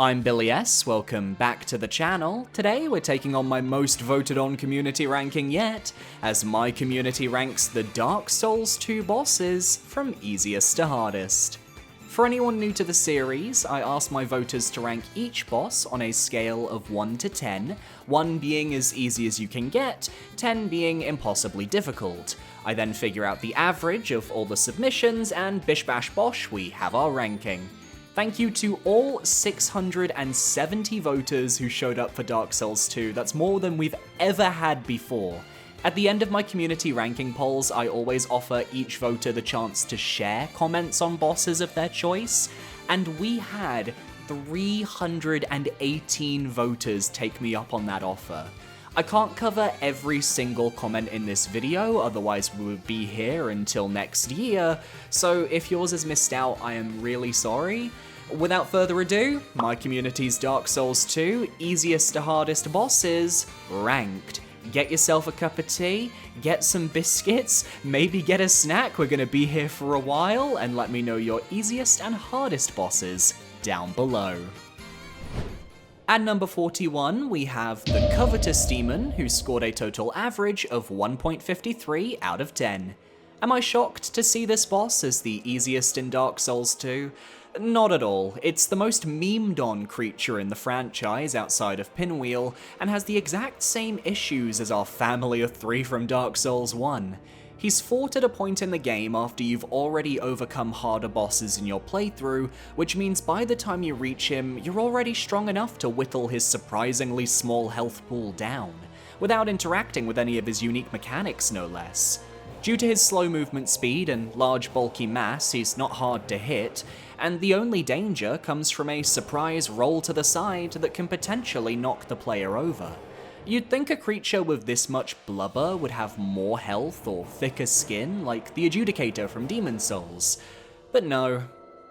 I'm Billy S, welcome back to the channel. Today we're taking on my most voted on community ranking yet, as my community ranks the Dark Souls 2 bosses from easiest to hardest. For anyone new to the series, I asked my voters to rank each boss on a scale of 1 to 10, 1 being as easy as you can get, 10 being impossibly difficult. I then figure out the average of all the submissions, and bish bash bosh, we have our ranking. Thank you to all 670 voters who showed up for Dark Souls 2, that's more than we've ever had before. At the end of my community ranking polls, I always offer each voter the chance to share comments on bosses of their choice, and we had 318 voters take me up on that offer. I can't cover every single comment in this video, otherwise we would be here until next year, so if yours is missed out, I am really sorry. Without further ado, my community's Dark Souls 2 easiest to hardest bosses ranked. Get yourself a cup of tea, get some biscuits, maybe get a snack, we're gonna be here for a while, and let me know your easiest and hardest bosses down below. At number 41, we have the Covetous Demon, who scored a total average of 1.53 out of 10. Am I shocked to see this boss as the easiest in Dark Souls 2? Not at all. It's the most memed on creature in the franchise outside of Pinwheel, and has the exact same issues as our family of 3 from Dark Souls 1. He's fought at a point in the game after you've already overcome harder bosses in your playthrough, which means by the time you reach him, you're already strong enough to whittle his surprisingly small health pool down, without interacting with any of his unique mechanics no less. Due to his slow movement speed and large bulky mass, he's not hard to hit, and the only danger comes from a surprise roll to the side that can potentially knock the player over. You'd think a creature with this much blubber would have more health or thicker skin, like the Adjudicator from Demon's Souls. But no,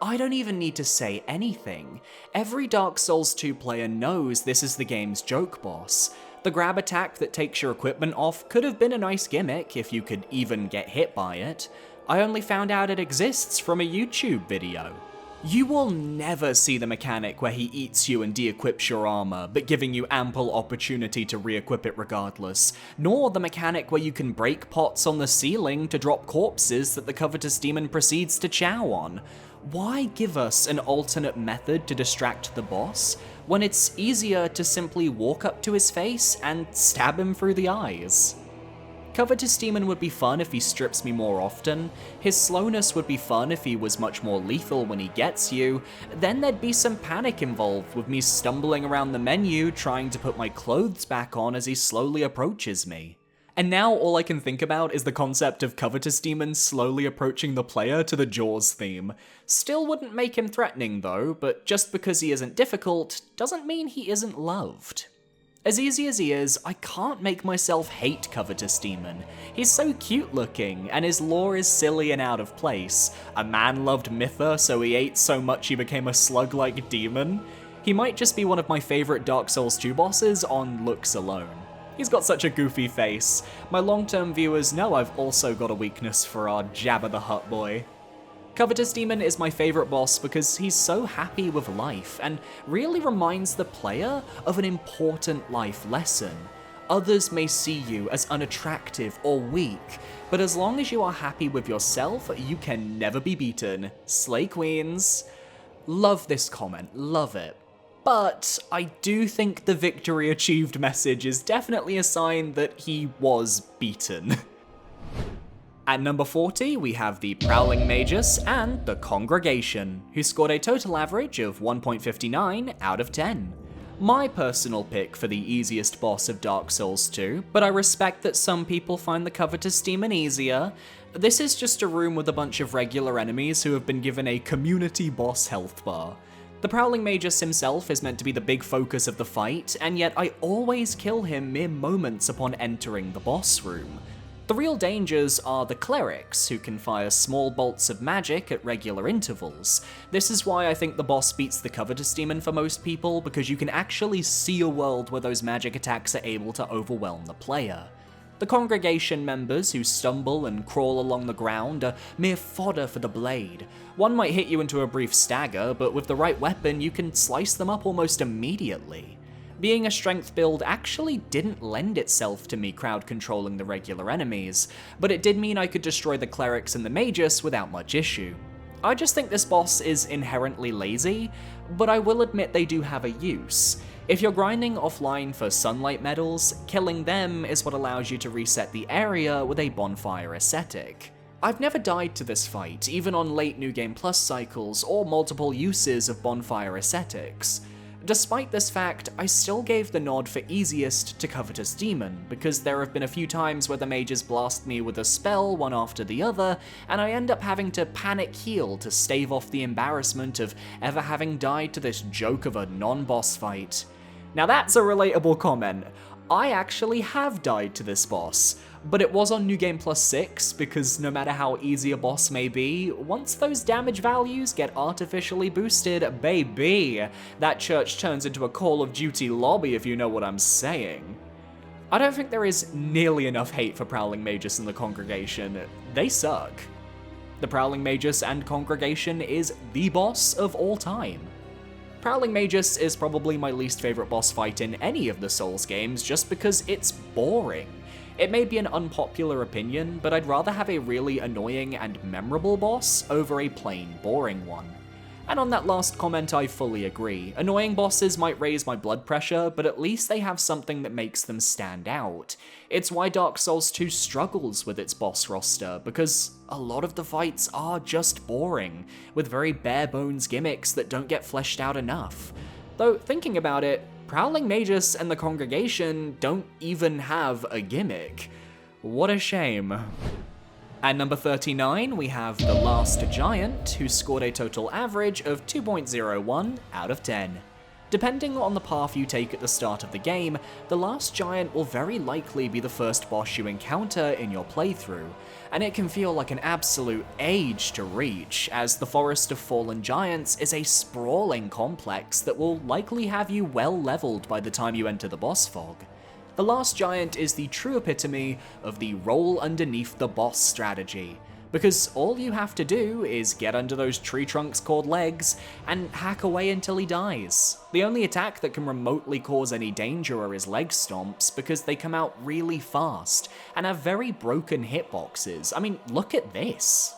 I don't even need to say anything. Every Dark Souls 2 player knows this is the game's joke boss. The grab attack that takes your equipment off could have been a nice gimmick if you could even get hit by it. I only found out it exists from a YouTube video. You will never see the mechanic where he eats you and de-equips your armor, but giving you ample opportunity to re-equip it regardless, nor the mechanic where you can break pots on the ceiling to drop corpses that the Covetous Demon proceeds to chow on. Why give us an alternate method to distract the boss, when it's easier to simply walk up to his face and stab him through the eyes? Covetous Demon would be fun if he strips me more often, his slowness would be fun if he was much more lethal when he gets you, then there'd be some panic involved with me stumbling around the menu trying to put my clothes back on as he slowly approaches me. And now all I can think about is the concept of Covetous Demon slowly approaching the player to the Jaws theme. Still wouldn't make him threatening though, but just because he isn't difficult doesn't mean he isn't loved. As easy as he is, I can't make myself hate Covetous Demon. He's so cute looking, and his lore is silly and out of place. A man loved Mytha, so he ate so much he became a slug-like demon. He might just be one of my favorite Dark Souls 2 bosses on looks alone. He's got such a goofy face. My long-term viewers know I've also got a weakness for our Jabba the Hutt boy. Covetous Demon is my favorite boss because he's so happy with life and really reminds the player of an important life lesson. Others may see you as unattractive or weak, but as long as you are happy with yourself, you can never be beaten. Slay queens. Love this comment, love it. But I do think the victory achieved message is definitely a sign that he was beaten. At number 40, we have the Prowling Magus and the Congregation, who scored a total average of 1.59 out of 10. My personal pick for the easiest boss of Dark Souls 2, but I respect that some people find the Covetous Demon easier. This is just a room with a bunch of regular enemies who have been given a community boss health bar. The Prowling Magus himself is meant to be the big focus of the fight, and yet I always kill him mere moments upon entering the boss room. The real dangers are the clerics, who can fire small bolts of magic at regular intervals. This is why I think the boss beats the Covetous Demon for most people, because you can actually see a world where those magic attacks are able to overwhelm the player. The congregation members who stumble and crawl along the ground are mere fodder for the blade. One might hit you into a brief stagger, but with the right weapon you can slice them up almost immediately. Being a strength build actually didn't lend itself to me crowd controlling the regular enemies, but it did mean I could destroy the clerics and the magus without much issue. I just think this boss is inherently lazy, but I will admit they do have a use. If you're grinding offline for sunlight medals, killing them is what allows you to reset the area with a bonfire aesthetic. I've never died to this fight, even on late New Game Plus cycles or multiple uses of bonfire aesthetics. Despite this fact, I still gave the nod for easiest to Covetous Demon, because there have been a few times where the mages blast me with a spell one after the other, and I end up having to panic heal to stave off the embarrassment of ever having died to this joke of a non-boss fight. Now that's a relatable comment. I actually have died to this boss, but it was on New Game Plus 6, because no matter how easy a boss may be, once those damage values get artificially boosted, baby, that church turns into a Call of Duty lobby if you know what I'm saying. I don't think there is nearly enough hate for Prowling Magus in the Congregation. They suck. The Prowling Magus and Congregation is the boss of all time. Prowling Magus is probably my least favorite boss fight in any of the Souls games just because it's boring. It may be an unpopular opinion, but I'd rather have a really annoying and memorable boss over a plain boring one. And on that last comment, I fully agree. Annoying bosses might raise my blood pressure, but at least they have something that makes them stand out. It's why Dark Souls 2 struggles with its boss roster, because a lot of the fights are just boring, with very bare-bones gimmicks that don't get fleshed out enough. Though, thinking about it, Prowling Magus and the Congregation don't even have a gimmick. What a shame. At number 39, we have The Last Giant, who scored a total average of 2.01 out of 10. Depending on the path you take at the start of the game, The Last Giant will very likely be the first boss you encounter in your playthrough, and it can feel like an absolute age to reach, as the Forest of Fallen Giants is a sprawling complex that will likely have you well leveled by the time you enter the boss fog. The Last Giant is the true epitome of the roll underneath the boss strategy, because all you have to do is get under those tree trunks called legs and hack away until he dies. The only attack that can remotely cause any danger are his leg stomps, because they come out really fast and have very broken hitboxes. I mean, look at this.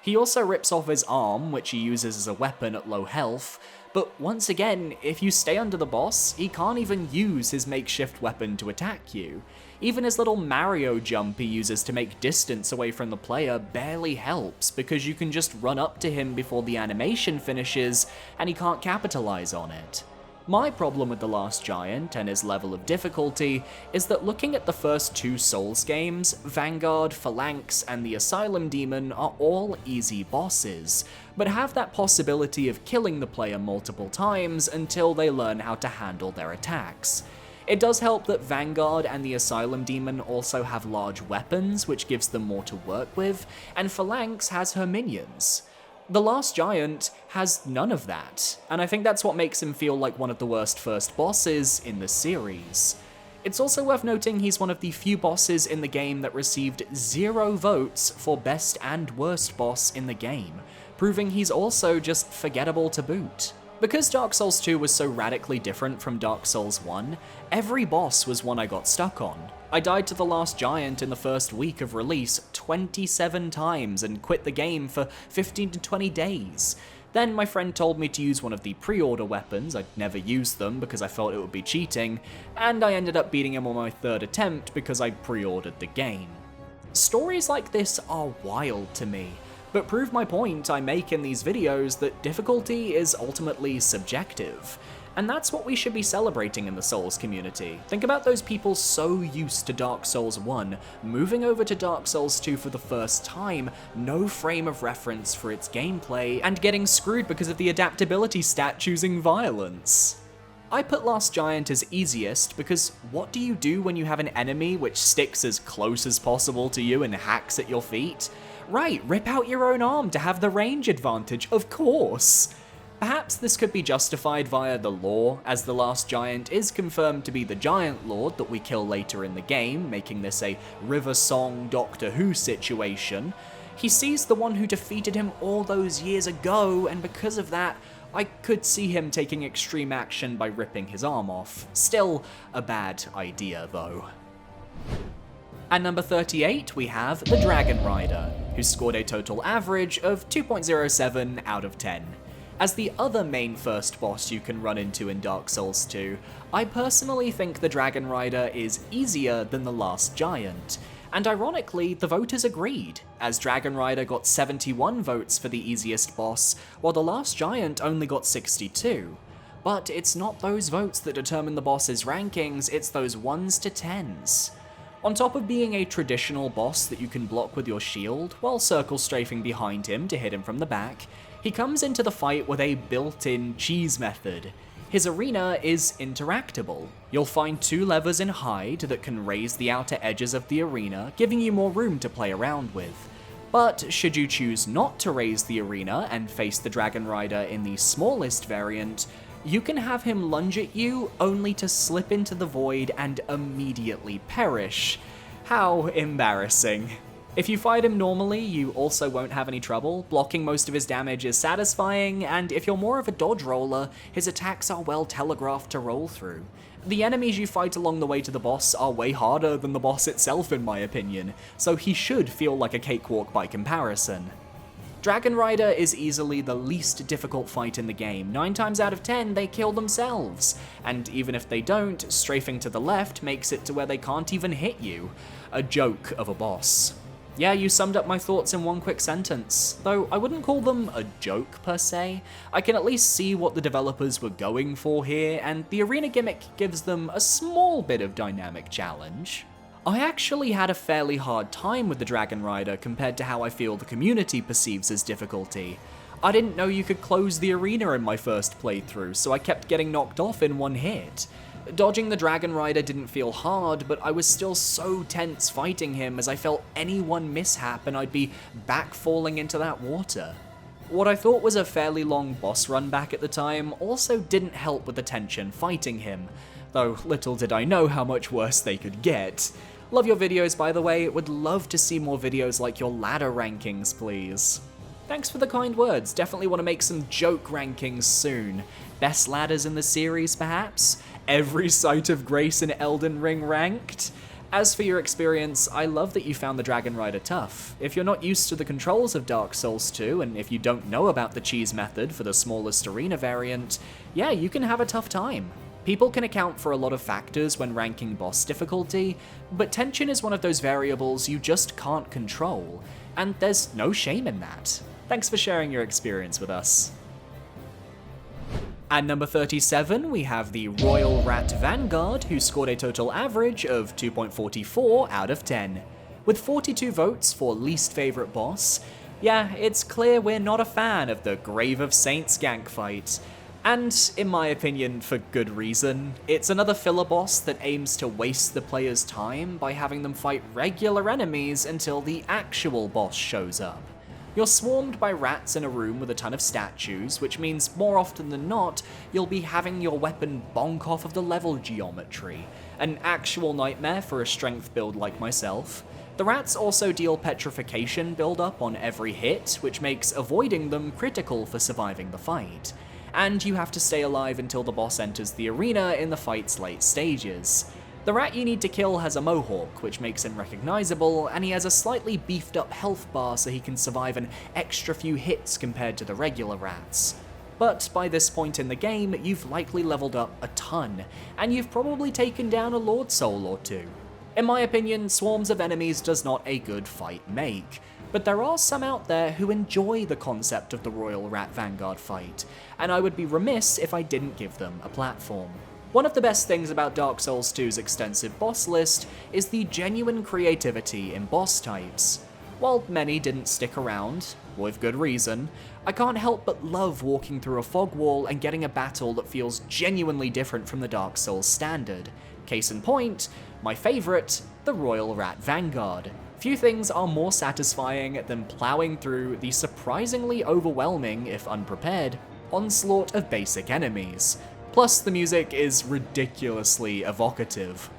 He also rips off his arm, which he uses as a weapon at low health, but once again, if you stay under the boss, he can't even use his makeshift weapon to attack you. Even his little Mario jump he uses to make distance away from the player barely helps, because you can just run up to him before the animation finishes, and he can't capitalize on it. My problem with The Last Giant and his level of difficulty is that looking at the first two Souls games, Vanguard, Phalanx, and the Asylum Demon are all easy bosses, but have that possibility of killing the player multiple times until they learn how to handle their attacks. It does help that Vanguard and the Asylum Demon also have large weapons, which gives them more to work with, and Phalanx has her minions. The Last Giant has none of that, and I think that's what makes him feel like one of the worst first bosses in the series. It's also worth noting he's one of the few bosses in the game that received 0 votes for best and worst boss in the game, proving he's also just forgettable to boot. Because Dark Souls 2 was so radically different from Dark Souls 1, every boss was one I got stuck on. I died to the Last Giant in the first week of release 27 times and quit the game for 15 to 20 days. Then my friend told me to use one of the pre-order weapons. I'd never used them because I felt it would be cheating, and I ended up beating him on my 3rd attempt because I pre-ordered the game. Stories like this are wild to me, but prove my point I make in these videos that difficulty is ultimately subjective. And that's what we should be celebrating in the Souls community. Think about those people so used to Dark Souls 1, moving over to Dark Souls 2 for the first time, no frame of reference for its gameplay, and getting screwed because of the adaptability stat choosing violence. I put Last Giant as easiest because what do you do when you have an enemy which sticks as close as possible to you and hacks at your feet? Right, rip out your own arm to have the range advantage, of course. Perhaps this could be justified via the lore, as the last giant is confirmed to be the Giant Lord that we kill later in the game, making this a River Song Doctor Who situation. He sees the one who defeated him all those years ago, and because of that, I could see him taking extreme action by ripping his arm off. Still a bad idea though. At number 38, we have the Dragon Rider, who scored a total average of 2.07 out of 10. As the other main first boss you can run into in Dark Souls 2, I personally think the Dragon Rider is easier than the last giant. And ironically, the voters agreed, as Dragon Rider got 71 votes for the easiest boss, while the last giant only got 62. But it's not those votes that determine the boss's rankings, it's those 1s to 10s. On top of being a traditional boss that you can block with your shield, while circle strafing behind him to hit him from the back, he comes into the fight with a built-in cheese method. His arena is interactable. You'll find 2 levers in hide that can raise the outer edges of the arena, giving you more room to play around with. But should you choose not to raise the arena and face the Dragon Rider in the smallest variant, you can have him lunge at you only to slip into the void and immediately perish. How embarrassing. If you fight him normally, you also won't have any trouble. Blocking most of his damage is satisfying, and if you're more of a dodge roller, his attacks are well telegraphed to roll through. The enemies you fight along the way to the boss are way harder than the boss itself in my opinion, so he should feel like a cakewalk by comparison. Dragon Rider is easily the least difficult fight in the game. 9 times out of 10 they kill themselves, and even if they don't, strafing to the left makes it to where they can't even hit you. A joke of a boss. Yeah, you summed up my thoughts in one quick sentence, though I wouldn't call them a joke per se. I can at least see what the developers were going for here, and the arena gimmick gives them a small bit of dynamic challenge. I actually had a fairly hard time with the Dragon Rider compared to how I feel the community perceives his difficulty. I didn't know you could close the arena in my first playthrough, so I kept getting knocked off in one hit. Dodging the Dragon Rider didn't feel hard, but I was still so tense fighting him as I felt any one mishap and I'd be back falling into that water. What I thought was a fairly long boss run back at the time also didn't help with the tension fighting him, though little did I know how much worse they could get. Love your videos, by the way, would love to see more videos like your ladder rankings, please. Thanks for the kind words, definitely want to make some joke rankings soon. Best ladders in the series, perhaps? Every site of grace in Elden Ring ranked? As for your experience, I love that you found the Dragon Rider tough. If you're not used to the controls of Dark Souls 2, and if you don't know about the cheese method for the smallest arena variant, yeah, you can have a tough time. People can account for a lot of factors when ranking boss difficulty, but tension is one of those variables you just can't control, and there's no shame in that. Thanks for sharing your experience with us. At number 37, we have the Royal Rat Vanguard, who scored a total average of 2.44 out of 10. With 42 votes for least favourite boss, yeah, it's clear we're not a fan of the Grave of Saints gank fight. And, in my opinion, for good reason. It's another filler boss that aims to waste the player's time by having them fight regular enemies until the actual boss shows up. You're swarmed by rats in a room with a ton of statues, which means more often than not, you'll be having your weapon bonk off of the level geometry. An actual nightmare for a strength build like myself. The rats also deal petrification build-up on every hit, which makes avoiding them critical for surviving the fight. And you have to stay alive until the boss enters the arena in the fight's late stages. The rat you need to kill has a mohawk, which makes him recognizable, and he has a slightly beefed up health bar so he can survive an extra few hits compared to the regular rats. But by this point in the game, you've likely leveled up a ton, and you've probably taken down a Lord Soul or two. In my opinion, swarms of enemies does not a good fight make, but there are some out there who enjoy the concept of the Royal Rat Vanguard fight, and I would be remiss if I didn't give them a platform. One of the best things about Dark Souls 2's extensive boss list is the genuine creativity in boss types. While many didn't stick around, with good reason, I can't help but love walking through a fog wall and getting a battle that feels genuinely different from the Dark Souls standard. Case in point, my favourite, the Royal Rat Vanguard. Few things are more satisfying than ploughing through the surprisingly overwhelming, if unprepared, onslaught of basic enemies. Plus, the music is ridiculously evocative.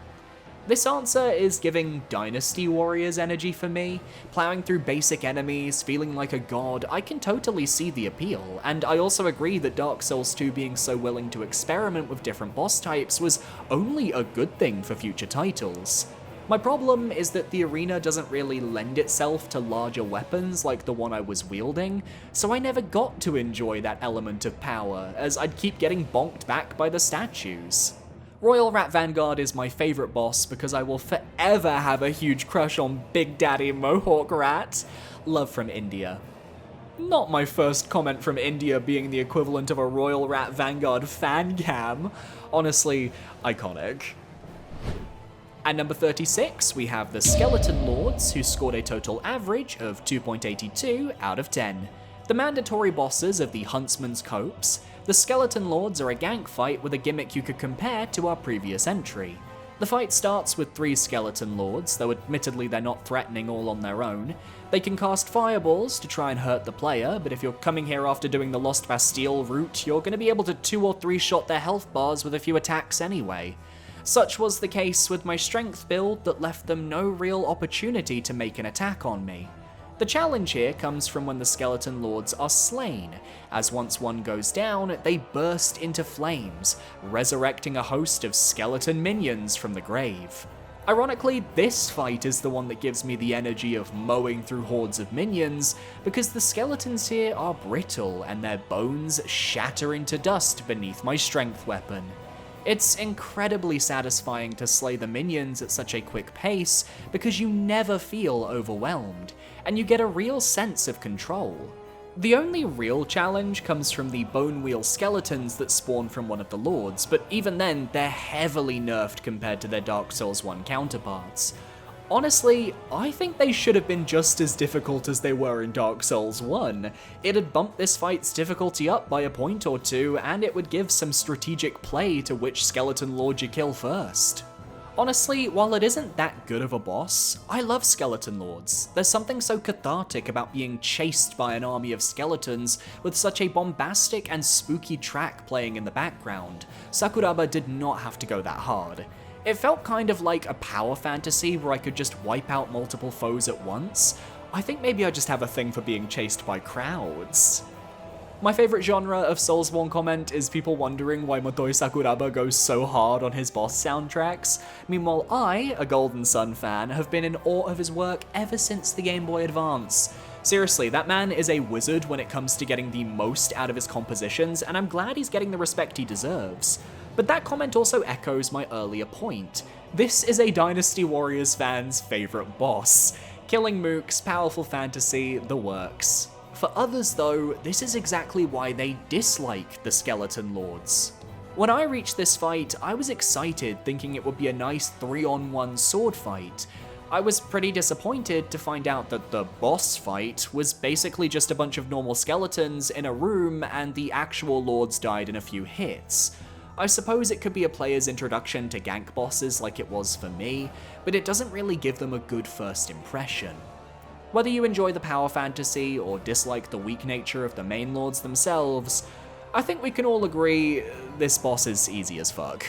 This answer is giving Dynasty Warriors energy for me. Plowing through basic enemies, feeling like a god, I can totally see the appeal, and I also agree that Dark Souls 2 being so willing to experiment with different boss types was only a good thing for future titles. My problem is that the arena doesn't really lend itself to larger weapons like the one I was wielding, so I never got to enjoy that element of power, as I'd keep getting bonked back by the statues. Royal Rat Vanguard is my favourite boss because I will forever have a huge crush on Big Daddy Mohawk Rat. Love from India. Not my first comment from India being the equivalent of a Royal Rat Vanguard fan cam. Honestly, iconic. At number 36, we have the Skeleton Lords, who scored a total average of 2.82 out of 10. The mandatory bosses of the Huntsman's Copse, the Skeleton Lords are a gank fight with a gimmick you could compare to our previous entry. The fight starts with 3 Skeleton Lords, though admittedly they're not threatening all on their own. They can cast fireballs to try and hurt the player, but if you're coming here after doing the Lost Bastille route, you're going to be able to 2 or 3 shot their health bars with a few attacks anyway. Such was the case with my strength build that left them no real opportunity to make an attack on me. The challenge here comes from when the Skeleton Lords are slain, as once one goes down, they burst into flames, resurrecting a host of skeleton minions from the grave. Ironically, this fight is the one that gives me the energy of mowing through hordes of minions, because the skeletons here are brittle and their bones shatter into dust beneath my strength weapon. It's incredibly satisfying to slay the minions at such a quick pace because you never feel overwhelmed, and you get a real sense of control. The only real challenge comes from the bone wheel skeletons that spawn from one of the lords, but even then, they're heavily nerfed compared to their Dark Souls 1 counterparts. Honestly, I think they should have been just as difficult as they were in Dark Souls 1. It'd bump this fight's difficulty up by a point or two, and it would give some strategic play to which skeleton lord you kill first. Honestly, while it isn't that good of a boss, I love skeleton lords. There's something so cathartic about being chased by an army of skeletons with such a bombastic and spooky track playing in the background. Sakuraba did not have to go that hard. It felt kind of like a power fantasy where I could just wipe out multiple foes at once. I think maybe I just have a thing for being chased by crowds. My favourite genre of Soulsborne comment is people wondering why Motoi Sakuraba goes so hard on his boss soundtracks. Meanwhile, I, a Golden Sun fan, have been in awe of his work ever since the Game Boy Advance. Seriously, that man is a wizard when it comes to getting the most out of his compositions, and I'm glad he's getting the respect he deserves. But that comment also echoes my earlier point. This is a Dynasty Warriors fan's favourite boss. Killing mooks, powerful fantasy, the works. For others though, this is exactly why they dislike the Skeleton Lords. When I reached this fight, I was excited thinking it would be a nice 3-on-1 sword fight. I was pretty disappointed to find out that the boss fight was basically just a bunch of normal skeletons in a room and the actual lords died in a few hits. I suppose it could be a player's introduction to gank bosses like it was for me, but it doesn't really give them a good first impression. Whether you enjoy the power fantasy or dislike the weak nature of the main lords themselves, I think we can all agree this boss is easy as fuck.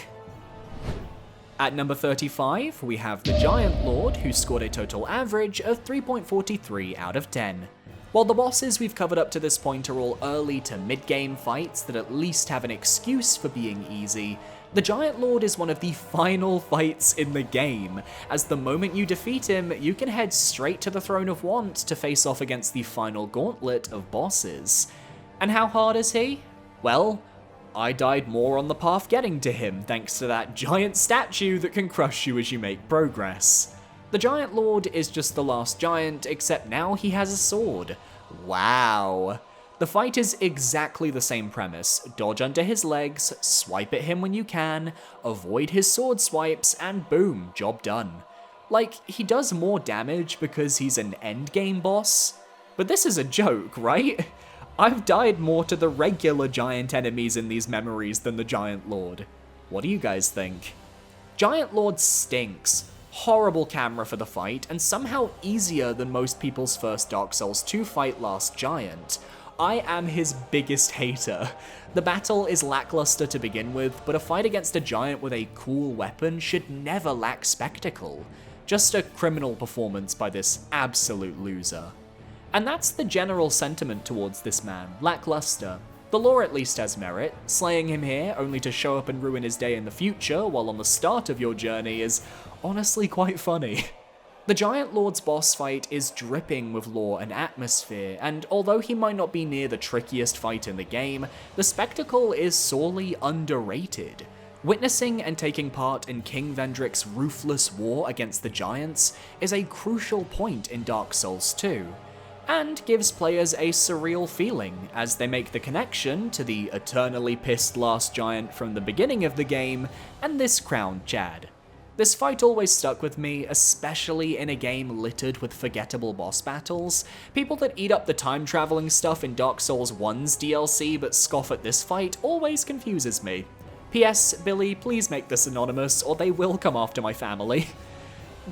At number 35, we have the Giant Lord, who scored a total average of 3.43 out of 10. While the bosses we've covered up to this point are all early to mid-game fights that at least have an excuse for being easy, the Giant Lord is one of the final fights in the game, as the moment you defeat him, you can head straight to the Throne of Want to face off against the final gauntlet of bosses. And how hard is he? Well, I died more on the path getting to him thanks to that giant statue that can crush you as you make progress. The Giant Lord is just the last giant, except now he has a sword. Wow. The fight is exactly the same premise. Dodge under his legs, swipe at him when you can, avoid his sword swipes, and boom, job done. Like, he does more damage because he's an endgame boss. But this is a joke, right? I've died more to the regular giant enemies in these memories than the Giant Lord. What do you guys think? Giant Lord stinks. Horrible camera for the fight, and somehow easier than most people's first Dark Souls 2 fight last Giant. I am his biggest hater. The battle is lackluster to begin with, but a fight against a giant with a cool weapon should never lack spectacle. Just a criminal performance by this absolute loser. And that's the general sentiment towards this man, lackluster. The lore at least has merit. Slaying him here, only to show up and ruin his day in the future while on the start of your journey, is honestly quite funny. The Giant Lord's boss fight is dripping with lore and atmosphere, and although he might not be near the trickiest fight in the game, the spectacle is sorely underrated. Witnessing and taking part in King Vendrick's ruthless war against the giants is a crucial point in Dark Souls 2, and gives players a surreal feeling as they make the connection to the eternally pissed last giant from the beginning of the game and this crowned Chad. This fight always stuck with me, especially in a game littered with forgettable boss battles. People that eat up the time traveling stuff in Dark Souls 1's DLC but scoff at this fight always confuses me. P.S. Billy, please make this anonymous or they will come after my family.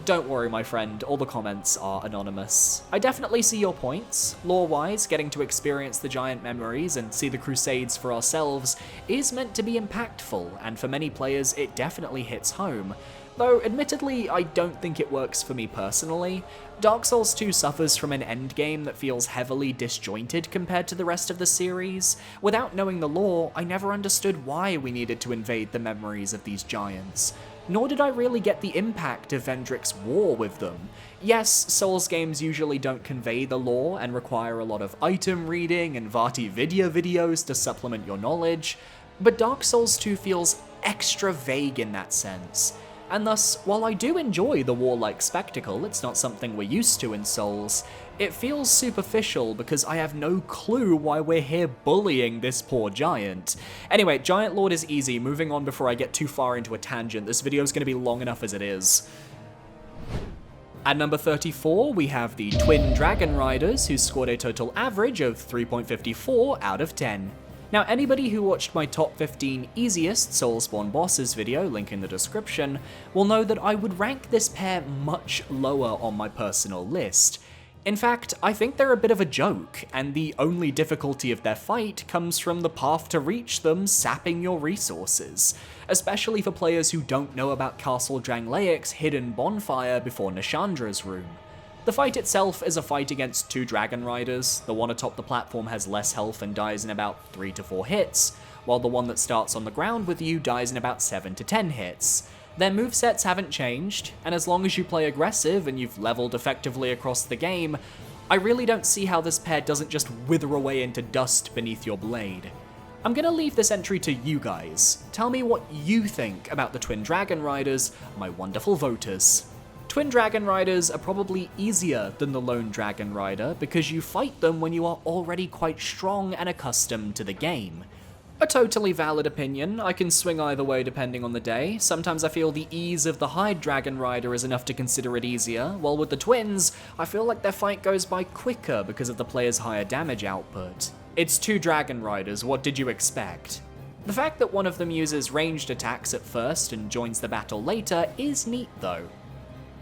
Don't worry, my friend, all the comments are anonymous. I definitely see your points. Lore-wise, getting to experience the giant memories and see the Crusades for ourselves is meant to be impactful, and for many players it definitely hits home. Though, admittedly, I don't think it works for me personally. Dark Souls 2 suffers from an endgame that feels heavily disjointed compared to the rest of the series. Without knowing the lore, I never understood why we needed to invade the memories of these giants. Nor did I really get the impact of Vendrick's war with them. Yes, Souls games usually don't convey the lore and require a lot of item reading and Vati Vidya videos to supplement your knowledge, but Dark Souls 2 feels extra vague in that sense. And thus, while I do enjoy the warlike spectacle, it's not something we're used to in Souls, it feels superficial because I have no clue why we're here bullying this poor giant. Anyway, Giant Lord is easy. Moving on before I get too far into a tangent. This video is going to be long enough as it is. At number 34, we have the Twin Dragon Riders, who scored a total average of 3.54 out of 10. Now, anybody who watched my top 15 easiest Soulsborne bosses video, link in the description, will know that I would rank this pair much lower on my personal list. In fact, I think they're a bit of a joke, and the only difficulty of their fight comes from the path to reach them sapping your resources, especially for players who don't know about Castle Drangleiac's hidden bonfire before Nishandra's room. The fight itself is a fight against two Dragon Riders. The one atop the platform has less health and dies in about 3 to 4 hits, while the one that starts on the ground with you dies in about 7 to 10 hits. Their movesets haven't changed, and as long as you play aggressive and you've leveled effectively across the game, I really don't see how this pair doesn't just wither away into dust beneath your blade. I'm gonna leave this entry to you guys. Tell me what you think about the Twin Dragon Riders, my wonderful voters. Twin Dragon Riders are probably easier than the Lone Dragon Rider because you fight them when you are already quite strong and accustomed to the game. A totally valid opinion. I can swing either way depending on the day. Sometimes I feel the ease of the Hide Dragon Rider is enough to consider it easier, while with the twins, I feel like their fight goes by quicker because of the player's higher damage output. It's two Dragon Riders, what did you expect? The fact that one of them uses ranged attacks at first and joins the battle later is neat though.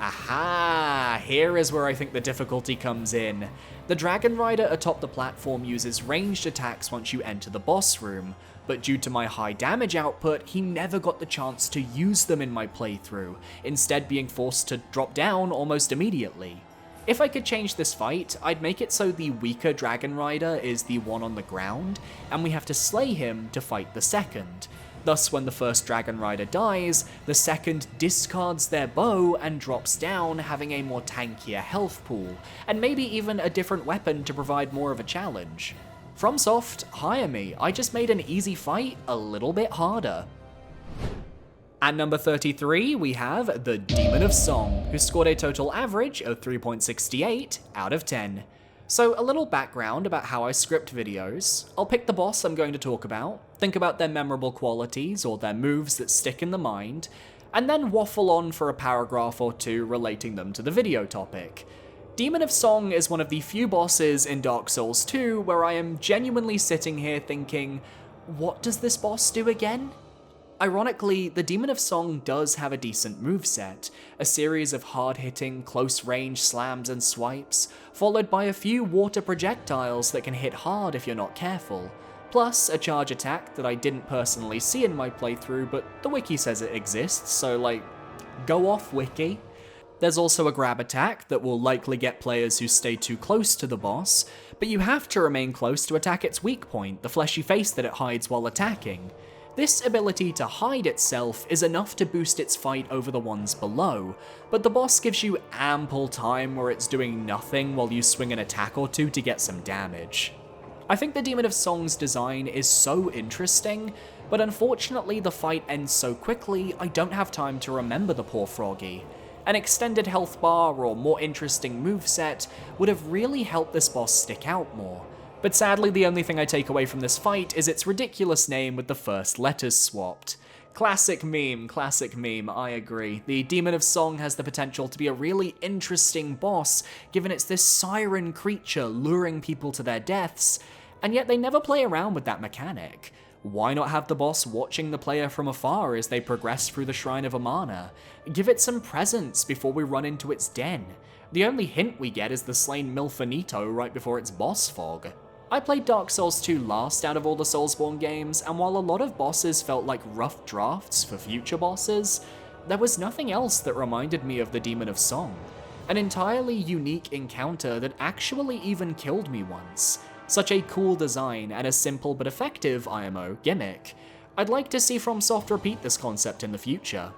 Aha! Here is where I think the difficulty comes in. The Dragon Rider atop the platform uses ranged attacks once you enter the boss room, but due to my high damage output, he never got the chance to use them in my playthrough, instead being forced to drop down almost immediately. If I could change this fight, I'd make it so the weaker Dragon Rider is the one on the ground, and we have to slay him to fight the second. Thus, when the first Dragon Rider dies, the second discards their bow and drops down, having a more tankier health pool, and maybe even a different weapon to provide more of a challenge. FromSoft, hire me, I just made an easy fight a little bit harder. At number 33, we have the Demon of Song, who scored a total average of 3.68 out of 10. So a little background about how I script videos. I'll pick the boss I'm going to talk about, think about their memorable qualities or their moves that stick in the mind, and then waffle on for a paragraph or two relating them to the video topic. Demon of Song is one of the few bosses in Dark Souls 2 where I am genuinely sitting here thinking, what does this boss do again? Ironically, the Demon of Song does have a decent moveset, a series of hard-hitting, close-range slams and swipes, followed by a few water projectiles that can hit hard if you're not careful, plus a charge attack that I didn't personally see in my playthrough, but the wiki says it exists, so like, go off wiki. There's also a grab attack that will likely get players who stay too close to the boss, but you have to remain close to attack its weak point, the fleshy face that it hides while attacking. This ability to hide itself is enough to boost its fight over the ones below, but the boss gives you ample time where it's doing nothing while you swing an attack or two to get some damage. I think the Demon of Song's design is so interesting, but unfortunately the fight ends so quickly I don't have time to remember the poor froggy. An extended health bar or more interesting moveset would have really helped this boss stick out more. But sadly, the only thing I take away from this fight is its ridiculous name with the first letters swapped. Classic meme, I agree. The Demon of Song has the potential to be a really interesting boss, given it's this siren creature luring people to their deaths, and yet they never play around with that mechanic. Why not have the boss watching the player from afar as they progress through the Shrine of Amana? Give it some presents before we run into its den. The only hint we get is the slain Milfanito right before its boss fog. I played Dark Souls 2 last out of all the Soulsborne games, and while a lot of bosses felt like rough drafts for future bosses, there was nothing else that reminded me of the Demon of Song. An entirely unique encounter that actually even killed me once. Such a cool design and a simple but effective IMO gimmick. I'd like to see FromSoft repeat this concept in the future.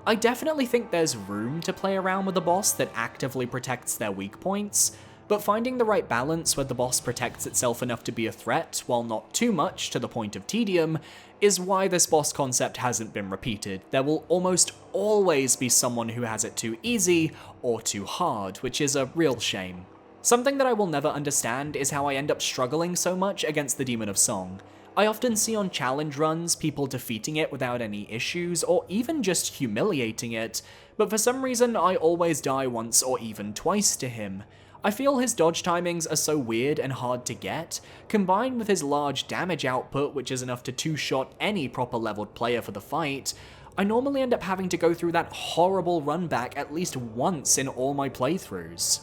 I definitely think there's room to play around with a boss that actively protects their weak points, but finding the right balance where the boss protects itself enough to be a threat while not too much to the point of tedium is why this boss concept hasn't been repeated. There will almost always be someone who has it too easy or too hard, which is a real shame. Something that I will never understand is how I end up struggling so much against the Demon of Song. I often see on challenge runs people defeating it without any issues, or even just humiliating it, but for some reason I always die once or even twice to him. I feel his dodge timings are so weird and hard to get, combined with his large damage output, which is enough to two-shot any proper leveled player for the fight. I normally end up having to go through that horrible run back at least once in all my playthroughs.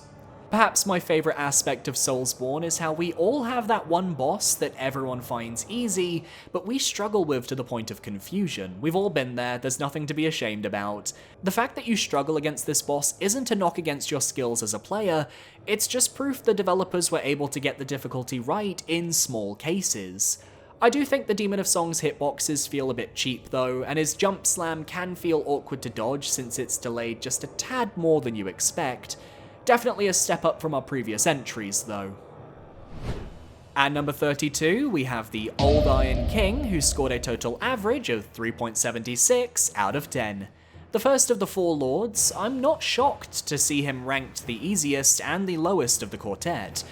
Perhaps my favourite aspect of Soulsborne is how we all have that one boss that everyone finds easy, but we struggle with to the point of confusion. We've all been there, there's nothing to be ashamed about. The fact that you struggle against this boss isn't a knock against your skills as a player, it's just proof the developers were able to get the difficulty right in small cases. I do think the Demon of Song's hitboxes feel a bit cheap though, and his jump slam can feel awkward to dodge since it's delayed just a tad more than you expect. Definitely a step up from our previous entries, though. At number 32, we have the Old Iron King, who scored a total average of 3.76 out of 10. The first of the four lords, I'm not shocked to see him ranked the easiest and the lowest of the quartet.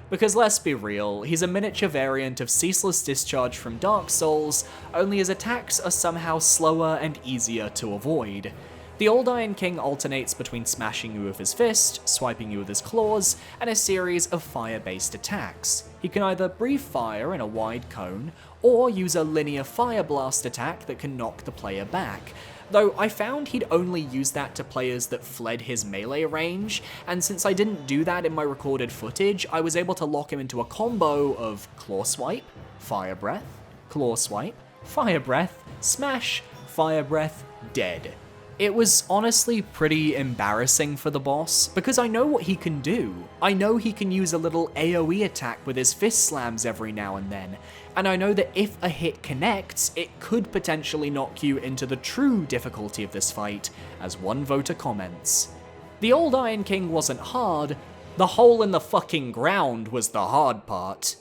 Because let's be real, he's a miniature variant of Ceaseless Discharge from Dark Souls, only his attacks are somehow slower and easier to avoid. The Old Iron King alternates between smashing you with his fist, swiping you with his claws, and a series of fire-based attacks. He can either breathe fire in a wide cone, or use a linear fire blast attack that can knock the player back, though I found he'd only use that to players that fled his melee range, and since I didn't do that in my recorded footage, I was able to lock him into a combo of Claw Swipe, Fire Breath, Claw Swipe, Fire Breath, Smash, Fire Breath, dead. It was honestly pretty embarrassing for the boss, because I know what he can do. I know he can use a little AoE attack with his fist slams every now and then, and I know that if a hit connects, it could potentially knock you into the true difficulty of this fight, as one voter comments. The Old Iron King wasn't hard, the hole in the fucking ground was the hard part.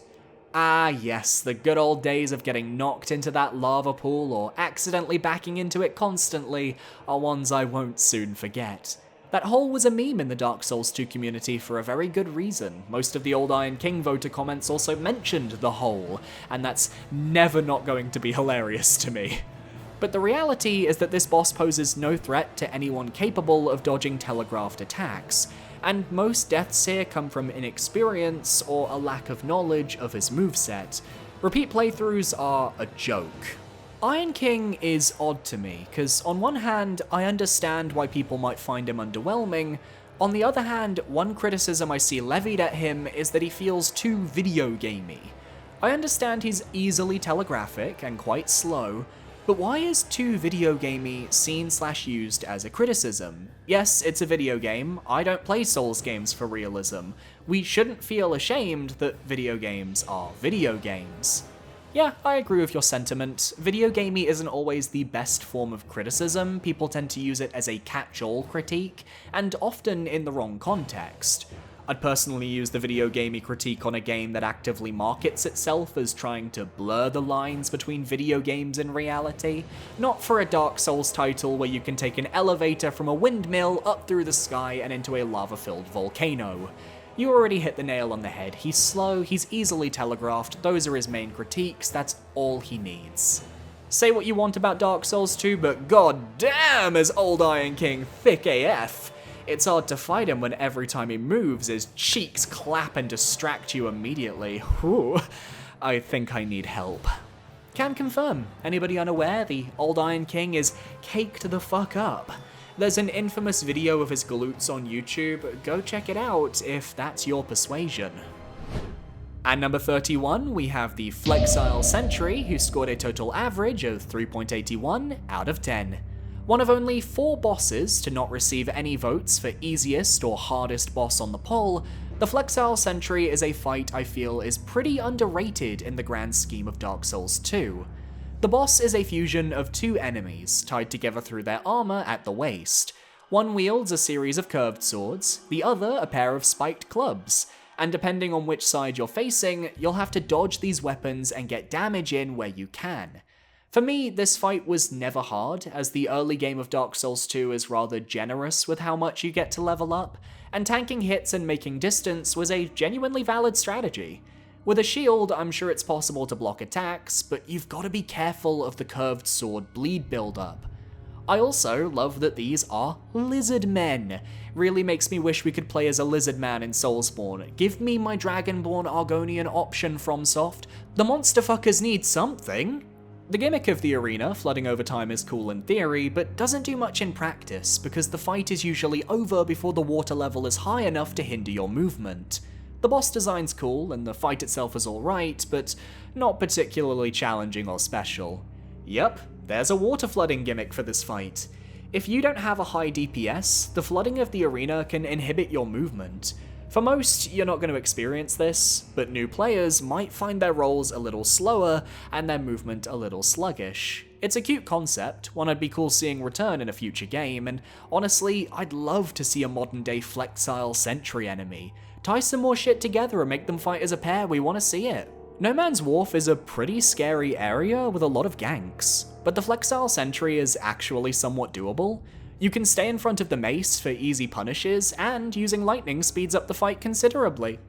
Ah yes, the good old days of getting knocked into that lava pool or accidentally backing into it constantly are ones I won't soon forget. That hole was a meme in the Dark Souls 2 community for a very good reason. Most of the Old Iron King voter comments also mentioned the hole, and that's never not going to be hilarious to me. But the reality is that this boss poses no threat to anyone capable of dodging telegraphed attacks, and most deaths here come from inexperience or a lack of knowledge of his moveset. Repeat playthroughs are a joke. Iron King is odd to me, because on one hand, I understand why people might find him underwhelming. On the other hand, one criticism I see levied at him is that he feels too video gamey. I understand he's easily telegraphic and quite slow, but why is too video gamey seen/used as a criticism? Yes, it's a video game. I don't play Souls games for realism. We shouldn't feel ashamed that video games are video games. Yeah, I agree with your sentiment. Video gamey isn't always the best form of criticism. People tend to use it as a catch-all critique, and often in the wrong context. I'd personally use the video gamey critique on a game that actively markets itself as trying to blur the lines between video games and reality, not for a Dark Souls title where you can take an elevator from a windmill up through the sky and into a lava-filled volcano. You already hit the nail on the head. He's slow, he's easily telegraphed, those are his main critiques, that's all he needs. Say what you want about Dark Souls 2, but god damn is old Iron King thick AF. It's hard to fight him when every time he moves, his cheeks clap and distract you immediately. Whew, I think I need help. Can confirm, anybody unaware, the old Iron King is caked the fuck up. There's an infamous video of his glutes on YouTube, go check it out if that's your persuasion. At number 31, we have the Flexile Sentry, who scored a total average of 3.81 out of 10. One of only 4 bosses to not receive any votes for easiest or hardest boss on the poll, the Flexile Sentry is a fight I feel is pretty underrated in the grand scheme of Dark Souls 2. The boss is a fusion of 2 enemies, tied together through their armor at the waist. One wields a series of curved swords, the other a pair of spiked clubs, and depending on which side you're facing, you'll have to dodge these weapons and get damage in where you can. For me, this fight was never hard, as the early game of Dark Souls 2 is rather generous with how much you get to level up, and tanking hits and making distance was a genuinely valid strategy. With a shield, I'm sure it's possible to block attacks, but you've got to be careful of the curved sword bleed buildup. I also love that these are lizard men. Really makes me wish we could play as a lizard man in Soulsborne. Give me my Dragonborn Argonian option, FromSoft. The monster fuckers need something. The gimmick of the arena, flooding over time, is cool in theory, but doesn't do much in practice, because the fight is usually over before the water level is high enough to hinder your movement. The boss design's cool, and the fight itself is alright, but not particularly challenging or special. Yep, there's a water flooding gimmick for this fight. If you don't have a high DPS, the flooding of the arena can inhibit your movement. For most, you're not going to experience this, but new players might find their rolls a little slower and their movement a little sluggish. It's a cute concept, one I'd be cool seeing return in a future game, and honestly, I'd love to see a modern day Flexile Sentry enemy. Tie some more shit together and make them fight as a pair, we want to see it. No Man's Wharf is a pretty scary area with a lot of ganks, but the Flexile Sentry is actually somewhat doable. You can stay in front of the mace for easy punishes, and using lightning speeds up the fight considerably.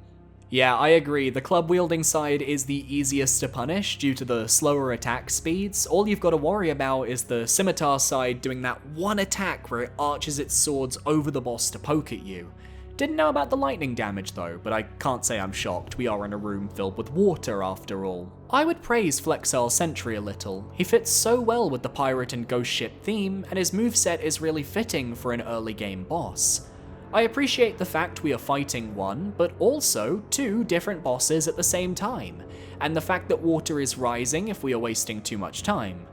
Yeah, I agree, the club-wielding side is the easiest to punish due to the slower attack speeds. All you've got to worry about is the scimitar side doing that one attack where it arches its swords over the boss to poke at you. Didn't know about the lightning damage though, but I can't say I'm shocked, we are in a room filled with water after all. I would praise Flexile Sentry a little. He fits so well with the pirate and ghost ship theme, and his moveset is really fitting for an early game boss. I appreciate the fact we are fighting one, but also 2 different bosses at the same time, and the fact that water is rising if we are wasting too much time.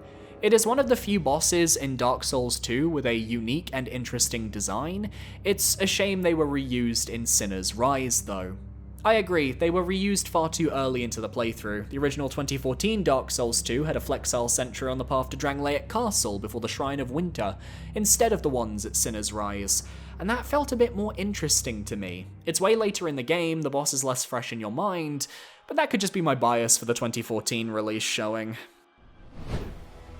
It is one of the few bosses in Dark Souls 2 with a unique and interesting design. It's a shame they were reused in Sinner's Rise though. I agree, they were reused far too early into the playthrough. The original 2014 Dark Souls 2 had a Flexile Sentry on the path to Drangleic Castle before the Shrine of Winter, instead of the ones at Sinner's Rise, and that felt a bit more interesting to me. It's way later in the game, the boss is less fresh in your mind, but that could just be my bias for the 2014 release showing.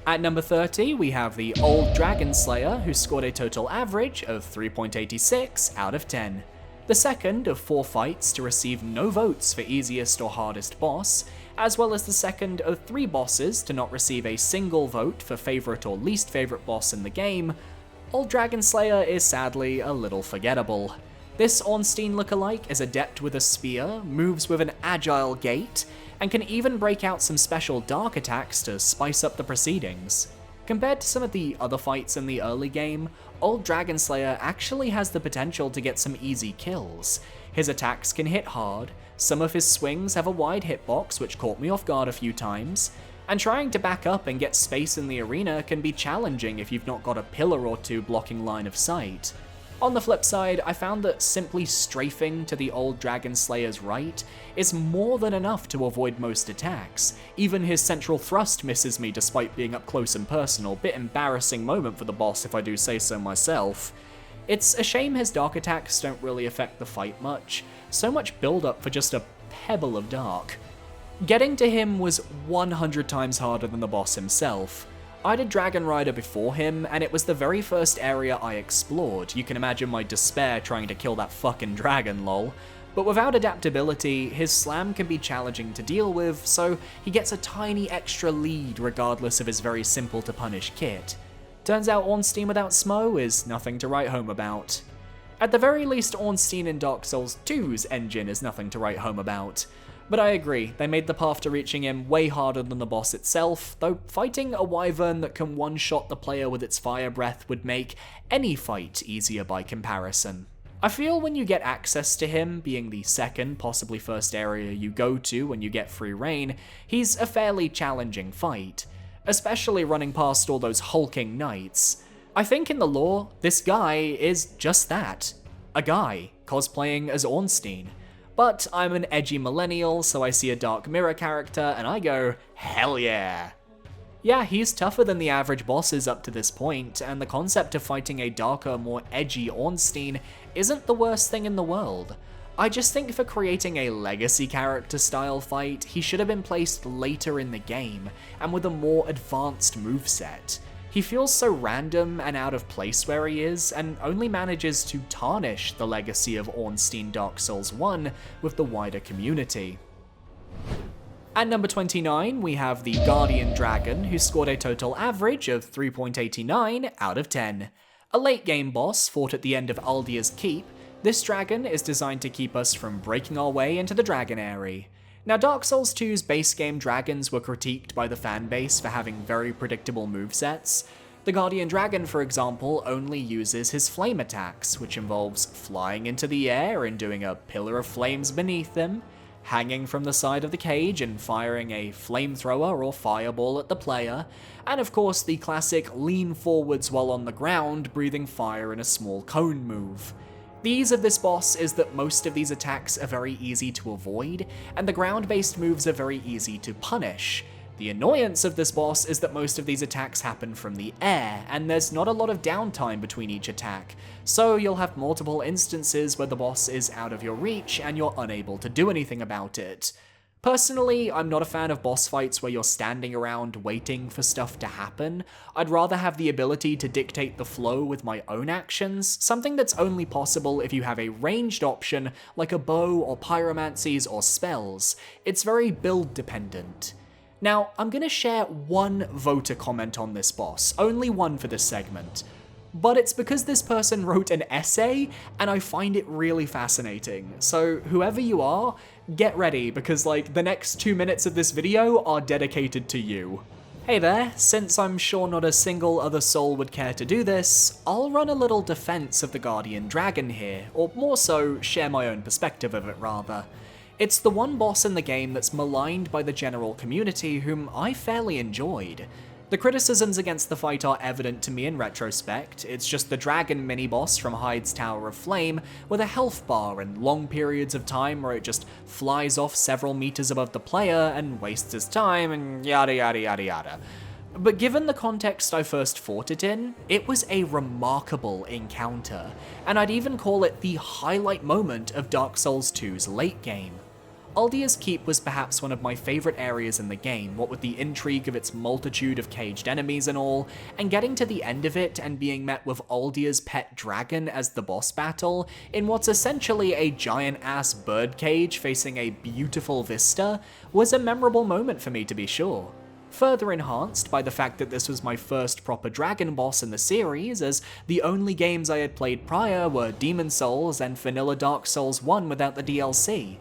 At number 30, we have the Old Dragon Slayer, who scored a total average of 3.86 out of 10. The second of 4 fights to receive no votes for easiest or hardest boss, as well as the second of 3 bosses to not receive a single vote for favourite or least favourite boss in the game, Old Dragon Slayer is sadly a little forgettable. This Ornstein lookalike is adept with a spear, moves with an agile gait, and can even break out some special dark attacks to spice up the proceedings. Compared to some of the other fights in the early game, Old Dragon Slayer actually has the potential to get some easy kills. His attacks can hit hard, some of his swings have a wide hitbox which caught me off guard a few times, and trying to back up and get space in the arena can be challenging if you've not got a pillar or two blocking line of sight. On the flip side, I found that simply strafing to the Old Dragon Slayer's right is more than enough to avoid most attacks. Even his central thrust misses me despite being up close and personal, bit embarrassing moment for the boss if I do say so myself. It's a shame his dark attacks don't really affect the fight much, so much build up for just a pebble of dark. Getting to him was 100 times harder than the boss himself. I did Dragon Rider before him, and it was the very first area I explored. You can imagine my despair trying to kill that fucking dragon, lol. But without adaptability, his slam can be challenging to deal with, so he gets a tiny extra lead regardless of his very simple to punish kit. Turns out Ornstein without Smo is nothing to write home about. At the very least, Ornstein in Dark Souls 2's engine is nothing to write home about. But I agree, they made the path to reaching him way harder than the boss itself, though fighting a wyvern that can one-shot the player with its fire breath would make any fight easier by comparison. I feel when you get access to him, being the second, possibly first area you go to when you get free reign, he's a fairly challenging fight, especially running past all those hulking knights. I think in the lore, this guy is just that, a guy cosplaying as Ornstein. But I'm an edgy millennial, so I see a Dark Mirror character and I go, hell yeah. Yeah, he's tougher than the average bosses up to this point, and the concept of fighting a darker, more edgy Ornstein isn't the worst thing in the world. I just think for creating a legacy character style fight, he should have been placed later in the game, and with a more advanced moveset. He feels so random and out of place where he is, and only manages to tarnish the legacy of Ornstein Dark Souls 1 with the wider community. At number 29, we have the Guardian Dragon, who scored a total average of 3.89 out of 10. A late game boss fought at the end of Aaviier's Keep, this dragon is designed to keep us from breaking our way into the Dragon Eyrie. Now, Dark Souls 2's base game dragons were critiqued by the fanbase for having very predictable movesets. The Guardian Dragon, for example, only uses his flame attacks, which involves flying into the air and doing a pillar of flames beneath him, hanging from the side of the cage and firing a flamethrower or fireball at the player, and of course the classic lean forwards while on the ground, breathing fire in a small cone move. The ease of this boss is that most of these attacks are very easy to avoid, and the ground-based moves are very easy to punish. The annoyance of this boss is that most of these attacks happen from the air, and there's not a lot of downtime between each attack, so you'll have multiple instances where the boss is out of your reach and you're unable to do anything about it. Personally, I'm not a fan of boss fights where you're standing around waiting for stuff to happen. I'd rather have the ability to dictate the flow with my own actions, something that's only possible if you have a ranged option like a bow or pyromancies or spells. It's very build dependent. Now, I'm gonna share one voter comment on this boss, only one for this segment. But it's because this person wrote an essay, and I find it really fascinating. So whoever you are, get ready, because the next 2 minutes of this video are dedicated to you. Hey there, since I'm sure not a single other soul would care to do this, I'll run a little defense of the Guardian Dragon here, or more so, share my own perspective of it rather. It's the one boss in the game that's maligned by the general community whom I fairly enjoyed. The criticisms against the fight are evident to me in retrospect. It's just the dragon mini-boss from Hyde's Tower of Flame with a health bar and long periods of time where it just flies off several meters above the player and wastes his time and yada yada yada yada. But given the context I first fought it in, it was a remarkable encounter, and I'd even call it the highlight moment of Dark Souls 2's late game. Aaviier's Keep was perhaps one of my favourite areas in the game, what with the intrigue of its multitude of caged enemies and all, and getting to the end of it and being met with Aaviier's pet dragon as the boss battle, in what's essentially a giant-ass birdcage facing a beautiful vista, was a memorable moment for me to be sure. Further enhanced by the fact that this was my first proper dragon boss in the series, as the only games I had played prior were Demon Souls and vanilla Dark Souls 1 without the DLC.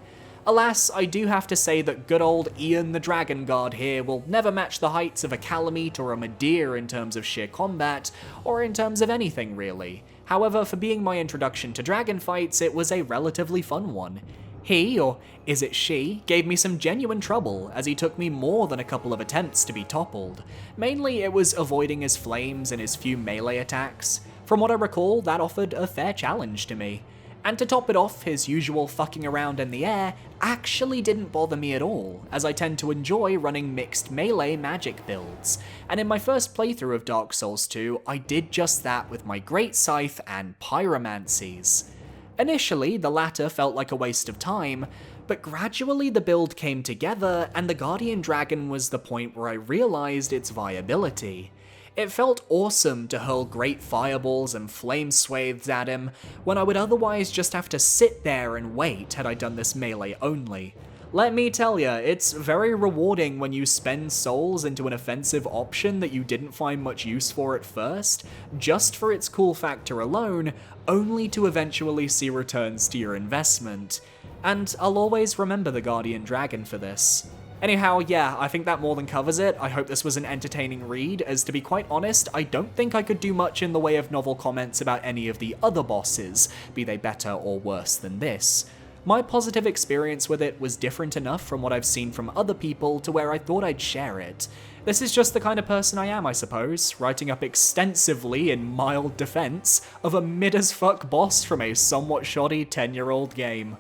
Alas, I do have to say that good old Ian the Dragon Guard here will never match the heights of a Calamite or a Medea in terms of sheer combat, or in terms of anything really. However, for being my introduction to dragon fights, it was a relatively fun one. He, or is it she, gave me some genuine trouble, as he took me more than a couple of attempts to be toppled. Mainly it was avoiding his flames and his few melee attacks. From what I recall, that offered a fair challenge to me. And to top it off, his usual fucking around in the air actually didn't bother me at all, as I tend to enjoy running mixed melee magic builds. And in my first playthrough of Dark Souls 2, I did just that with my Great Scythe and Pyromancies. Initially, the latter felt like a waste of time, but gradually the build came together and the Guardian Dragon was the point where I realized its viability. It felt awesome to hurl great fireballs and flame swathes at him, when I would otherwise just have to sit there and wait had I done this melee only. Let me tell ya, it's very rewarding when you spend souls into an offensive option that you didn't find much use for at first, just for its cool factor alone, only to eventually see returns to your investment. And I'll always remember the Guardian Dragon for this. Anyhow, yeah, I think that more than covers it. I hope this was an entertaining read, as to be quite honest, I don't think I could do much in the way of novel comments about any of the other bosses, be they better or worse than this. My positive experience with it was different enough from what I've seen from other people to where I thought I'd share it. This is just the kind of person I am, I suppose, writing up extensively in mild defense of a mid-as-fuck boss from a somewhat shoddy 10-year-old game.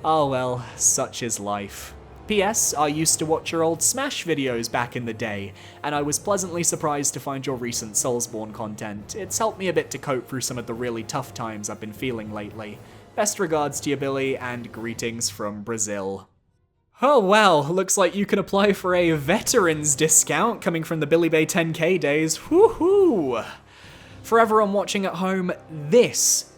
Oh well, such is life. P.S. I used to watch your old Smash videos back in the day, and I was pleasantly surprised to find your recent Soulsborne content. It's helped me a bit to cope through some of the really tough times I've been feeling lately. Best regards to you, Billy, and greetings from Brazil. Oh wow, looks like you can apply for a veterans discount coming from the Billy Bay 10k days. Woohoo! For everyone watching at home, this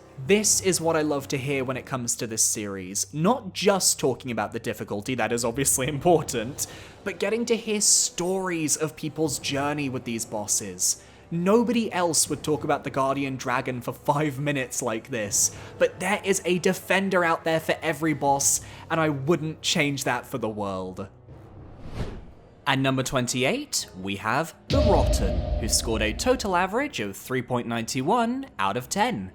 is what I love to hear when it comes to this series. Not just talking about the difficulty, that is obviously important, but getting to hear stories of people's journey with these bosses. Nobody else would talk about the Guardian Dragon for 5 minutes like this, but there is a defender out there for every boss, and I wouldn't change that for the world. At number 28, we have The Rotten, who scored a total average of 3.91 out of 10.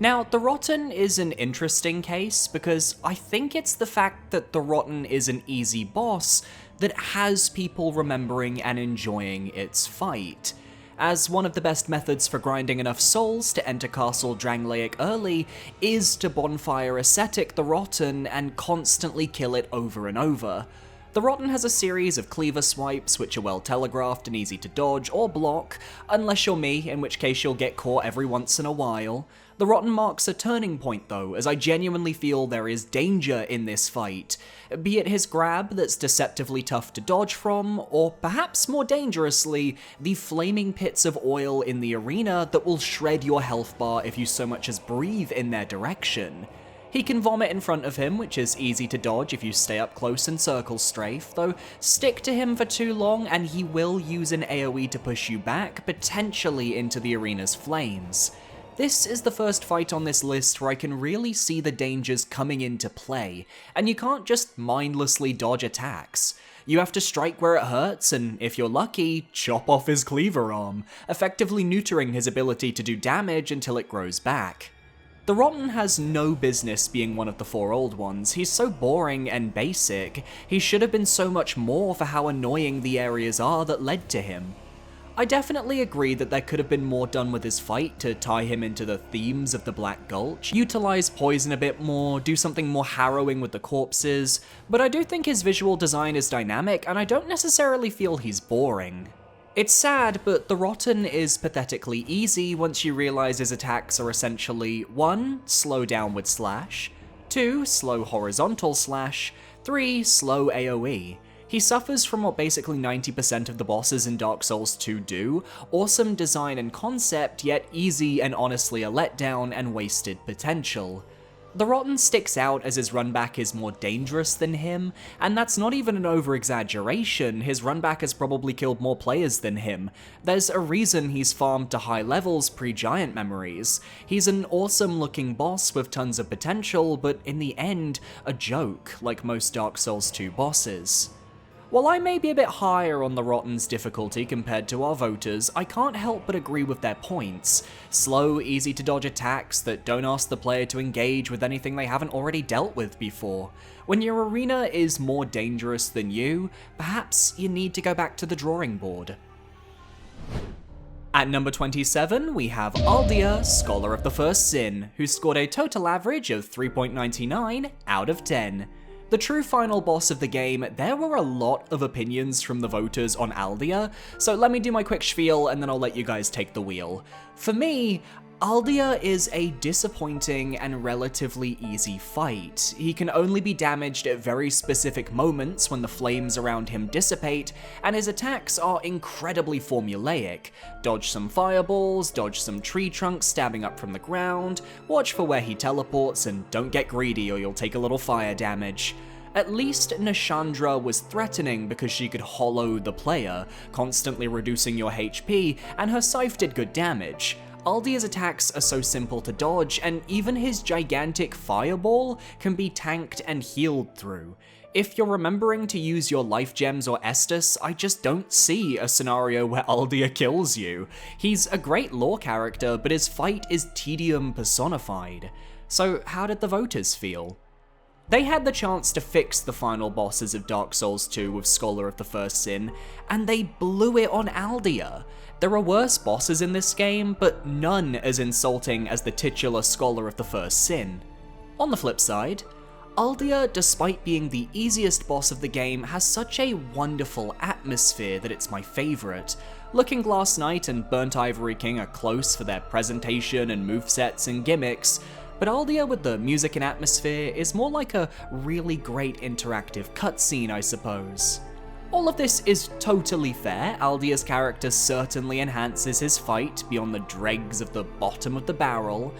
Now, The Rotten is an interesting case because I think it's the fact that The Rotten is an easy boss that has people remembering and enjoying its fight. As one of the best methods for grinding enough souls to enter Castle Drangleic early is to bonfire ascetic The Rotten and constantly kill it over and over. The Rotten has a series of cleaver swipes which are well telegraphed and easy to dodge or block, unless you're me, in which case you'll get caught every once in a while. The Rotten marks a turning point though, as I genuinely feel there is danger in this fight, be it his grab that's deceptively tough to dodge from, or perhaps more dangerously, the flaming pits of oil in the arena that will shred your health bar if you so much as breathe in their direction. He can vomit in front of him, which is easy to dodge if you stay up close and circle strafe, though stick to him for too long and he will use an AoE to push you back, potentially into the arena's flames. This is the first fight on this list where I can really see the dangers coming into play, and you can't just mindlessly dodge attacks. You have to strike where it hurts, and if you're lucky, chop off his cleaver arm, effectively neutering his ability to do damage until it grows back. The Rotten has no business being one of the 4 old ones. He's so boring and basic. He should have been so much more for how annoying the areas are that led to him. I definitely agree that there could have been more done with his fight to tie him into the themes of the Black Gulch, utilize poison a bit more, do something more harrowing with the corpses, but I do think his visual design is dynamic and I don't necessarily feel he's boring. It's sad, but The Rotten is pathetically easy once you realize his attacks are essentially 1. Slow downward slash, 2. Slow horizontal slash, 3. Slow AoE. He suffers from what basically 90% of the bosses in Dark Souls 2 do, awesome design and concept, yet easy and honestly a letdown and wasted potential. The Rotten sticks out as his runback is more dangerous than him, and that's not even an over-exaggeration. His runback has probably killed more players than him. There's a reason he's farmed to high levels pre-Giant Memories. He's an awesome-looking boss with tons of potential, but in the end, a joke, like most Dark Souls 2 bosses. While I may be a bit higher on the Rotten's difficulty compared to our voters, I can't help but agree with their points. Slow, easy to dodge attacks that don't ask the player to engage with anything they haven't already dealt with before. When your arena is more dangerous than you, perhaps you need to go back to the drawing board. At number 27, we have Aaviier, Scholar of the First Sin, who scored a total average of 3.99 out of 10. The true final boss of the game, there were a lot of opinions from the voters on Aaviier, so let me do my quick spiel and then I'll let you guys take the wheel. For me, Aaviier is a disappointing and relatively easy fight. He can only be damaged at very specific moments when the flames around him dissipate, and his attacks are incredibly formulaic. Dodge some fireballs, dodge some tree trunks stabbing up from the ground, watch for where he teleports, and don't get greedy or you'll take a little fire damage. At least Nashandra was threatening because she could hollow the player, constantly reducing your HP, and her scythe did good damage. Aaviier's attacks are so simple to dodge, and even his gigantic fireball can be tanked and healed through. If you're remembering to use your life gems or Estus, I just don't see a scenario where Aaviier kills you. He's a great lore character, but his fight is tedium personified. So how did the voters feel? They had the chance to fix the final bosses of Dark Souls 2 with Scholar of the First Sin, and they blew it on Aaviier. There are worse bosses in this game, but none as insulting as the titular Scholar of the First Sin. On the flip side, Aaviier, despite being the easiest boss of the game, has such a wonderful atmosphere that it's my favourite. Looking Glass Knight and Burnt Ivory King are close for their presentation and movesets and gimmicks, but Aaviier with the music and atmosphere is more like a really great interactive cutscene, I suppose. All of this is totally fair. Aaviier's character certainly enhances his fight beyond the dregs of the bottom of the barrel,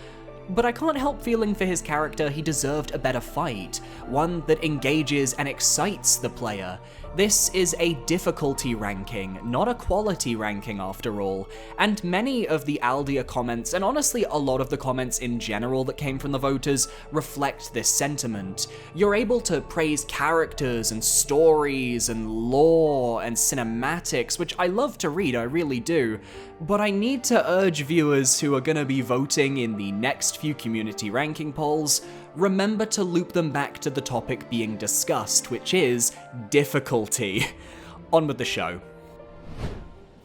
but I can't help feeling for his character he deserved a better fight, one that engages and excites the player. This is a difficulty ranking, not a quality ranking after all, and many of the Aaviier comments, and honestly a lot of the comments in general that came from the voters, reflect this sentiment. You're able to praise characters and stories and lore and cinematics, which I love to read, I really do, but I need to urge viewers who are gonna be voting in the next few community ranking polls, remember to loop them back to the topic being discussed, which is difficulty. On with the show.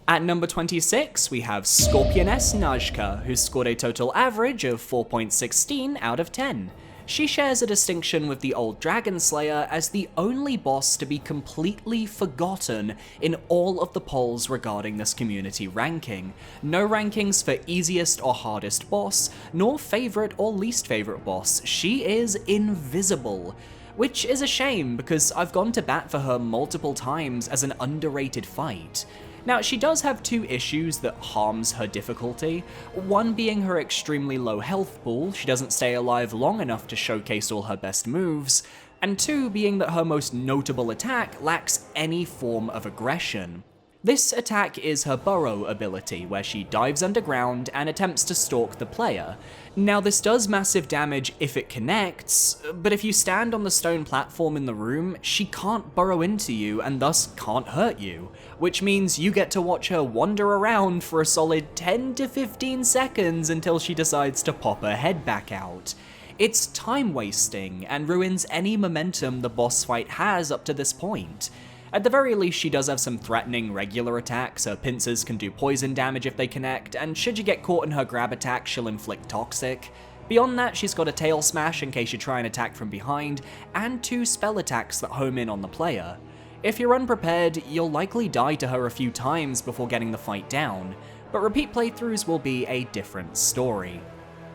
At number 26, we have Scorpioness Najka, who scored a total average of 4.16 out of 10. She shares a distinction with the old Dragon Slayer as the only boss to be completely forgotten in all of the polls regarding this community ranking. No rankings for easiest or hardest boss, nor favorite or least favorite boss. She is invisible. Which is a shame because I've gone to bat for her multiple times as an underrated fight. Now, she does have two issues that harms her difficulty, one being her extremely low health pool, she doesn't stay alive long enough to showcase all her best moves, and two being that her most notable attack lacks any form of aggression. This attack is her burrow ability, where she dives underground and attempts to stalk the player. Now, this does massive damage if it connects, but if you stand on the stone platform in the room, she can't burrow into you and thus can't hurt you, which means you get to watch her wander around for a solid 10 to 15 seconds until she decides to pop her head back out. It's time wasting and ruins any momentum the boss fight has up to this point. At the very least, she does have some threatening regular attacks. Her pincers can do poison damage if they connect, and should you get caught in her grab attack, she'll inflict toxic. Beyond that, she's got a tail smash in case you try and attack from behind, and two spell attacks that home in on the player. If you're unprepared, you'll likely die to her a few times before getting the fight down, but repeat playthroughs will be a different story.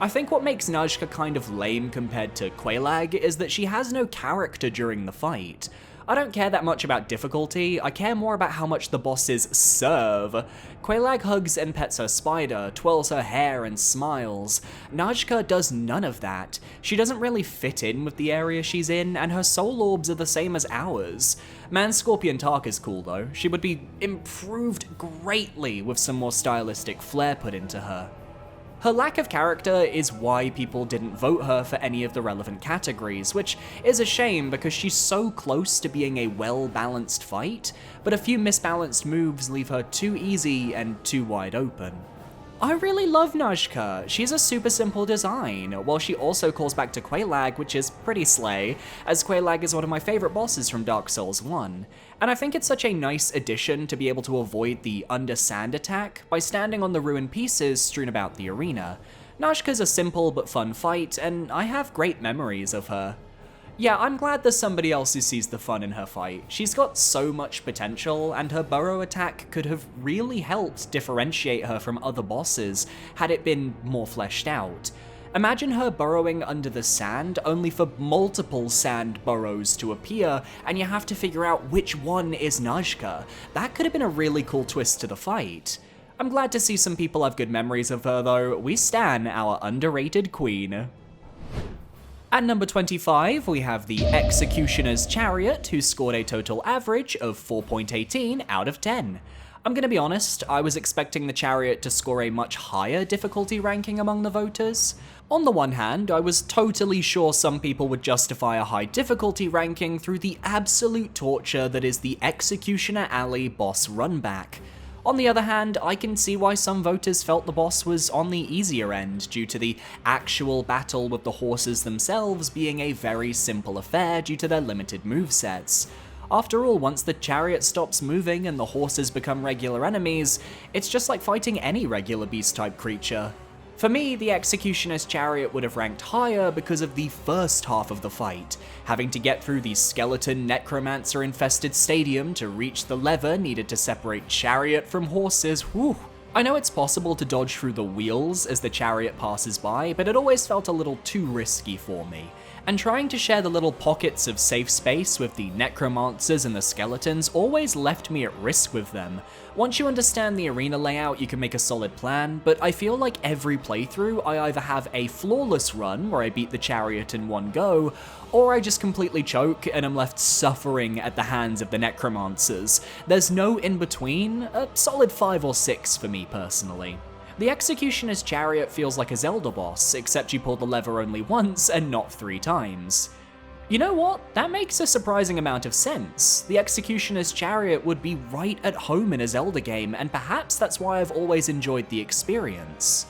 I think what makes Najka kind of lame compared to Quelaag is that she has no character during the fight. I don't care that much about difficulty, I care more about how much the bosses serve. Quelaag hugs and pets her spider, twirls her hair and smiles. Najka does none of that. She doesn't really fit in with the area she's in, and her soul orbs are the same as ours. Man Scorpion Tark is cool though. She would be improved greatly with some more stylistic flair put into her. Her lack of character is why people didn't vote her for any of the relevant categories, which is a shame because she's so close to being a well-balanced fight, but a few misbalanced moves leave her too easy and too wide open. I really love Najka. She's a super simple design, while she also calls back to Quelaag, which is pretty slay, as Quelaag is one of my favorite bosses from Dark Souls 1. And I think it's such a nice addition to be able to avoid the undersand attack by standing on the ruined pieces strewn about the arena. Najka's a simple but fun fight, and I have great memories of her. Yeah, I'm glad there's somebody else who sees the fun in her fight. She's got so much potential, and her burrow attack could have really helped differentiate her from other bosses had it been more fleshed out. Imagine her burrowing under the sand, only for multiple sand burrows to appear, and you have to figure out which one is Najka. That could have been a really cool twist to the fight. I'm glad to see some people have good memories of her though. We stan our underrated queen. At number 25, we have the Executioner's Chariot, who scored a total average of 4.18 out of 10. I'm gonna be honest, I was expecting the Chariot to score a much higher difficulty ranking among the voters. On the one hand, I was totally sure some people would justify a high difficulty ranking through the absolute torture that is the Executioner Alley boss runback. On the other hand, I can see why some voters felt the boss was on the easier end due to the actual battle with the horses themselves being a very simple affair due to their limited movesets. After all, once the chariot stops moving and the horses become regular enemies, it's just like fighting any regular beast-type creature. For me, the Executioner's Chariot would have ranked higher because of the first half of the fight, having to get through the skeleton necromancer-infested stadium to reach the lever needed to separate chariot from horses. Whew. I know it's possible to dodge through the wheels as the chariot passes by, but it always felt a little too risky for me. And trying to share the little pockets of safe space with the necromancers and the skeletons always left me at risk with them. Once you understand the arena layout, you can make a solid plan, but I feel like every playthrough I either have a flawless run where I beat the chariot in one go, or I just completely choke and am left suffering at the hands of the necromancers. There's no in-between, a solid 5 or 6 for me personally. The Executioner's Chariot feels like a Zelda boss, except you pull the lever only once and not 3 times. You know what? That makes a surprising amount of sense. The Executioner's Chariot would be right at home in a Zelda game, and perhaps that's why I've always enjoyed the experience.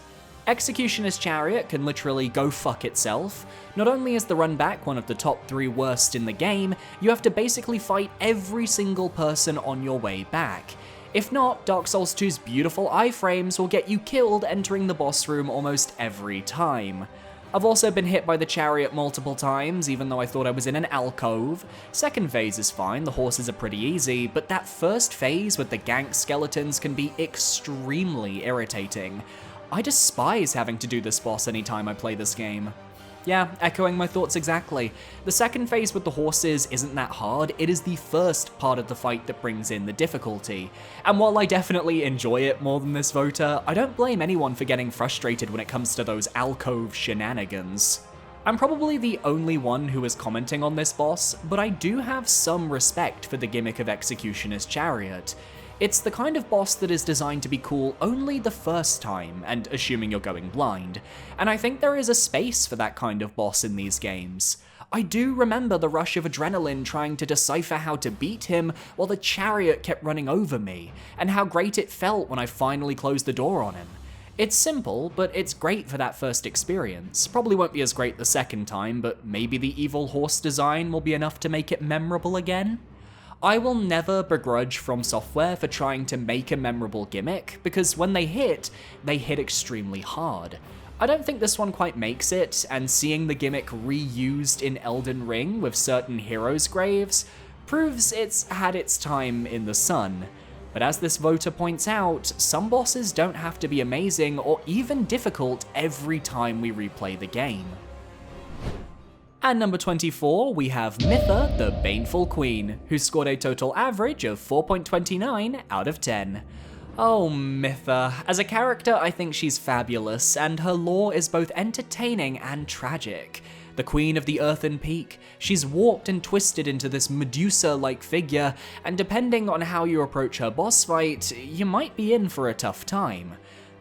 Executioner's Chariot can literally go fuck itself. Not only is the run back one of the top 3 worst in the game, you have to basically fight every single person on your way back. If not, Dark Souls 2's beautiful iframes will get you killed entering the boss room almost every time. I've also been hit by the chariot multiple times, even though I thought I was in an alcove. Second phase is fine, the horses are pretty easy, but that first phase with the gank skeletons can be extremely irritating. I despise having to do this boss anytime I play this game. Yeah, echoing my thoughts exactly. The second phase with the horses isn't that hard, it is the first part of the fight that brings in the difficulty. And while I definitely enjoy it more than this voter, I don't blame anyone for getting frustrated when it comes to those alcove shenanigans. I'm probably the only one who is commenting on this boss, but I do have some respect for the gimmick of Executioner's Chariot. It's the kind of boss that is designed to be cool only the first time, and assuming you're going blind, and I think there is a space for that kind of boss in these games. I do remember the rush of adrenaline trying to decipher how to beat him while the chariot kept running over me, and how great it felt when I finally closed the door on him. It's simple, but it's great for that first experience. Probably won't be as great the second time, but maybe the evil horse design will be enough to make it memorable again? I will never begrudge From Software for trying to make a memorable gimmick, because when they hit extremely hard. I don't think this one quite makes it, and seeing the gimmick reused in Elden Ring with certain heroes' graves proves it's had its time in the sun. But as this voter points out, some bosses don't have to be amazing or even difficult every time we replay the game. At number 24, we have Mytha, the Baneful Queen, who scored a total average of 4.29 out of 10. Oh, Mytha. As a character, I think she's fabulous, and her lore is both entertaining and tragic. The Queen of the Earthen Peak, she's warped and twisted into this Medusa-like figure, and depending on how you approach her boss fight, you might be in for a tough time.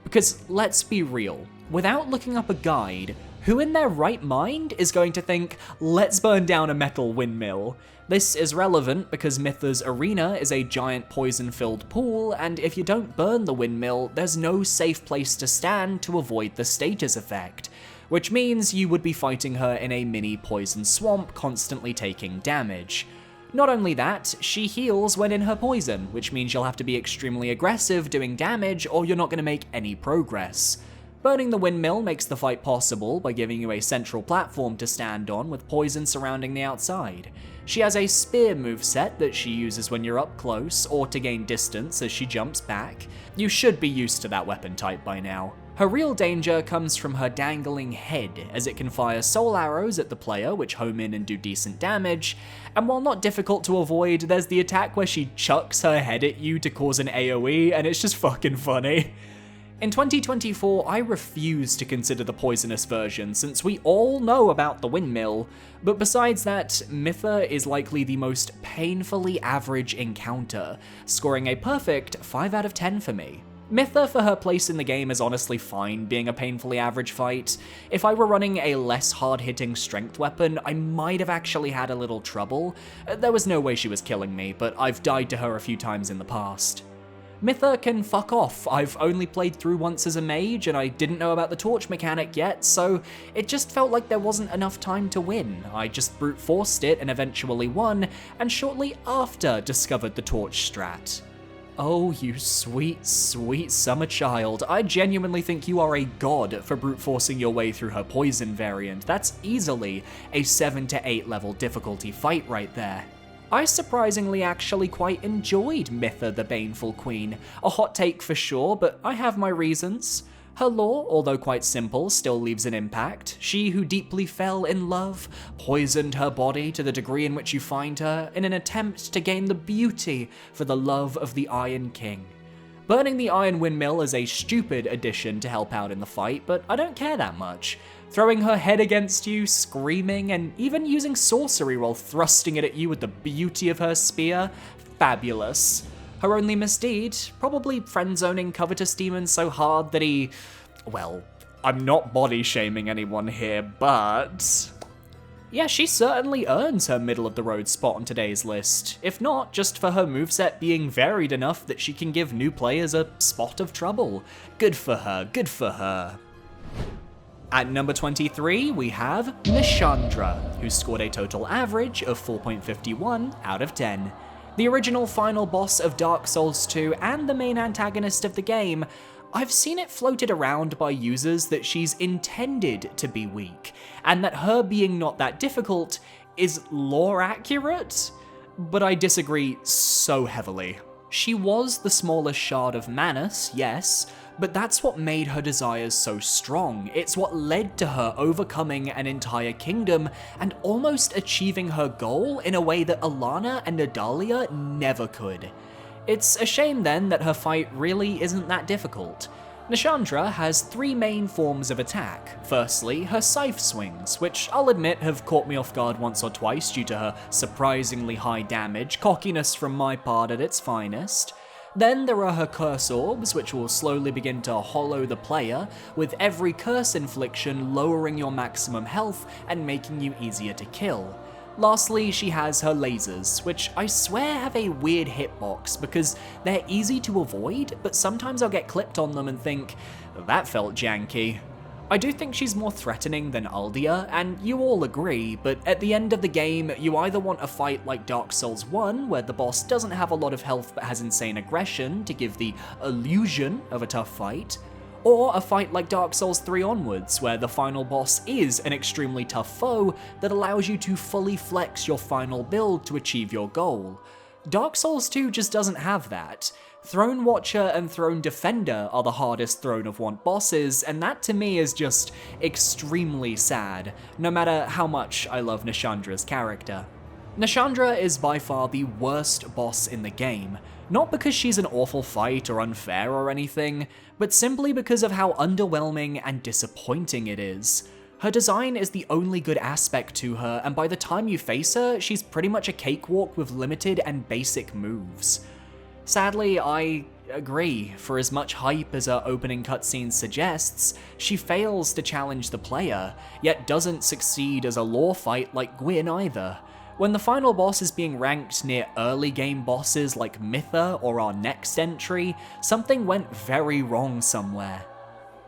Because let's be real, without looking up a guide, who in their right mind is going to think, let's burn down a metal windmill? This is relevant because Mytha's arena is a giant poison-filled pool, and if you don't burn the windmill, there's no safe place to stand to avoid the status effect, which means you would be fighting her in a mini poison swamp, constantly taking damage. Not only that, she heals when in her poison, which means you'll have to be extremely aggressive doing damage or you're not going to make any progress. Burning the windmill makes the fight possible by giving you a central platform to stand on with poison surrounding the outside. She has a spear moveset that she uses when you're up close or to gain distance as she jumps back. You should be used to that weapon type by now. Her real danger comes from her dangling head, as it can fire soul arrows at the player which home in and do decent damage, and while not difficult to avoid, there's the attack where she chucks her head at you to cause an AoE, and it's just fucking funny. In 2024, I refuse to consider the poisonous version since we all know about the windmill, but besides that, Mytha is likely the most painfully average encounter, scoring a perfect 5 out of 10 for me. Mytha for her place in the game is honestly fine being a painfully average fight. If I were running a less hard-hitting strength weapon, I might have actually had a little trouble. There was no way she was killing me, but I've died to her a few times in the past. Mytha can fuck off. I've only played through once as a mage and I didn't know about the torch mechanic yet, so it just felt like there wasn't enough time to win. I just brute forced it and eventually won, and shortly after discovered the torch strat. Oh, you sweet, sweet summer child. I genuinely think you are a god for brute forcing your way through her poison variant. That's easily a 7 to 8 level difficulty fight right there. I surprisingly actually quite enjoyed Mytha the Baneful Queen. A hot take for sure, but I have my reasons. Her lore, although quite simple, still leaves an impact. She who deeply fell in love, poisoned her body to the degree in which you find her, in an attempt to gain the beauty for the love of the Iron King. Burning the Iron Windmill is a stupid addition to help out in the fight, but I don't care that much. Throwing her head against you, screaming, and even using sorcery while thrusting it at you with the beauty of her spear, fabulous. Her only misdeed, probably friend-zoning covetous demons so hard that he... well, I'm not body-shaming anyone here, but... yeah, she certainly earns her middle-of-the-road spot on today's list, if not just for her moveset being varied enough that she can give new players a spot of trouble. Good for her, good for her. At number 23, we have Nishandra, who scored a total average of 4.51 out of 10. The original final boss of Dark Souls 2 and the main antagonist of the game, I've seen it floated around by users that she's intended to be weak, and that her being not that difficult is lore accurate, but I disagree so heavily. She was the smallest shard of Manus, yes, but that's what made her desires so strong. It's what led to her overcoming an entire kingdom and almost achieving her goal in a way that Alana and Adalia never could. It's a shame then that her fight really isn't that difficult. Nishandra has 3 main forms of attack. Firstly, her scythe swings, which I'll admit have caught me off guard once or twice due to her surprisingly high damage, cockiness from my part at its finest. Then there are her curse orbs, which will slowly begin to hollow the player, with every curse infliction lowering your maximum health and making you easier to kill. Lastly, she has her lasers, which I swear have a weird hitbox because they're easy to avoid, but sometimes I'll get clipped on them and think, that felt janky. I do think she's more threatening than Aldia, and you all agree, but at the end of the game, you either want a fight like Dark Souls 1, where the boss doesn't have a lot of health but has insane aggression to give the illusion of a tough fight, or a fight like Dark Souls 3 onwards, where the final boss is an extremely tough foe that allows you to fully flex your final build to achieve your goal. Dark Souls 2 just doesn't have that. Throne Watcher and Throne Defender are the hardest Throne of Want bosses, and that to me is just extremely sad, no matter how much I love Nashandra's character. Nashandra is by far the worst boss in the game, not because she's an awful fight or unfair or anything, but simply because of how underwhelming and disappointing it is. Her design is the only good aspect to her, and by the time you face her, she's pretty much a cakewalk with limited and basic moves. Sadly, I agree. For as much hype as her opening cutscene suggests, she fails to challenge the player, yet doesn't succeed as a lore fight like Gwyn either. When the final boss is being ranked near early game bosses like Mytha or our next entry, something went very wrong somewhere.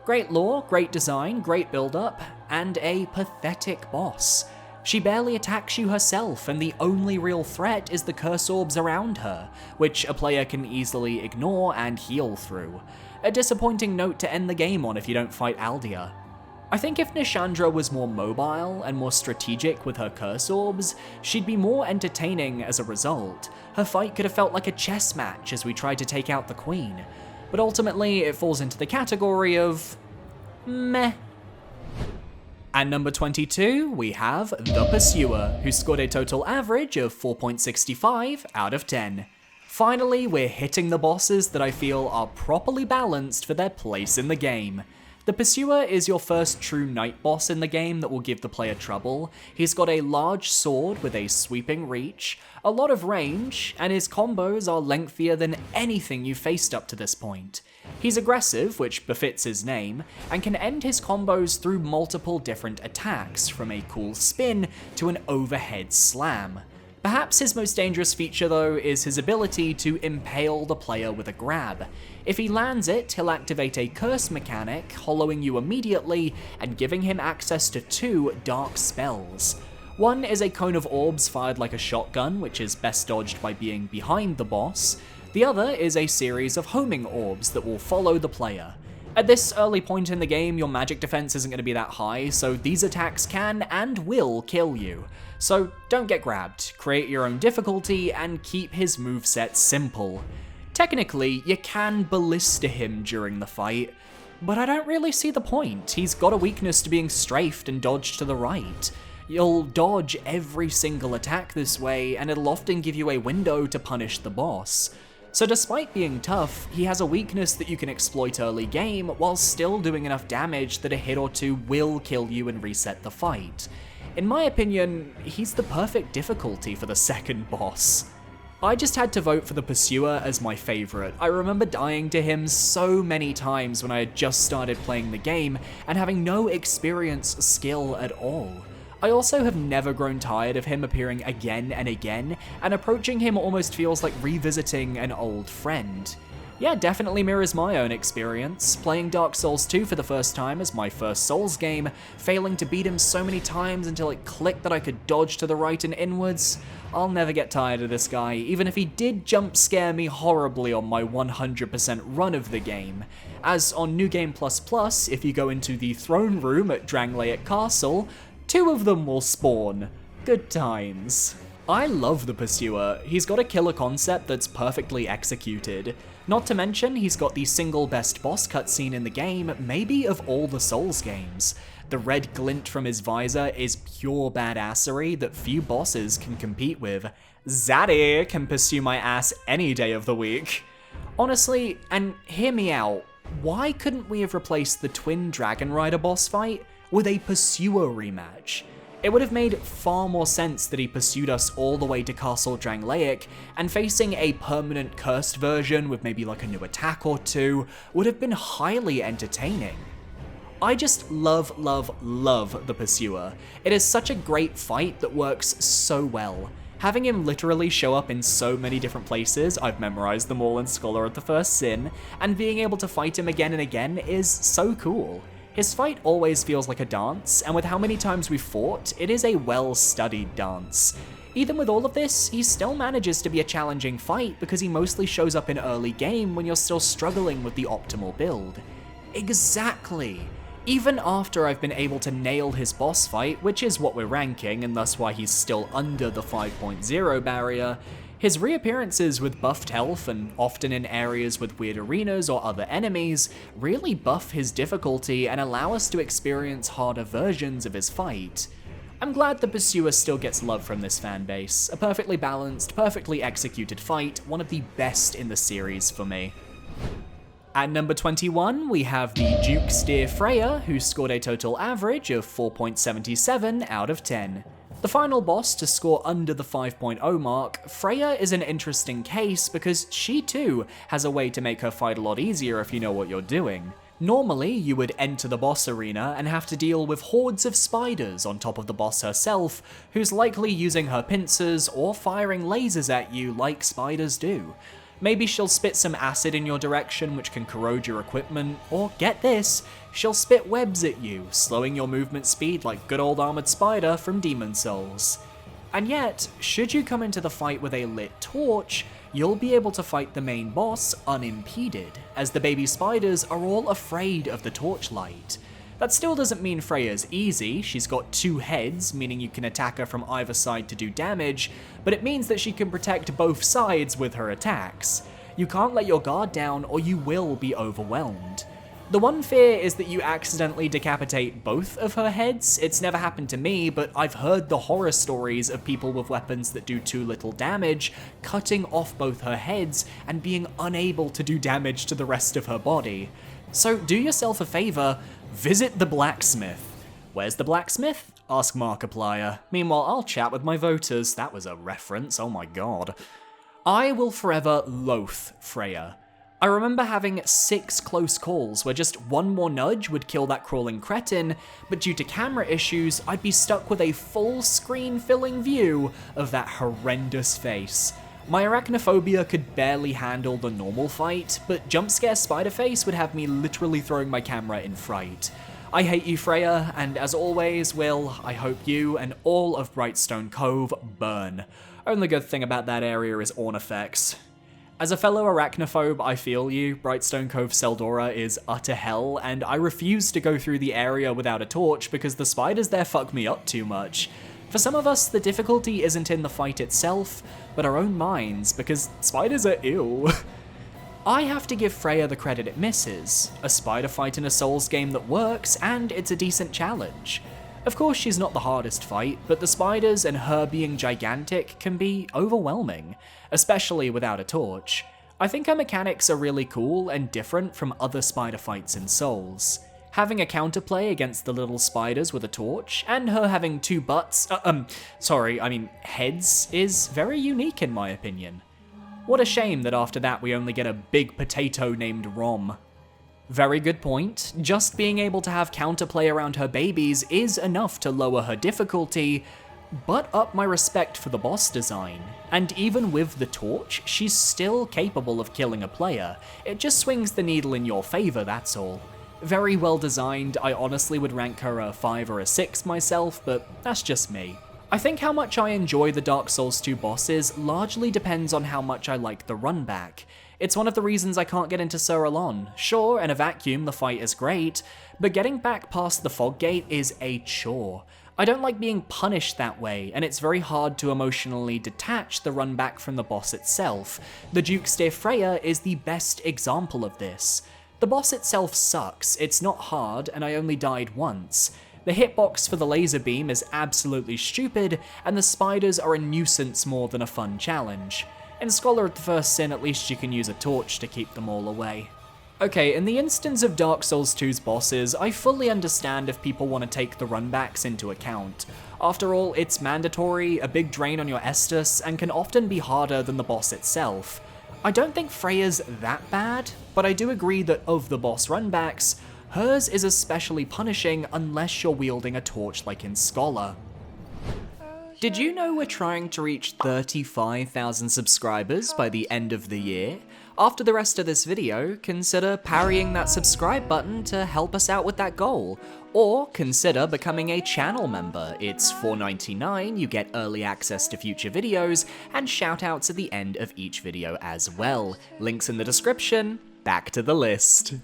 Great lore, great design, great build-up, and a pathetic boss. She barely attacks you herself, and the only real threat is the curse orbs around her, which a player can easily ignore and heal through. A disappointing note to end the game on if you don't fight Aaviier. I think if Nashandra was more mobile and more strategic with her curse orbs, she'd be more entertaining as a result. Her fight could have felt like a chess match as we tried to take out the queen. But ultimately, it falls into the category of meh. At number 22, we have The Pursuer, who scored a total average of 4.65 out of 10. Finally, we're hitting the bosses that I feel are properly balanced for their place in the game. The Pursuer is your first true knight boss in the game that will give the player trouble. He's got a large sword with a sweeping reach, a lot of range, and his combos are lengthier than anything you've faced up to this point. He's aggressive, which befits his name, and can end his combos through multiple different attacks, from a cool spin to an overhead slam. Perhaps his most dangerous feature though is his ability to impale the player with a grab. If he lands it, he'll activate a curse mechanic, hollowing you immediately and giving him access to 2 dark spells. One is a cone of orbs fired like a shotgun, which is best dodged by being behind the boss. The other is a series of homing orbs that will follow the player. At this early point in the game, your magic defense isn't going to be that high, so these attacks can and will kill you. So don't get grabbed, create your own difficulty, and keep his moveset simple. Technically, you can ballista him during the fight, but I don't really see the point. He's got a weakness to being strafed and dodged to the right. You'll dodge every single attack this way, and it'll often give you a window to punish the boss. So despite being tough, he has a weakness that you can exploit early game while still doing enough damage that a hit or two will kill you and reset the fight. In my opinion, he's the perfect difficulty for the second boss. I just had to vote for the Pursuer as my favorite. I remember dying to him so many times when I had just started playing the game and having no experience skill at all. I also have never grown tired of him appearing again and again, and approaching him almost feels like revisiting an old friend. Yeah, definitely mirrors my own experience, playing Dark Souls 2 for the first time as my first Souls game, failing to beat him so many times until it clicked that I could dodge to the right and inwards. I'll never get tired of this guy, even if he did jump scare me horribly on my 100% run of the game. As on New Game Plus, if you go into the throne room at Drangleic Castle, 2 of them will spawn. Good times. I love the Pursuer. He's got a killer concept that's perfectly executed. Not to mention, he's got the single best boss cutscene in the game, maybe of all the Souls games. The red glint from his visor is pure badassery that few bosses can compete with. Zaddy can pursue my ass any day of the week. Honestly, and hear me out, why couldn't we have replaced the Twin Dragon Rider boss fight with a Pursuer rematch? It would have made far more sense that he pursued us all the way to Castle Drangleic, and facing a permanent cursed version with maybe like a new attack or 2 would have been highly entertaining. I just love the Pursuer. It is such a great fight that works so well. Having him literally show up in so many different places, I've memorized them all in Scholar of the First Sin, and being able to fight him again and again is so cool. His fight always feels like a dance, and with how many times we've fought, it is a well-studied dance. Even with all of this, he still manages to be a challenging fight because he mostly shows up in early game when you're still struggling with the optimal build. Exactly! Even after I've been able to nail his boss fight, which is what we're ranking and thus why he's still under the 5.0 barrier, His reappearances with buffed health, and often in areas with weird arenas or other enemies, really buff his difficulty and allow us to experience harder versions of his fight. I'm glad the Pursuer still gets love from this fanbase. A perfectly balanced, perfectly executed fight, one of the best in the series for me. At number 21, we have the Duke Steer Freya, who scored a total average of 4.77 out of 10. The final boss to score under the 5.0 mark, Freya is an interesting case because she too has a way to make her fight a lot easier if you know what you're doing. Normally, you would enter the boss arena and have to deal with hordes of spiders on top of the boss herself, who's likely using her pincers or firing lasers at you like spiders do. Maybe she'll spit some acid in your direction which can corrode your equipment, or get this, she'll spit webs at you, slowing your movement speed like good old Armored Spider from Demon's Souls. And yet, should you come into the fight with a lit torch, you'll be able to fight the main boss unimpeded, as the baby spiders are all afraid of the torchlight. That still doesn't mean Freya's easy. She's got 2 heads, meaning you can attack her from either side to do damage, but it means that she can protect both sides with her attacks. You can't let your guard down or you will be overwhelmed. The one fear is that you accidentally decapitate both of her heads. It's never happened to me, but I've heard the horror stories of people with weapons that do too little damage, cutting off both her heads and being unable to do damage to the rest of her body. So do yourself a favor, visit the blacksmith. Where's the blacksmith? Ask Markiplier. Meanwhile, I'll chat with my voters. That was a reference, oh my god. I will forever loathe Freya. I remember having 6 close calls where just one more nudge would kill that crawling cretin, but due to camera issues, I'd be stuck with a full screen filling view of that horrendous face. My arachnophobia could barely handle the normal fight, but jump scare spider face would have me literally throwing my camera in fright. I hate you, Freya, and as always, Will, I hope you and all of Brightstone Cove burn. Only good thing about that area is Ornifex. As a fellow arachnophobe, I feel you. Brightstone Cove Seldora is utter hell, and I refuse to go through the area without a torch because the spiders there fuck me up too much. For some of us, the difficulty isn't in the fight itself, but our own minds, because spiders are ew. I have to give Freya the credit it misses. A spider fight in a Souls game that works, and it's a decent challenge. Of course, she's not the hardest fight, but the spiders and her being gigantic can be overwhelming, especially without a torch. I think her mechanics are really cool and different from other spider fights in Souls. Having a counterplay against the little spiders with a torch, and her having 2 heads, is very unique in my opinion. What a shame that after that we only get a big potato named Rom. Very good point. Just being able to have counterplay around her babies is enough to lower her difficulty, but up my respect for the boss design. And even with the torch, she's still capable of killing a player. It just swings the needle in your favor, that's all. Very well designed. I honestly would rank her a 5 or a 6 myself, but that's just me. I think how much I enjoy the Dark Souls 2 bosses largely depends on how much I like the run back. It's one of the reasons I can't get into Sir Alon. Sure, in a vacuum the fight is great, but getting back past the fog gate is a chore. I don't like being punished that way, and it's very hard to emotionally detach the run back from the boss itself. The Duke Steer Freya is the best example of this. The boss itself sucks, it's not hard, and I only died once. The hitbox for the laser beam is absolutely stupid, and the spiders are a nuisance more than a fun challenge. In Scholar of the First Sin, at least you can use a torch to keep them all away. Okay, in the instance of Dark Souls 2's bosses, I fully understand if people want to take the runbacks into account. After all, it's mandatory, a big drain on your Estus, and can often be harder than the boss itself. I don't think Freya's that bad, but I do agree that of the boss runbacks, hers is especially punishing unless you're wielding a torch like in Scholar. Did you know we're trying to reach 35,000 subscribers by the end of the year? After the rest of this video, consider parrying that subscribe button to help us out with that goal. Or consider becoming a channel member. It's $4.99, you get early access to future videos, and shoutouts at the end of each video as well. Links in the description. Back to the list.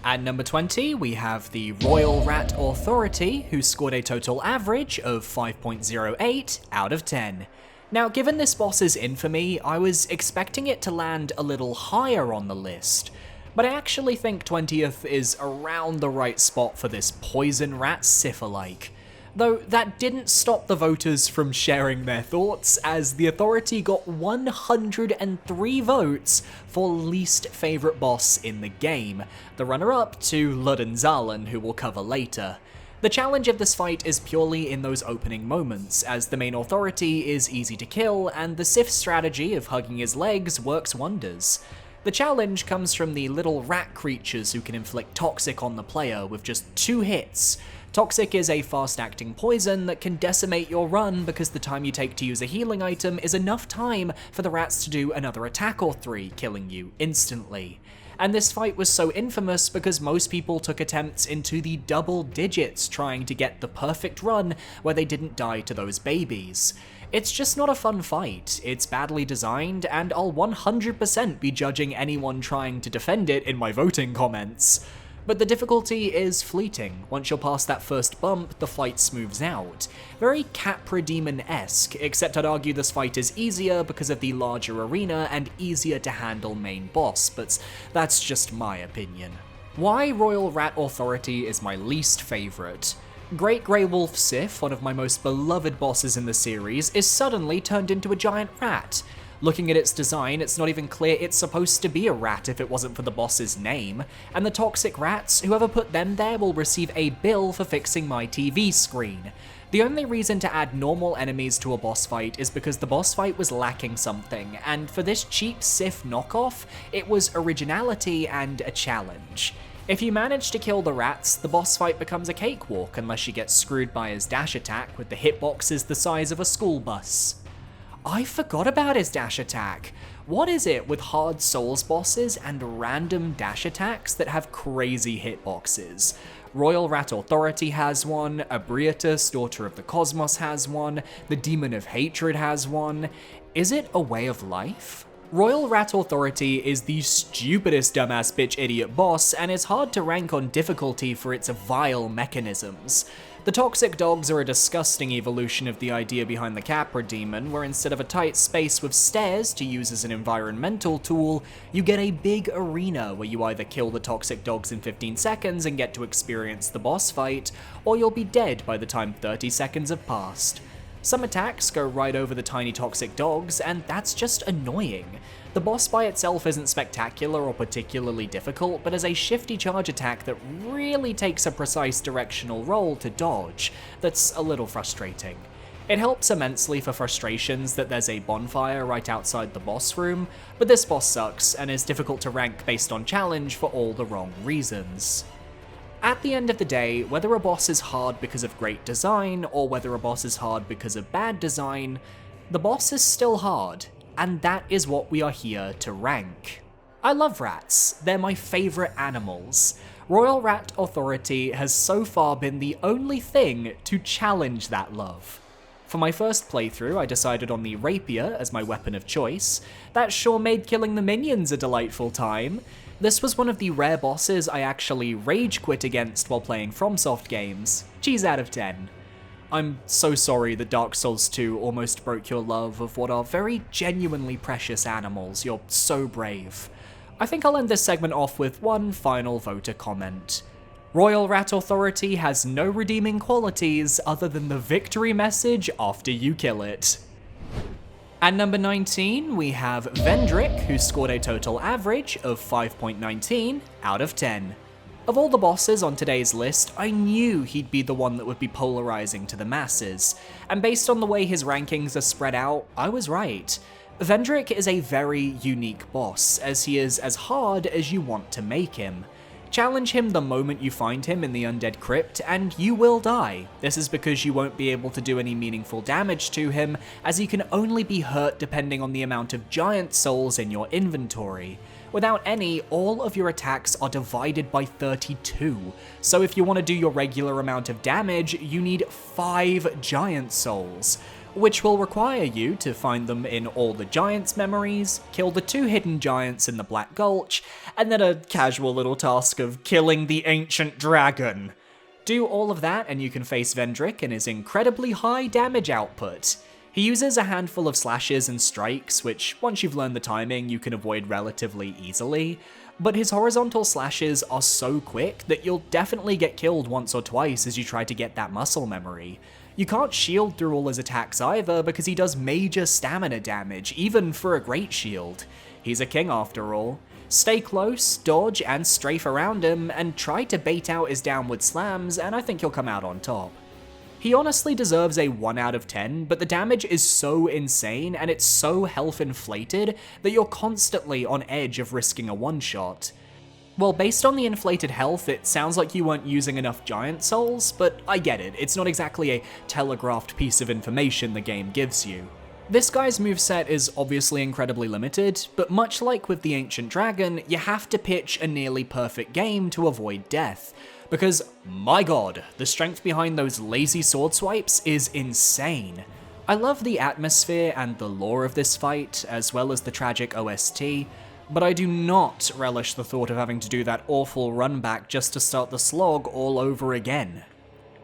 At number 20, we have the Royal Rat Authority, who scored a total average of 5.08 out of 10. Now, given this boss's infamy, I was expecting it to land a little higher on the list, but I actually think 20th is around the right spot for this poison rat Sif-alike. Though that didn't stop the voters from sharing their thoughts, as the Authority got 103 votes for least favourite boss in the game, the runner-up to Ludenzahlen, who we'll cover later. The challenge of this fight is purely in those opening moments, as the main Authority is easy to kill, and the Sif strategy of hugging his legs works wonders. The challenge comes from the little rat creatures who can inflict Toxic on the player with just 2 hits. Toxic is a fast-acting poison that can decimate your run because the time you take to use a healing item is enough time for the rats to do another attack or 3, killing you instantly. And this fight was so infamous because most people took attempts into the double digits trying to get the perfect run where they didn't die to those babies. It's just not a fun fight, it's badly designed, and I'll 100% be judging anyone trying to defend it in my voting comments. But the difficulty is fleeting. Once you're past that first bump, the fight smooths out. Very Capra Demon-esque, except I'd argue this fight is easier because of the larger arena and easier to handle main boss, but that's just my opinion. Why Royal Rat Authority is my least favourite? Great Grey Wolf Sif, one of my most beloved bosses in the series, is suddenly turned into a giant rat. Looking at its design, it's not even clear it's supposed to be a rat if it wasn't for the boss's name, and the toxic rats, whoever put them there will receive a bill for fixing my TV screen. The only reason to add normal enemies to a boss fight is because the boss fight was lacking something, and for this cheap Sif knockoff, it was originality and a challenge. If you manage to kill the rats, the boss fight becomes a cakewalk unless you get screwed by his dash attack with the hitboxes the size of a school bus. I forgot about his dash attack. What is it with hard Souls bosses and random dash attacks that have crazy hitboxes? Royal Rat Authority has one, Aaviier, Daughter of the Cosmos has one, the Demon of Hatred has one. Is it a way of life? Royal Rat Authority is the stupidest dumbass bitch idiot boss, and is hard to rank on difficulty for its vile mechanisms. The toxic dogs are a disgusting evolution of the idea behind the Capra Demon, where instead of a tight space with stairs to use as an environmental tool, you get a big arena where you either kill the toxic dogs in 15 seconds and get to experience the boss fight, or you'll be dead by the time 30 seconds have passed. Some attacks go right over the tiny toxic dogs, and that's just annoying. The boss by itself isn't spectacular or particularly difficult, but is a shifty charge attack that really takes a precise directional roll to dodge that's a little frustrating. It helps immensely for frustrations that there's a bonfire right outside the boss room, but this boss sucks and is difficult to rank based on challenge for all the wrong reasons. At the end of the day, whether a boss is hard because of great design, or whether a boss is hard because of bad design, the boss is still hard, and that is what we are here to rank. I love rats, they're my favourite animals. Royal Rat Authority has so far been the only thing to challenge that love. For my first playthrough, I decided on the rapier as my weapon of choice. That sure made killing the minions a delightful time. This was one of the rare bosses I actually rage quit against while playing FromSoft games. Cheese out of 10. I'm so sorry that Dark Souls 2 almost broke your love of what are very genuinely precious animals. You're so brave. I think I'll end this segment off with one final voter comment. Royal Rat Authority has no redeeming qualities other than the victory message after you kill it. At number 19, we have Vendrick, who scored a total average of 5.19 out of 10. Of all the bosses on today's list, I knew he'd be the one that would be polarizing to the masses, and based on the way his rankings are spread out, I was right. Vendrick is a very unique boss, as he is as hard as you want to make him. Challenge him the moment you find him in the Undead Crypt, and you will die. This is because you won't be able to do any meaningful damage to him, as he can only be hurt depending on the amount of giant souls in your inventory. Without any, all of your attacks are divided by 32, so if you want to do your regular amount of damage, you need 5 giant souls, which will require you to find them in all the giants' memories, kill the 2 hidden giants in the Black Gulch, and then a casual little task of killing the ancient dragon. Do all of that and you can face Vendrick and his incredibly high damage output. He uses a handful of slashes and strikes, which once you've learned the timing, you can avoid relatively easily, but his horizontal slashes are so quick that you'll definitely get killed once or twice as you try to get that muscle memory. You can't shield through all his attacks either because he does major stamina damage, even for a great shield. He's a king after all. Stay close, dodge, and strafe around him, and try to bait out his downward slams, and I think you'll come out on top. He honestly deserves a 1 out of 10, but the damage is so insane and it's so health inflated that you're constantly on edge of risking a one-shot. Well, based on the inflated health, it sounds like you weren't using enough giant souls, but I get it, it's not exactly a telegraphed piece of information the game gives you. This guy's moveset is obviously incredibly limited, but much like with the Ancient Dragon, you have to pitch a nearly perfect game to avoid death. Because, my god, the strength behind those lazy sword swipes is insane. I love the atmosphere and the lore of this fight, as well as the tragic OST, but I do not relish the thought of having to do that awful run back just to start the slog all over again.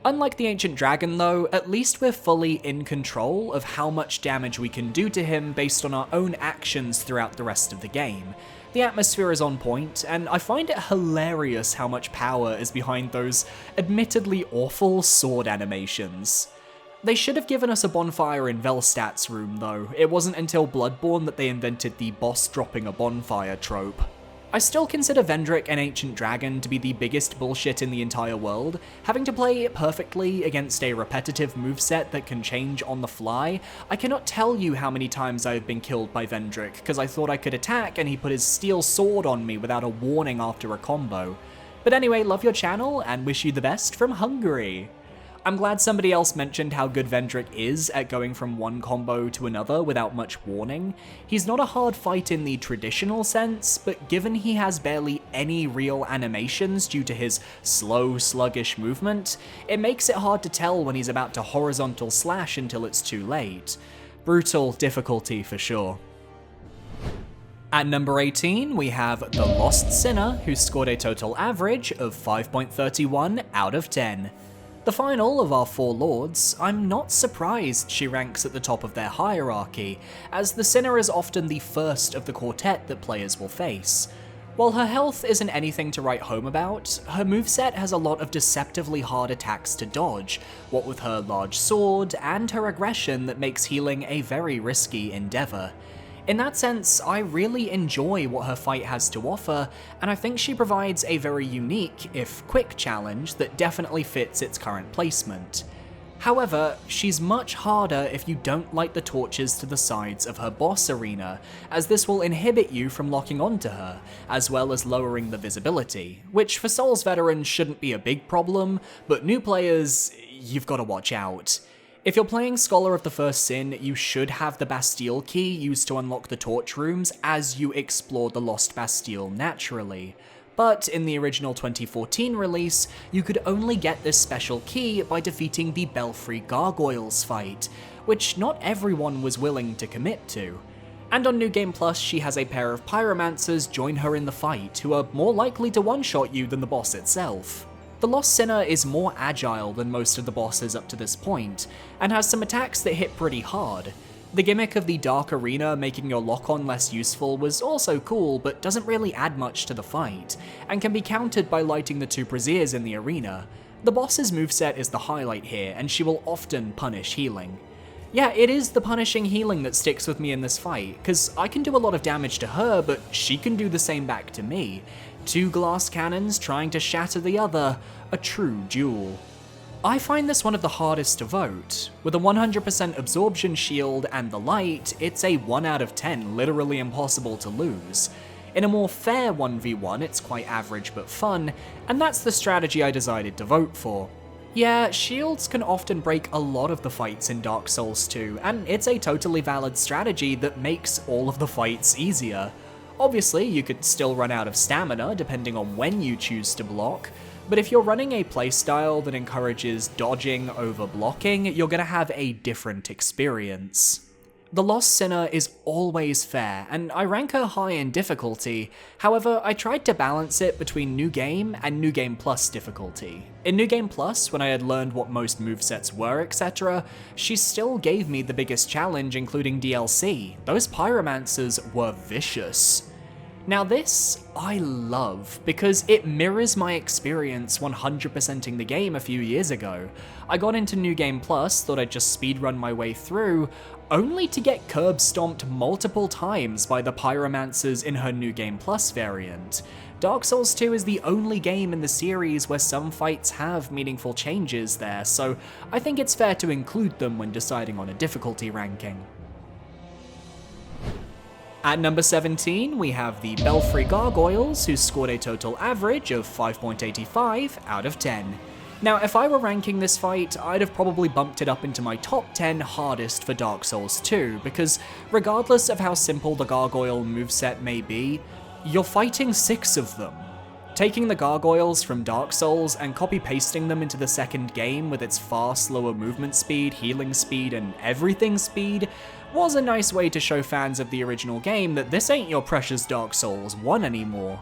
Unlike the Ancient Dragon though, at least we're fully in control of how much damage we can do to him based on our own actions throughout the rest of the game. The atmosphere is on point, and I find it hilarious how much power is behind those admittedly awful sword animations. They should have given us a bonfire in Velstat's room though. It wasn't until Bloodborne that they invented the boss dropping a bonfire trope. I still consider Vendrick and Ancient Dragon to be the biggest bullshit in the entire world. Having to play perfectly against a repetitive moveset that can change on the fly, I cannot tell you how many times I have been killed by Vendrick because I thought I could attack and he put his steel sword on me without a warning after a combo. But anyway, love your channel and wish you the best from Hungary. I'm glad somebody else mentioned how good Vendrick is at going from one combo to another without much warning. He's not a hard fight in the traditional sense, but given he has barely any real animations due to his slow, sluggish movement, it makes it hard to tell when he's about to horizontal slash until it's too late. Brutal difficulty for sure. At number 18, we have The Lost Sinner, who scored a total average of 5.31 out of 10. The final of our 4 lords, I'm not surprised she ranks at the top of their hierarchy, as the Sinner is often the first of the quartet that players will face. While her health isn't anything to write home about, her moveset has a lot of deceptively hard attacks to dodge, what with her large sword and her aggression that makes healing a very risky endeavour. In that sense, I really enjoy what her fight has to offer, and I think she provides a very unique, if quick, challenge that definitely fits its current placement. However, she's much harder if you don't light the torches to the sides of her boss arena, as this will inhibit you from locking onto her, as well as lowering the visibility, which for Souls veterans shouldn't be a big problem, but new players, you've got to watch out. If you're playing Scholar of the First Sin, you should have the Bastille key used to unlock the torch rooms as you explore the Lost Bastille naturally. But in the original 2014 release, you could only get this special key by defeating the Belfry Gargoyles fight, which not everyone was willing to commit to. And on New Game Plus, she has a pair of pyromancers join her in the fight, who are more likely to one-shot you than the boss itself. The Lost Sinner is more agile than most of the bosses up to this point, and has some attacks that hit pretty hard. The gimmick of the Dark Arena making your lock-on less useful was also cool, but doesn't really add much to the fight, and can be countered by lighting the 2 braziers in the arena. The boss's moveset is the highlight here, and she will often punish healing. Yeah, it is the punishing healing that sticks with me in this fight, cause I can do a lot of damage to her, but she can do the same back to me. 2 glass cannons trying to shatter the other, a true duel. I find this one of the hardest to vote. With a 100% absorption shield and the light, it's a 1 out of 10, literally impossible to lose. In a more fair 1v1, it's quite average but fun, and that's the strategy I decided to vote for. Yeah, shields can often break a lot of the fights in Dark Souls 2, and it's a totally valid strategy that makes all of the fights easier. Obviously, you could still run out of stamina depending on when you choose to block, but if you're running a playstyle that encourages dodging over blocking, you're gonna have a different experience. The Lost Sinner is always fair, and I rank her high in difficulty. However, I tried to balance it between New Game and New Game Plus difficulty. In New Game Plus, when I had learned what most movesets were, etc., she still gave me the biggest challenge, including DLC. Those pyromancers were vicious. Now this, I love, because it mirrors my experience 100%ing the game a few years ago. I got into New Game Plus, thought I'd just speedrun my way through, only to get curb stomped multiple times by the pyromancers in her New Game Plus variant. Dark Souls 2 is the only game in the series where some fights have meaningful changes there, so I think it's fair to include them when deciding on a difficulty ranking. At number 17, we have the Belfry Gargoyles, who scored a total average of 5.85 out of 10. Now, if I were ranking this fight, I'd have probably bumped it up into my top 10 hardest for Dark Souls 2, because regardless of how simple the Gargoyle moveset may be, you're fighting 6 of them. Taking the Gargoyles from Dark Souls and copy-pasting them into the second game with its far slower movement speed, healing speed, and everything speed was a nice way to show fans of the original game that this ain't your precious Dark Souls 1 anymore.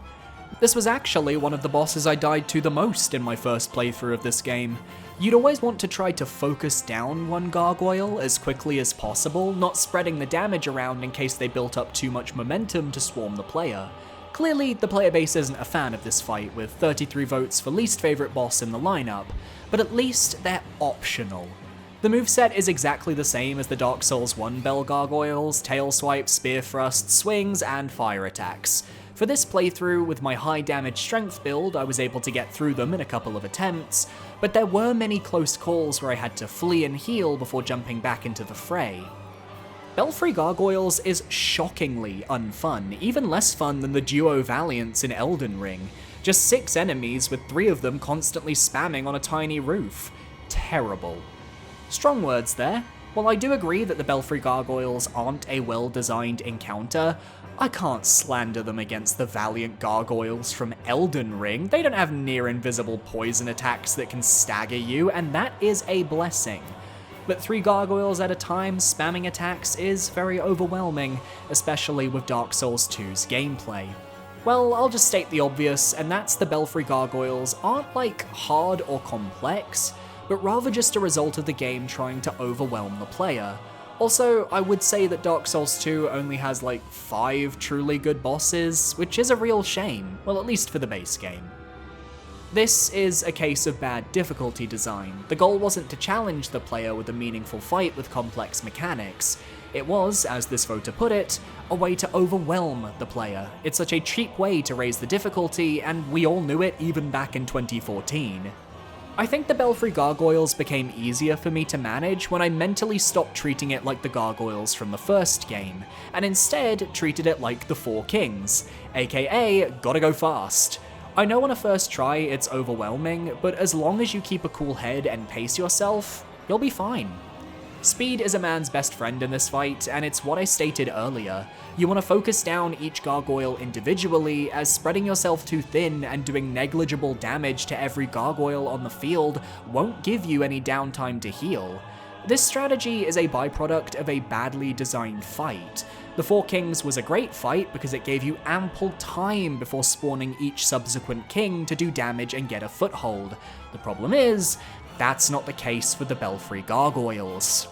This was actually one of the bosses I died to the most in my first playthrough of this game. You'd always want to try to focus down one gargoyle as quickly as possible, not spreading the damage around in case they built up too much momentum to swarm the player. Clearly, the player base isn't a fan of this fight, with 33 votes for least favourite boss in the lineup, but at least they're optional. The moveset is exactly the same as the Dark Souls 1 Bell Gargoyles: tail swipes, spear thrusts, swings, and fire attacks. For this playthrough, with my high damage strength build, I was able to get through them in a couple of attempts, but there were many close calls where I had to flee and heal before jumping back into the fray. Belfry Gargoyles is shockingly unfun, even less fun than the duo Valiants in Elden Ring. Just 6 enemies with 3 of them constantly spamming on a tiny roof. Terrible. Strong words there. While I do agree that the Belfry Gargoyles aren't a well-designed encounter, I can't slander them against the Valiant Gargoyles from Elden Ring. They don't have near-invisible poison attacks that can stagger you, and that is a blessing. But 3 gargoyles at a time spamming attacks is very overwhelming, especially with Dark Souls 2's gameplay. Well, I'll just state the obvious, and that's the Belfry Gargoyles aren't like hard or complex, but rather just a result of the game trying to overwhelm the player. Also, I would say that Dark Souls 2 only has like 5 truly good bosses, which is a real shame, well, at least for the base game. This is a case of bad difficulty design. The goal wasn't to challenge the player with a meaningful fight with complex mechanics. It was, as this voter put it, a way to overwhelm the player. It's such a cheap way to raise the difficulty, and we all knew it even back in 2014. I think the Belfry Gargoyles became easier for me to manage when I mentally stopped treating it like the gargoyles from the first game, and instead treated it like the 4 kings, aka gotta go fast. I know on a first try it's overwhelming, but as long as you keep a cool head and pace yourself, you'll be fine. Speed is a man's best friend in this fight, and it's what I stated earlier. You want to focus down each gargoyle individually, as spreading yourself too thin and doing negligible damage to every gargoyle on the field won't give you any downtime to heal. This strategy is a byproduct of a badly designed fight. The 4 Kings was a great fight because it gave you ample time before spawning each subsequent king to do damage and get a foothold. The problem is, that's not the case for the Belfry Gargoyles.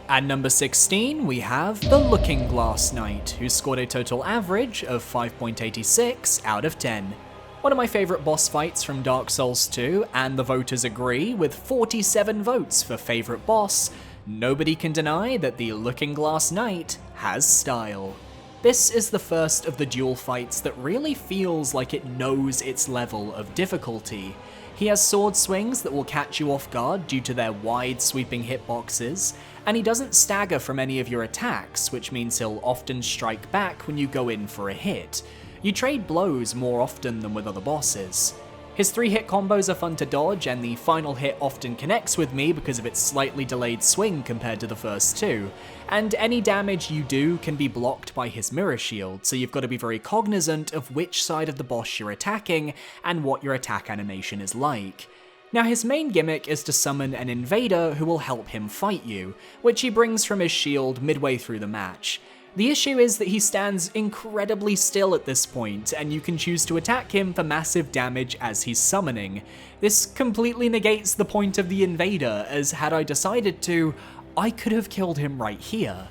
At number 16, we have the Looking Glass Knight, who scored a total average of 5.86 out of 10. One of my favourite boss fights from Dark Souls 2, and the voters agree, with 47 votes for favourite boss. Nobody can deny that the Looking Glass Knight has style. This is the first of the duel fights that really feels like it knows its level of difficulty. He has sword swings that will catch you off guard due to their wide sweeping hitboxes, and he doesn't stagger from any of your attacks, which means he'll often strike back when you go in for a hit. You trade blows more often than with other bosses. His 3-hit combos are fun to dodge, and the final hit often connects with me because of its slightly delayed swing compared to the first 2, and any damage you do can be blocked by his mirror shield, so you've got to be very cognizant of which side of the boss you're attacking and what your attack animation is like. Now his main gimmick is to summon an invader who will help him fight you, which he brings from his shield midway through the match. The issue is that he stands incredibly still at this point, and you can choose to attack him for massive damage as he's summoning. This completely negates the point of the invader, as had I decided to, I could have killed him right here.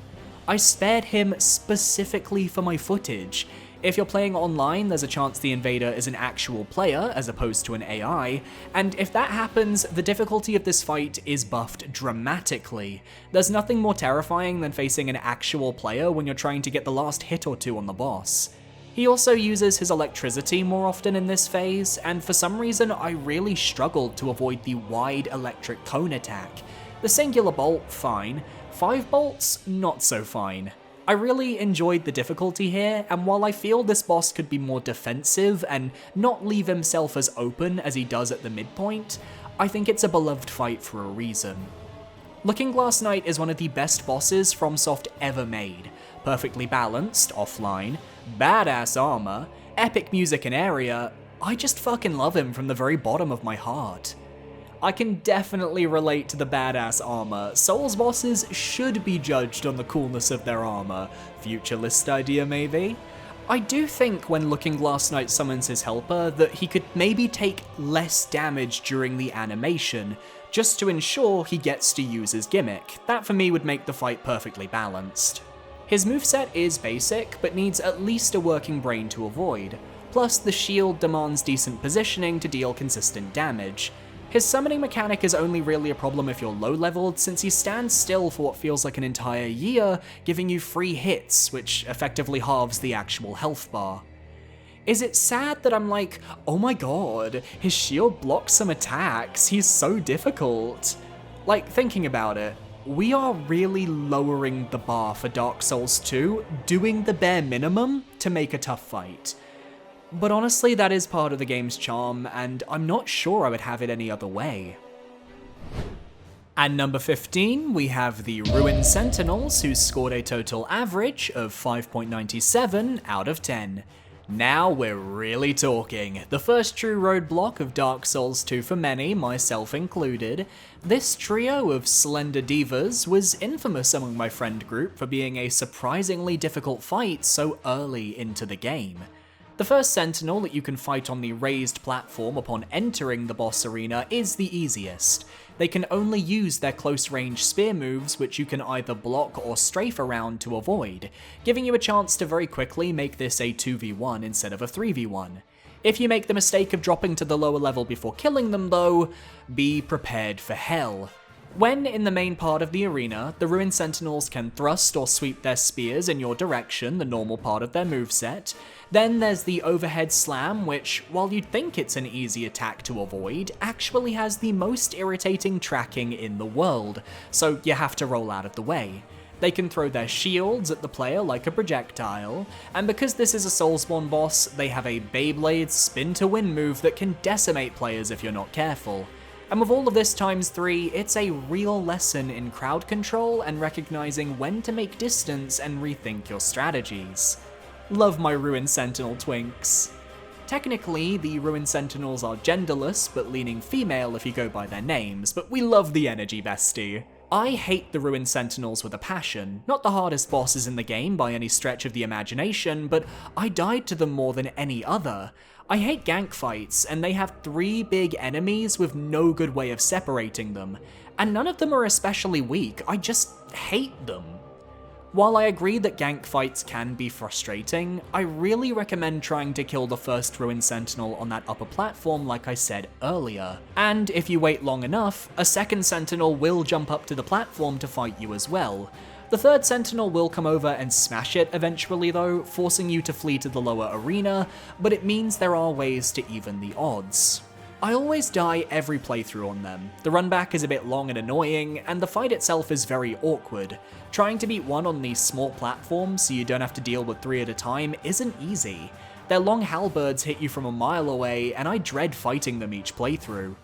I spared him specifically for my footage. If you're playing online, there's a chance the invader is an actual player as opposed to an AI, and if that happens, the difficulty of this fight is buffed dramatically. There's nothing more terrifying than facing an actual player when you're trying to get the last hit or two on the boss. He also uses his electricity more often in this phase, and for some reason I really struggled to avoid the wide electric cone attack. The singular bolt, fine. 5 bolts, not so fine. I really enjoyed the difficulty here, and while I feel this boss could be more defensive and not leave himself as open as he does at the midpoint, I think it's a beloved fight for a reason. Looking Glass Knight is one of the best bosses FromSoft ever made. Perfectly balanced, offline, badass armor, epic music and area, I just fucking love him from the very bottom of my heart. I can definitely relate to the badass armor. Souls bosses should be judged on the coolness of their armor. Future list idea, maybe? I do think when Looking Glass Knight summons his helper that he could maybe take less damage during the animation, just to ensure he gets to use his gimmick. That for me would make the fight perfectly balanced. His moveset is basic, but needs at least a working brain to avoid. Plus, the shield demands decent positioning to deal consistent damage. His summoning mechanic is only really a problem if you're low-leveled, since he stands still for what feels like an entire year, giving you free hits, which effectively halves the actual health bar. Is it sad that I'm like, oh my god, his shield blocks some attacks, he's so difficult? Like, thinking about it, we are really lowering the bar for Dark Souls 2, doing the bare minimum to make a tough fight. But honestly, that is part of the game's charm, and I'm not sure I would have it any other way. At number 15, we have the Ruined Sentinels, who scored a total average of 5.97 out of 10. Now we're really talking. The first true roadblock of Dark Souls 2 for many, myself included. This trio of slender divas was infamous among my friend group for being a surprisingly difficult fight so early into the game. The first Sentinel that you can fight on the raised platform upon entering the boss arena is the easiest. They can only use their close-range spear moves, which you can either block or strafe around to avoid, giving you a chance to very quickly make this a 2v1 instead of a 3v1. If you make the mistake of dropping to the lower level before killing them though, be prepared for hell. When in the main part of the arena, the Ruined Sentinels can thrust or sweep their spears in your direction, the normal part of their moveset. Then there's the overhead slam, which, while you'd think it's an easy attack to avoid, actually has the most irritating tracking in the world, so you have to roll out of the way. They can throw their shields at the player like a projectile, and because this is a Soulsborne boss, they have a Beyblade spin-to-win move that can decimate players if you're not careful. And with all of this times 3, it's a real lesson in crowd control and recognizing when to make distance and rethink your strategies. Love my Ruined Sentinel twinks. Technically, the Ruined Sentinels are genderless, but leaning female if you go by their names, but we love the energy, bestie. I hate the Ruined Sentinels with a passion, not the hardest bosses in the game by any stretch of the imagination, but I died to them more than any other. I hate gank fights, and they have 3 big enemies with no good way of separating them, and none of them are especially weak, I just hate them. While I agree that gank fights can be frustrating, I really recommend trying to kill the first Ruined Sentinel on that upper platform like I said earlier. And if you wait long enough, a second Sentinel will jump up to the platform to fight you as well. The third Sentinel will come over and smash it eventually though, forcing you to flee to the lower arena, but it means there are ways to even the odds. I always die every playthrough on them. The run back is a bit long and annoying, and the fight itself is very awkward. Trying to beat one on these small platforms so you don't have to deal with 3 at a time isn't easy. Their long halberds hit you from a mile away, and I dread fighting them each playthrough.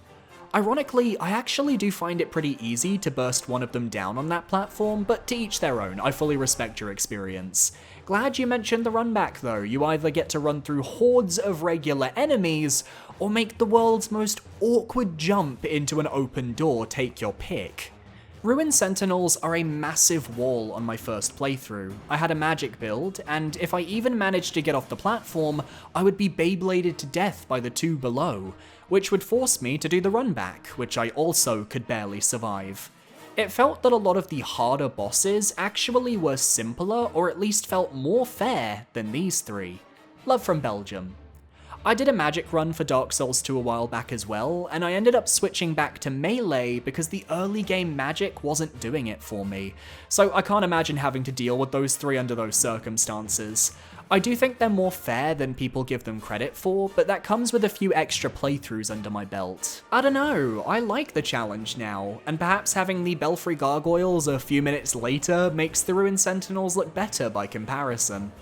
Ironically, I actually do find it pretty easy to burst one of them down on that platform, but to each their own, I fully respect your experience. Glad you mentioned the run back though, you either get to run through hordes of regular enemies, or make the world's most awkward jump into an open door, take your pick. Ruin Sentinels are a massive wall on my first playthrough. I had a magic build, and if I even managed to get off the platform, I would be Beybladed to death by the two below, which would force me to do the run back, which I also could barely survive. It felt that a lot of the harder bosses actually were simpler, or at least felt more fair than these three. Love from Belgium. I did a magic run for Dark Souls 2 a while back as well, and I ended up switching back to melee because the early game magic wasn't doing it for me, so I can't imagine having to deal with those three under those circumstances. I do think they're more fair than people give them credit for, but that comes with a few extra playthroughs under my belt. I don't know, I like the challenge now, and perhaps having the Belfry Gargoyles a few minutes later makes the Ruin Sentinels look better by comparison.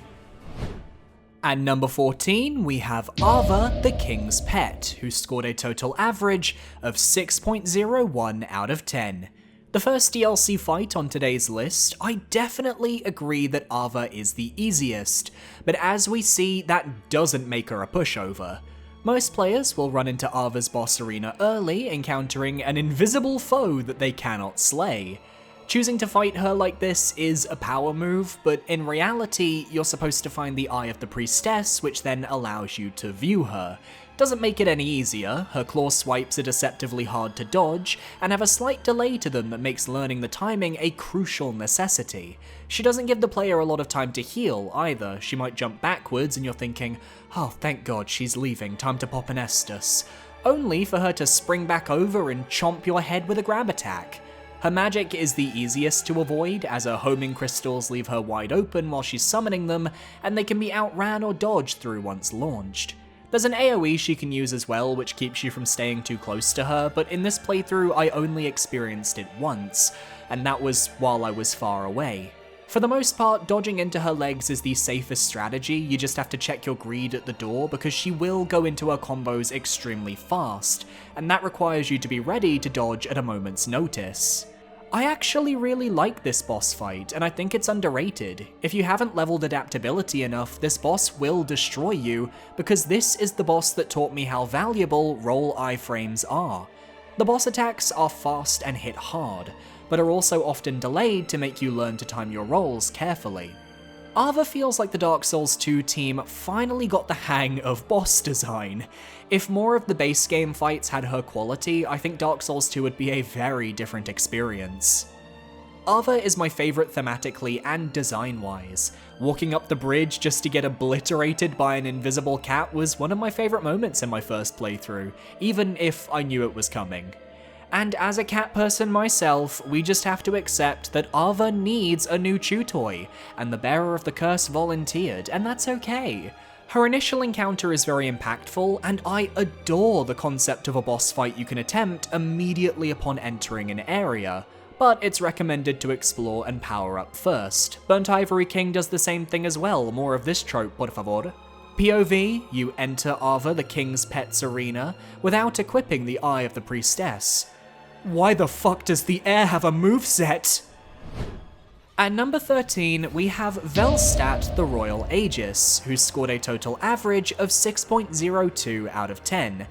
At number 14, we have Aaviier the King's Pet, who scored a total average of 6.01 out of 10. The first DLC fight on today's list, I definitely agree that Aaviier is the easiest, but as we see, that doesn't make her a pushover. Most players will run into Aavier's boss arena early, encountering an invisible foe that they cannot slay. Choosing to fight her like this is a power move, but in reality, you're supposed to find the Eye of the Priestess, which then allows you to view her. Doesn't make it any easier, her claw swipes are deceptively hard to dodge, and have a slight delay to them that makes learning the timing a crucial necessity. She doesn't give the player a lot of time to heal either, she might jump backwards and you're thinking, oh thank god she's leaving, time to pop an Estus, only for her to spring back over and chomp your head with a grab attack. Her magic is the easiest to avoid, as her homing crystals leave her wide open while she's summoning them, and they can be outran or dodged through once launched. There's an AoE she can use as well, which keeps you from staying too close to her, but in this playthrough I only experienced it once, and that was while I was far away. For the most part, dodging into her legs is the safest strategy, you just have to check your greed at the door because she will go into her combos extremely fast, and that requires you to be ready to dodge at a moment's notice. I actually really like this boss fight, and I think it's underrated. If you haven't leveled adaptability enough, this boss will destroy you, because this is the boss that taught me how valuable roll iframes are. The boss attacks are fast and hit hard, but are also often delayed to make you learn to time your rolls carefully. Aaviier feels like the Dark Souls 2 team finally got the hang of boss design. If more of the base game fights had her quality, I think Dark Souls 2 would be a very different experience. Aaviier is my favourite thematically and design-wise. Walking up the bridge just to get obliterated by an invisible cat was one of my favourite moments in my first playthrough, even if I knew it was coming. And as a cat person myself, we just have to accept that Aaviier needs a new chew toy, and the bearer of the curse volunteered, and that's okay. Her initial encounter is very impactful, and I adore the concept of a boss fight you can attempt immediately upon entering an area, but it's recommended to explore and power up first. Burnt Ivory King does the same thing as well, more of this trope, por favor. POV, you enter Aaviier the King's Pet's arena without equipping the Eye of the Priestess. Why the fuck does the air have a moveset? At number 13, we have Velstadt the Royal Aegis, who scored a total average of 6.02 out of 10.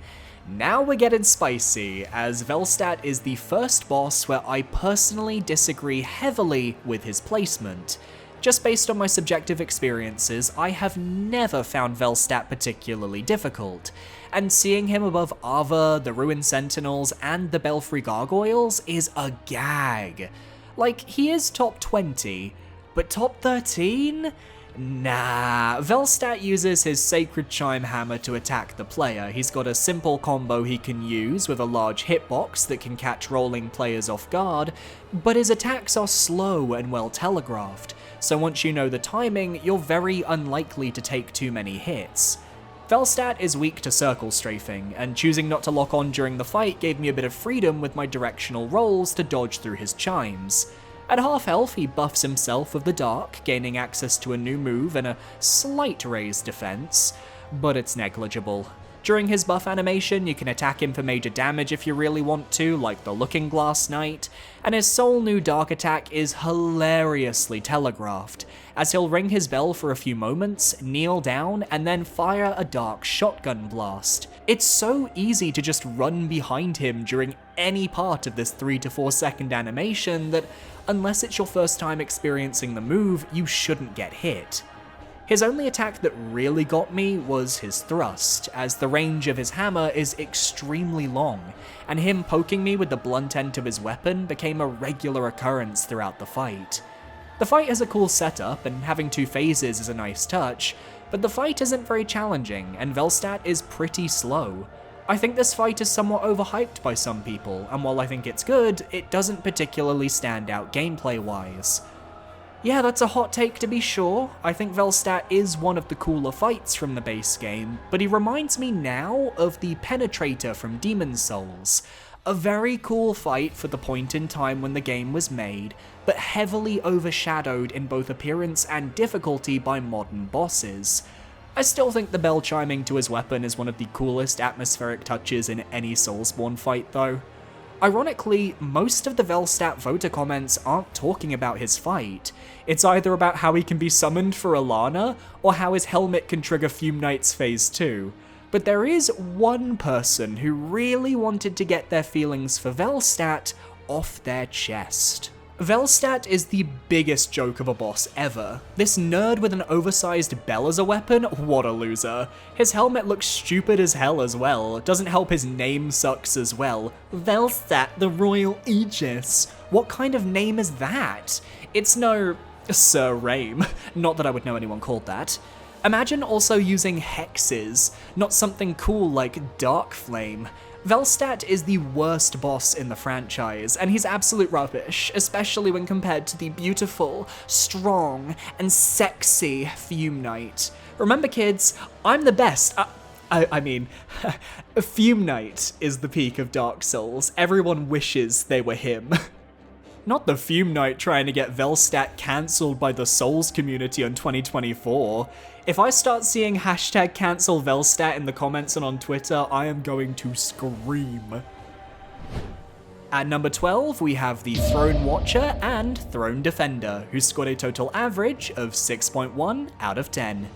Now we're getting spicy, as Velstadt is the first boss where I personally disagree heavily with his placement. Just based on my subjective experiences, I have never found Velstadt particularly difficult, and seeing him above Aaviier, the Ruin Sentinels, and the Belfry Gargoyles is a gag. Like, he is top 20, but top 13? Nah, Velstadt uses his Sacred Chime Hammer to attack the player. He's got a simple combo he can use with a large hitbox that can catch rolling players off guard, but his attacks are slow and well telegraphed, so once you know the timing, you're very unlikely to take too many hits. Velstadt is weak to circle strafing, and choosing not to lock on during the fight gave me a bit of freedom with my directional rolls to dodge through his chimes. At half health, he buffs himself with the Dark, gaining access to a new move and a slight raised defense, but it's negligible. During his buff animation, you can attack him for major damage if you really want to, like the Looking Glass Knight, and his sole new dark attack is hilariously telegraphed, as he'll ring his bell for a few moments, kneel down, and then fire a dark shotgun blast. It's so easy to just run behind him during any part of this 3 to 4 second animation that, unless it's your first time experiencing the move, you shouldn't get hit. His only attack that really got me was his thrust, as the range of his hammer is extremely long, and him poking me with the blunt end of his weapon became a regular occurrence throughout the fight. The fight has a cool setup, and having 2 phases is a nice touch, but the fight isn't very challenging, and Velstadt is pretty slow. I think this fight is somewhat overhyped by some people, and while I think it's good, it doesn't particularly stand out gameplay-wise. Yeah, that's a hot take to be sure. I think Velstadt is one of the cooler fights from the base game, but he reminds me now of the Penetrator from Demon's Souls. A very cool fight for the point in time when the game was made, but heavily overshadowed in both appearance and difficulty by modern bosses. I still think the bell chiming to his weapon is one of the coolest atmospheric touches in any Soulsborne fight though. Ironically, most of the Velstadt voter comments aren't talking about his fight. It's either about how he can be summoned for Alana, or how his helmet can trigger Fume Knight's phase 2. But there is one person who really wanted to get their feelings for Velstadt off their chest. Velstadt is the biggest joke of a boss ever. This nerd with an oversized bell as a weapon? What a loser. His helmet looks stupid as hell as well. Doesn't help his name sucks as well. Velstadt, the Royal Aegis. What kind of name is that? It's no Sir Rame. Not that I would know anyone called that. Imagine also using hexes, not something cool like Dark Flame. Velstadt is the worst boss in the franchise, and he's absolute rubbish, especially when compared to the beautiful, strong, and sexy Fume Knight. Remember kids, I'm the best. I mean, Fume Knight is the peak of Dark Souls. Everyone wishes they were him. Not the Fume Knight trying to get Velstadt cancelled by the Souls community on 2024. If I start seeing hashtag cancel Velstadt in the comments and on Twitter, I am going to scream. At number 12, we have the Throne Watcher and Throne Defender, who scored a total average of 6.1 out of 10.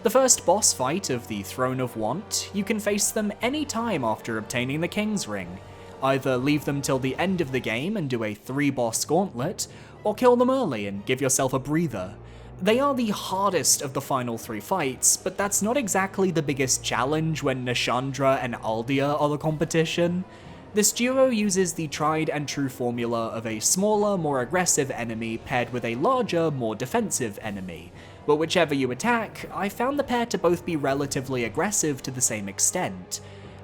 The first boss fight of the Throne of Want, you can face them any time after obtaining the King's Ring. Either leave them till the end of the game and do a 3-boss gauntlet, or kill them early and give yourself a breather. They are the hardest of the final 3 fights, but that's not exactly the biggest challenge when Nashandra and Aldia are the competition. This duo uses the tried and true formula of a smaller, more aggressive enemy paired with a larger, more defensive enemy. But whichever you attack, I found the pair to both be relatively aggressive to the same extent.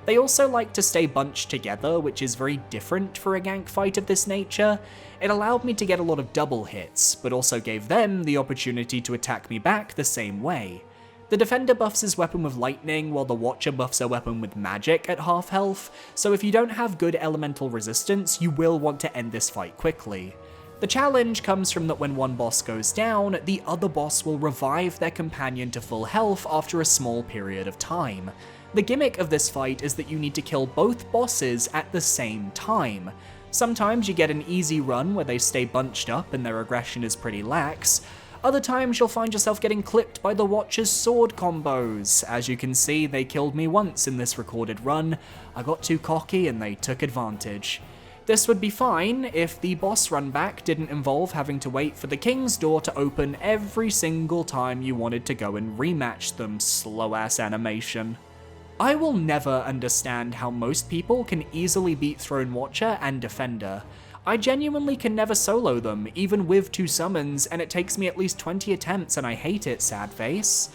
They also like to stay bunched together, which is very different for a gank fight of this nature. It allowed me to get a lot of double hits, but also gave them the opportunity to attack me back the same way. The Defender buffs his weapon with lightning, while the Watcher buffs her weapon with magic at half health, so if you don't have good elemental resistance, you will want to end this fight quickly. The challenge comes from that when one boss goes down, the other boss will revive their companion to full health after a small period of time. The gimmick of this fight is that you need to kill both bosses at the same time. Sometimes you get an easy run where they stay bunched up and their aggression is pretty lax. Other times you'll find yourself getting clipped by the Watcher's sword combos. As you can see, they killed me once in this recorded run. I got too cocky and they took advantage. This would be fine if the boss run back didn't involve having to wait for the King's Door to open every single time you wanted to go and rematch them. Slow ass animation. I will never understand how most people can easily beat Throne Watcher and Defender. I genuinely can never solo them, even with 2 summons, and it takes me at least 20 attempts and I hate it, sad face.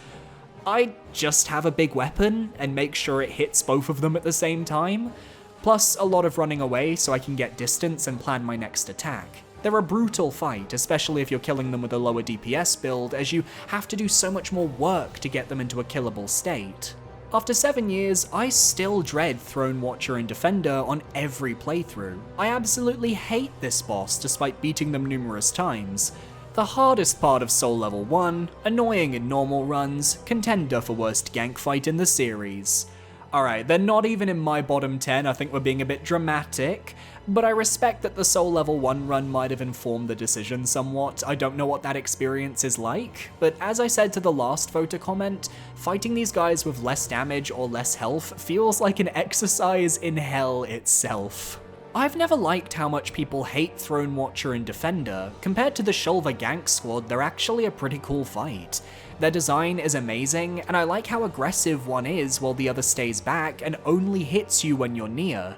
I just have a big weapon and make sure it hits both of them at the same time, plus a lot of running away so I can get distance and plan my next attack. They're a brutal fight, especially if you're killing them with a lower DPS build, as you have to do so much more work to get them into a killable state. After 7 years, I still dread Throne Watcher and Defender on every playthrough. I absolutely hate this boss despite beating them numerous times. The hardest part of Soul Level 1, annoying in normal runs, contender for worst gank fight in the series. Alright, they're not even in my bottom 10, I think we're being a bit dramatic, but I respect that the Soul Level 1 run might have informed the decision somewhat. I don't know what that experience is like, but as I said to the last voter comment, fighting these guys with less damage or less health feels like an exercise in hell itself. I've never liked how much people hate Throne Watcher and Defender. Compared to the Shulva Gank squad, they're actually a pretty cool fight. Their design is amazing, and I like how aggressive one is while the other stays back and only hits you when you're near.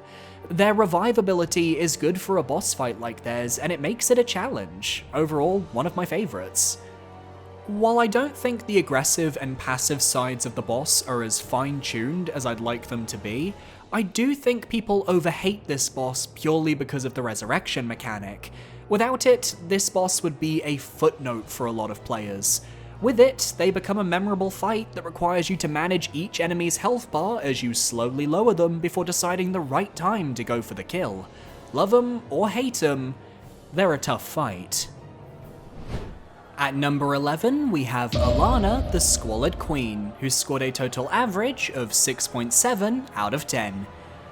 Their revive ability is good for a boss fight like theirs, and it makes it a challenge. Overall, one of my favorites. While I don't think the aggressive and passive sides of the boss are as fine-tuned as I'd like them to be, I do think people overhate this boss purely because of the resurrection mechanic. Without it, this boss would be a footnote for a lot of players. With it, they become a memorable fight that requires you to manage each enemy's health bar as you slowly lower them before deciding the right time to go for the kill. Love them or hate them, they're a tough fight. At number 11, we have Alanna, the Squalid Queen, who scored a total average of 6.7 out of 10.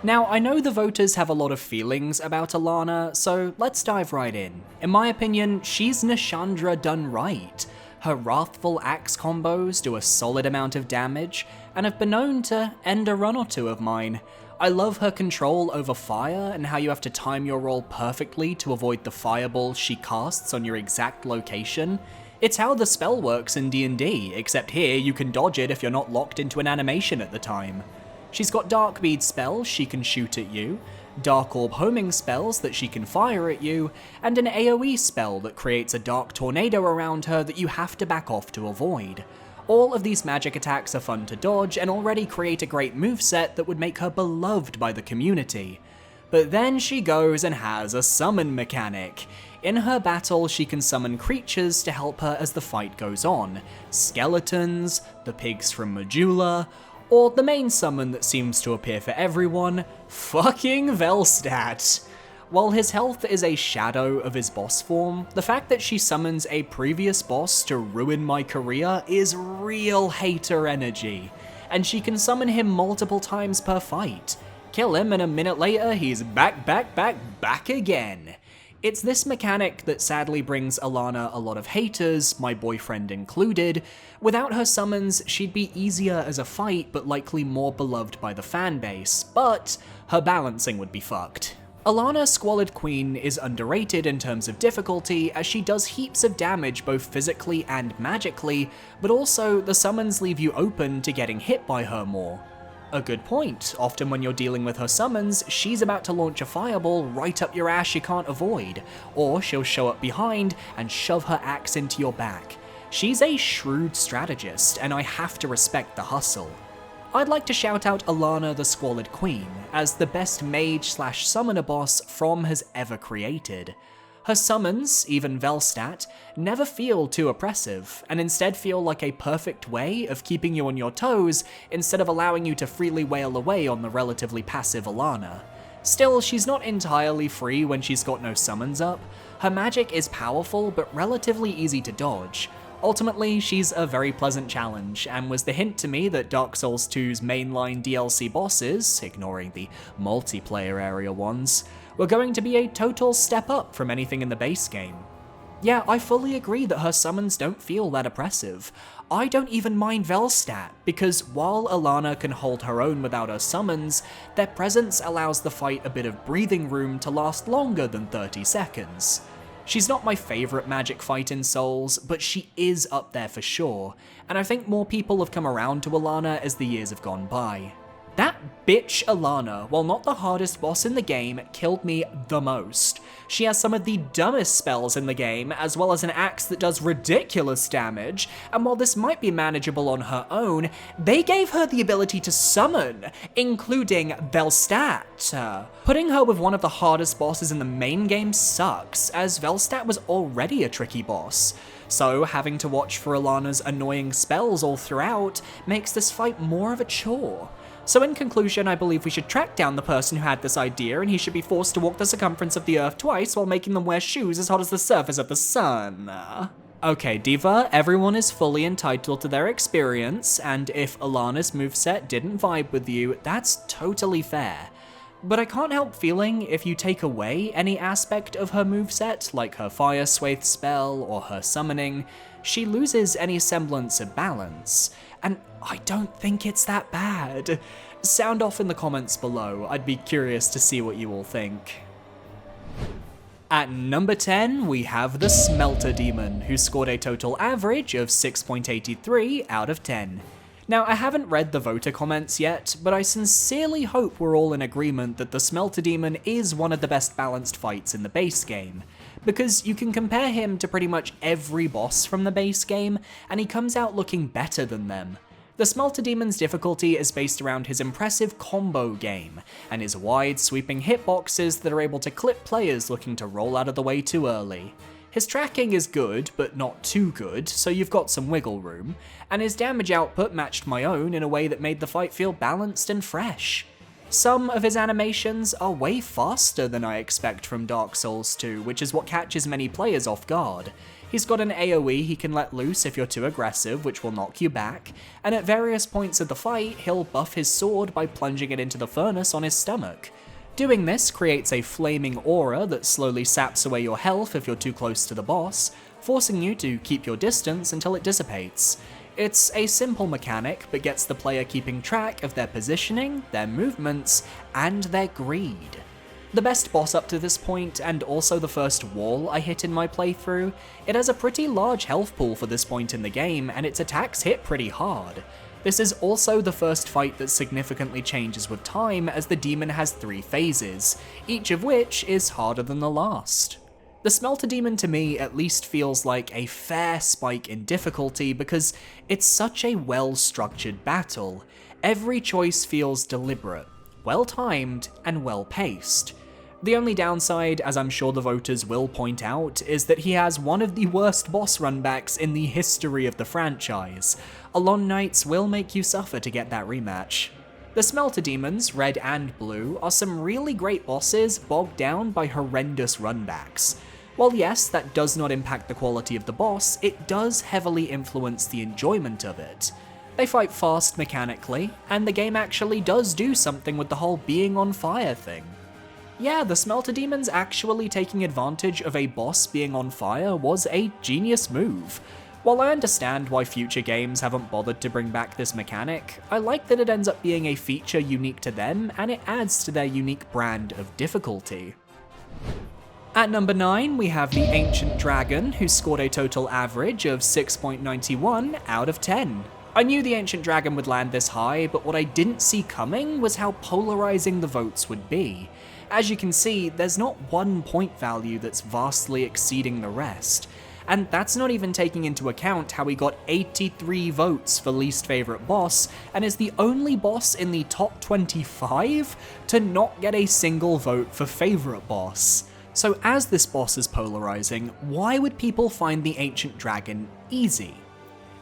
Now, I know the voters have a lot of feelings about Alanna, so let's dive right in. In my opinion, she's Nashandra done right. Her Wrathful Axe combos do a solid amount of damage, and have been known to end a run or two of mine. I love her control over fire and how you have to time your roll perfectly to avoid the fireball she casts on your exact location. It's how the spell works in D&D, except here you can dodge it if you're not locked into an animation at the time. She's got Dark Bead spells she can shoot at you, Dark Orb homing spells that she can fire at you, and an AoE spell that creates a dark tornado around her that you have to back off to avoid. All of these magic attacks are fun to dodge and already create a great moveset that would make her beloved by the community. But then she goes and has a summon mechanic. In her battle, she can summon creatures to help her as the fight goes on. Skeletons, the pigs from Majula, or the main summon that seems to appear for everyone, fucking Velstadt. While his health is a shadow of his boss form, the fact that she summons a previous boss to ruin my career is real hater energy, and she can summon him multiple times per fight. Kill him and a minute later he's back again. It's this mechanic that sadly brings Alanna a lot of haters, my boyfriend included. Without her summons, she'd be easier as a fight but likely more beloved by the fanbase, but her balancing would be fucked. Alanna Squalid Queen is underrated in terms of difficulty, as she does heaps of damage both physically and magically, but also the summons leave you open to getting hit by her more. A good point. Often when you're dealing with her summons, she's about to launch a fireball right up your ass you can't avoid, or she'll show up behind and shove her axe into your back. She's a shrewd strategist, and I have to respect the hustle. I'd like to shout out Alanna the Squalid Queen as the best mage/summoner boss From has ever created. Her summons, even Velstadt, never feel too oppressive, and instead feel like a perfect way of keeping you on your toes instead of allowing you to freely wail away on the relatively passive Alanna. Still, she's not entirely free when she's got no summons up. Her magic is powerful but relatively easy to dodge. Ultimately, she's a very pleasant challenge, and was the hint to me that Dark Souls 2's mainline DLC bosses, ignoring the multiplayer area ones, were going to be a total step up from anything in the base game. Yeah, I fully agree that her summons don't feel that oppressive. I don't even mind Velstadt, because while Alanna can hold her own without her summons, their presence allows the fight a bit of breathing room to last longer than 30 seconds. She's not my favourite magic fight in Souls, but she is up there for sure, and I think more people have come around to Alanna as the years have gone by. That bitch Alanna, while not the hardest boss in the game, killed me the most. She has some of the dumbest spells in the game, as well as an axe that does ridiculous damage, and while this might be manageable on her own, they gave her the ability to summon, including Velstadt. Putting her with one of the hardest bosses in the main game sucks, as Velstadt was already a tricky boss. So having to watch for Alanna's annoying spells all throughout makes this fight more of a chore. So in conclusion, I believe we should track down the person who had this idea, and he should be forced to walk the circumference of the earth twice while making them wear shoes as hot as the surface of the sun. Okay, Diva, everyone is fully entitled to their experience, and if Alana's moveset didn't vibe with you, that's totally fair. But I can't help feeling if you take away any aspect of her moveset, like her Fire Swathe spell or her summoning, she loses any semblance of balance, and I don't think it's that bad. Sound off in the comments below, I'd be curious to see what you all think. At number 10, we have the Smelter Demon, who scored a total average of 6.83 out of 10. Now, I haven't read the voter comments yet, but I sincerely hope we're all in agreement that the Smelter Demon is one of the best balanced fights in the base game, because you can compare him to pretty much every boss from the base game, and he comes out looking better than them. The Smelter Demon's difficulty is based around his impressive combo game, and his wide, sweeping hitboxes that are able to clip players looking to roll out of the way too early. His tracking is good, but not too good, so you've got some wiggle room, and his damage output matched my own in a way that made the fight feel balanced and fresh. Some of his animations are way faster than I expect from Dark Souls 2, which is what catches many players off guard. He's got an AoE he can let loose if you're too aggressive, which will knock you back, and at various points of the fight, he'll buff his sword by plunging it into the furnace on his stomach. Doing this creates a flaming aura that slowly saps away your health if you're too close to the boss, forcing you to keep your distance until it dissipates. It's a simple mechanic, but gets the player keeping track of their positioning, their movements, and their greed. The best boss up to this point, and also the first wall I hit in my playthrough, it has a pretty large health pool for this point in the game, and its attacks hit pretty hard. This is also the first fight that significantly changes with time, as the demon has 3 phases, each of which is harder than the last. The Smelter Demon to me at least feels like a fair spike in difficulty because it's such a well-structured battle. Every choice feels deliberate, well-timed, and well-paced. The only downside, as I'm sure the voters will point out, is that he has one of the worst boss runbacks in the history of the franchise. Alon Knights will make you suffer to get that rematch. The Smelter Demons, Red and Blue, are some really great bosses bogged down by horrendous runbacks. While yes, that does not impact the quality of the boss, it does heavily influence the enjoyment of it. They fight fast mechanically, and the game actually does do something with the whole being on fire thing. Yeah, the Smelter Demons actually taking advantage of a boss being on fire was a genius move. While I understand why future games haven't bothered to bring back this mechanic, I like that it ends up being a feature unique to them, and it adds to their unique brand of difficulty. At number 9, we have the Ancient Dragon, who scored a total average of 6.91 out of 10. I knew the Ancient Dragon would land this high, but what I didn't see coming was how polarizing the votes would be. As you can see, there's not one point value that's vastly exceeding the rest. And that's not even taking into account how he got 83 votes for least favorite boss, and is the only boss in the top 25 to not get a single vote for favorite boss. So as this boss is polarizing, why would people find the Ancient Dragon easy?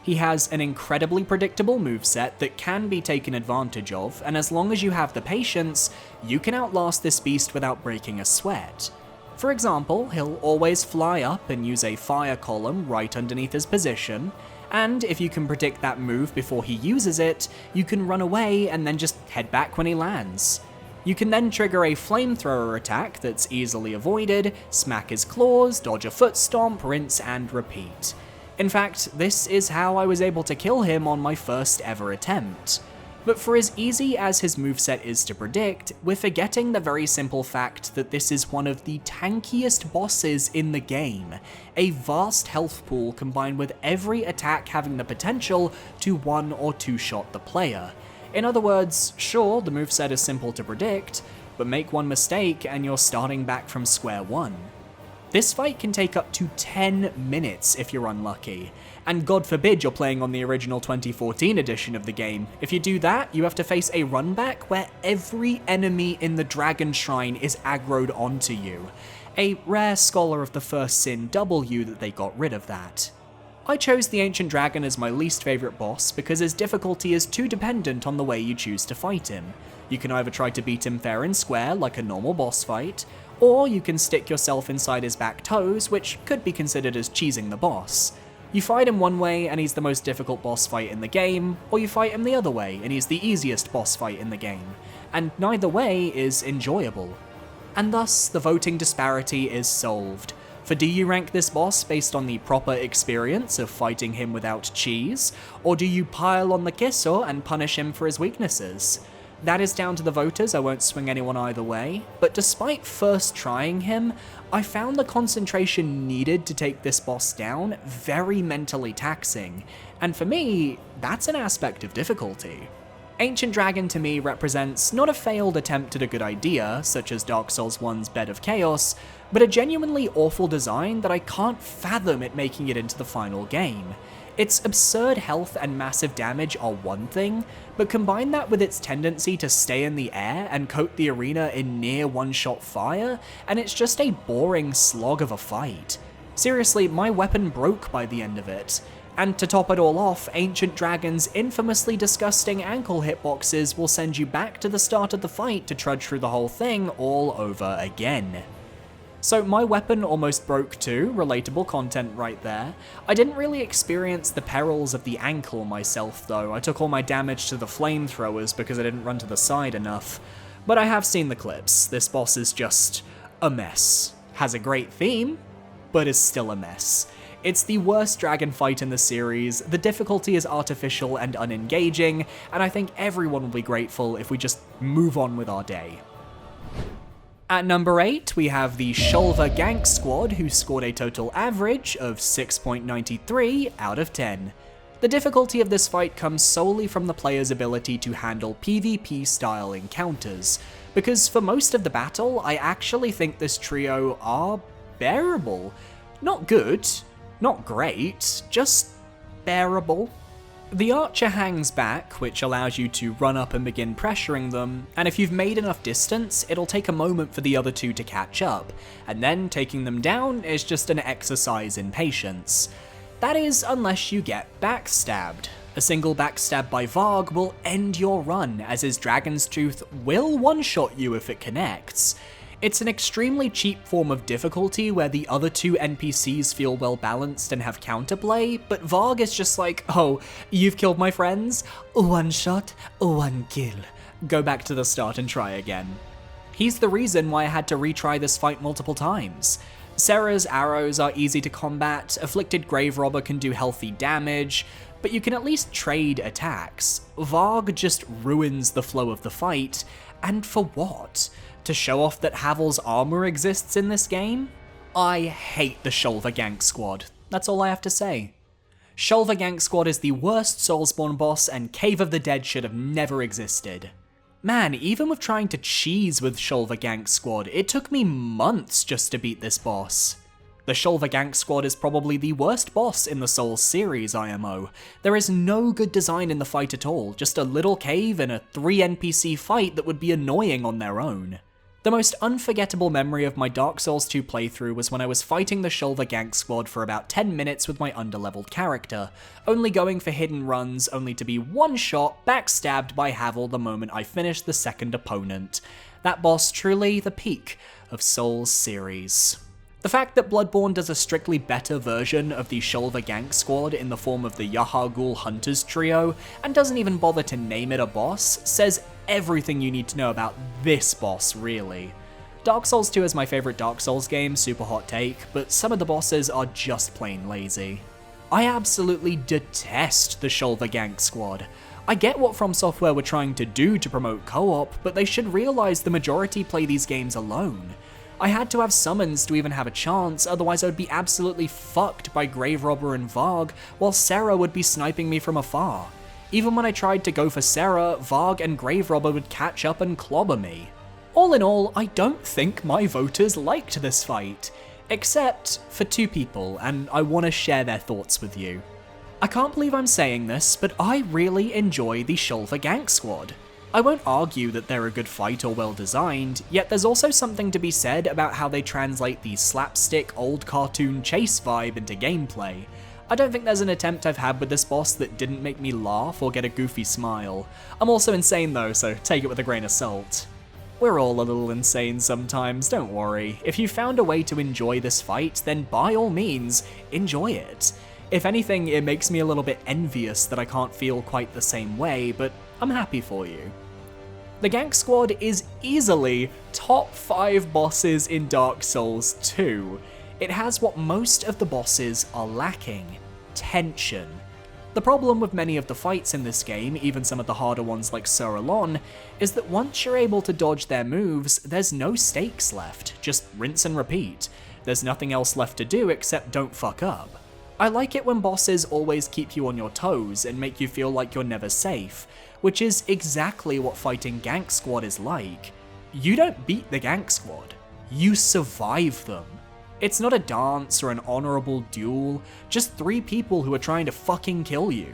He has an incredibly predictable moveset that can be taken advantage of, and as long as you have the patience, you can outlast this beast without breaking a sweat. For example, he'll always fly up and use a fire column right underneath his position, and if you can predict that move before he uses it, you can run away and then just head back when he lands. You can then trigger a flamethrower attack that's easily avoided, smack his claws, dodge a foot stomp, rinse and repeat. In fact, this is how I was able to kill him on my first ever attempt. But for as easy as his moveset is to predict, we're forgetting the very simple fact that this is one of the tankiest bosses in the game, a vast health pool combined with every attack having the potential to one or two shot the player. In other words, sure, the moveset is simple to predict, but make one mistake and you're starting back from square one. This fight can take up to 10 minutes if you're unlucky, and God forbid you're playing on the original 2014 edition of the game. If you do that, you have to face a runback where every enemy in the Dragon Shrine is aggroed onto you. A rare Scholar of the First Sin W that they got rid of that. I chose the Ancient Dragon as my least favourite boss because his difficulty is too dependent on the way you choose to fight him. You can either try to beat him fair and square like a normal boss fight, or you can stick yourself inside his back toes, which could be considered as cheesing the boss. You fight him one way and he's the most difficult boss fight in the game, or you fight him the other way and he's the easiest boss fight in the game, and neither way is enjoyable. And thus, the voting disparity is solved. For do you rank this boss based on the proper experience of fighting him without cheese, or do you pile on the queso and punish him for his weaknesses? That is down to the voters, I won't swing anyone either way, but despite first trying him, I found the concentration needed to take this boss down very mentally taxing, and for me, that's an aspect of difficulty. Ancient Dragon to me represents not a failed attempt at a good idea, such as Dark Souls 1's Bed of Chaos, but a genuinely awful design that I can't fathom it making it into the final game. Its absurd health and massive damage are one thing, but combine that with its tendency to stay in the air and coat the arena in near one-shot fire, and it's just a boring slog of a fight. Seriously, my weapon broke by the end of it. And to top it all off, Ancient Dragon's infamously disgusting ankle hitboxes will send you back to the start of the fight to trudge through the whole thing all over again. So my weapon almost broke too, relatable content right there. I didn't really experience the perils of the ankle myself though, I took all my damage to the flamethrowers because I didn't run to the side enough. But I have seen the clips, this boss is just a mess. Has a great theme, but is still a mess. It's the worst dragon fight in the series, the difficulty is artificial and unengaging, and I think everyone will be grateful if we just move on with our day. At number 8, we have the Shoulder Gank Squad, who scored a total average of 6.93 out of 10. The difficulty of this fight comes solely from the player's ability to handle PvP-style encounters, because for most of the battle, I actually think this trio are bearable. Not good, not great, just bearable. The archer hangs back, which allows you to run up and begin pressuring them, and if you've made enough distance, it'll take a moment for the other two to catch up, and then taking them down is just an exercise in patience. That is, unless you get backstabbed. A single backstab by Varg will end your run, as his Dragon's Tooth will one-shot you if it connects. It's an extremely cheap form of difficulty where the other two NPCs feel well balanced and have counterplay, but Varg is just like, oh, you've killed my friends? One shot, one kill. Go back to the start and try again. He's the reason why I had to retry this fight multiple times. Serra's arrows are easy to combat, Afflicted Grave Robber can do healthy damage, but you can at least trade attacks. Varg just ruins the flow of the fight, and for what? To show off that Havel's armor exists in this game? I hate the Shoulder Gank Squad, that's all I have to say. Shoulder Gank Squad is the worst Soulsborne boss, and Cave of the Dead should have never existed. Man, even with trying to cheese with Shoulder Gank Squad, it took me months just to beat this boss. The Shoulder Gank Squad is probably the worst boss in the Souls series IMO. There is no good design in the fight at all, just a little cave and a 3 NPC fight that would be annoying on their own. The most unforgettable memory of my Dark Souls 2 playthrough was when I was fighting the Shoulder Gank Squad for about 10 minutes with my underleveled character, only going for hidden runs only to be one-shot backstabbed by Havel the moment I finished the second opponent. That boss truly the peak of Souls series. The fact that Bloodborne does a strictly better version of the Shoulder Gank Squad in the form of the Yahar'gul Hunters trio, and doesn't even bother to name it a boss, says everything you need to know about this boss, really. Dark Souls 2 is my favourite Dark Souls game, super hot take, but some of the bosses are just plain lazy. I absolutely detest the Shoulder Gank Squad. I get what From Software were trying to do to promote co-op, but they should realise the majority play these games alone. I had to have summons to even have a chance, otherwise I would be absolutely fucked by Grave Robber and Varg, while Serra would be sniping me from afar. Even when I tried to go for Serra, Varg and Grave Robber would catch up and clobber me. All in all, I don't think my voters liked this fight, except for 2 people, and I want to share their thoughts with you. I can't believe I'm saying this, but I really enjoy the Shoulder Gank Squad. I won't argue that they're a good fight or well designed, yet there's also something to be said about how they translate the slapstick old cartoon chase vibe into gameplay. I don't think there's an attempt I've had with this boss that didn't make me laugh or get a goofy smile. I'm also insane though, so take it with a grain of salt. We're all a little insane sometimes, don't worry. If you found a way to enjoy this fight, then by all means, enjoy it. If anything, it makes me a little bit envious that I can't feel quite the same way, but I'm happy for you. The Gank Squad is easily top 5 bosses in Dark Souls 2. It has what most of the bosses are lacking: tension. The problem with many of the fights in this game, even some of the harder ones like Sir Alon, is that once you're able to dodge their moves, there's no stakes left, just rinse and repeat. There's nothing else left to do except don't fuck up. I like it when bosses always keep you on your toes and make you feel like you're never safe, which is exactly what fighting Gank Squad is like. You don't beat the Gank Squad, you survive them. It's not a dance or an honorable duel, just 3 people who are trying to fucking kill you.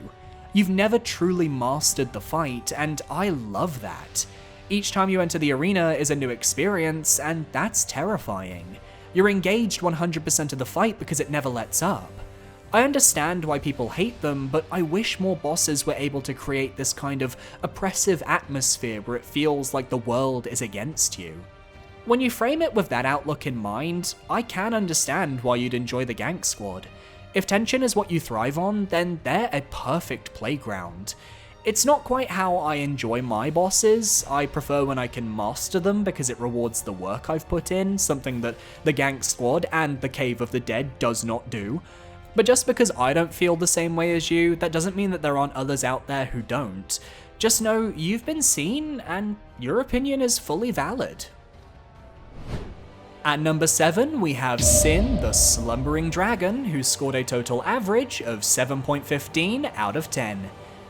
You've never truly mastered the fight, and I love that. Each time you enter the arena is a new experience, and that's terrifying. You're engaged 100% of the fight because it never lets up. I understand why people hate them, but I wish more bosses were able to create this kind of oppressive atmosphere where it feels like the world is against you. When you frame it with that outlook in mind, I can understand why you'd enjoy the Gank Squad. If tension is what you thrive on, then they're a perfect playground. It's not quite how I enjoy my bosses. I prefer when I can master them because it rewards the work I've put in, something that the Gank Squad and the Cave of the Dead does not do. But just because I don't feel the same way as you, that doesn't mean that there aren't others out there who don't. Just know you've been seen, and your opinion is fully valid. At number 7, we have Sin, the Slumbering Dragon, who scored a total average of 7.15 out of 10.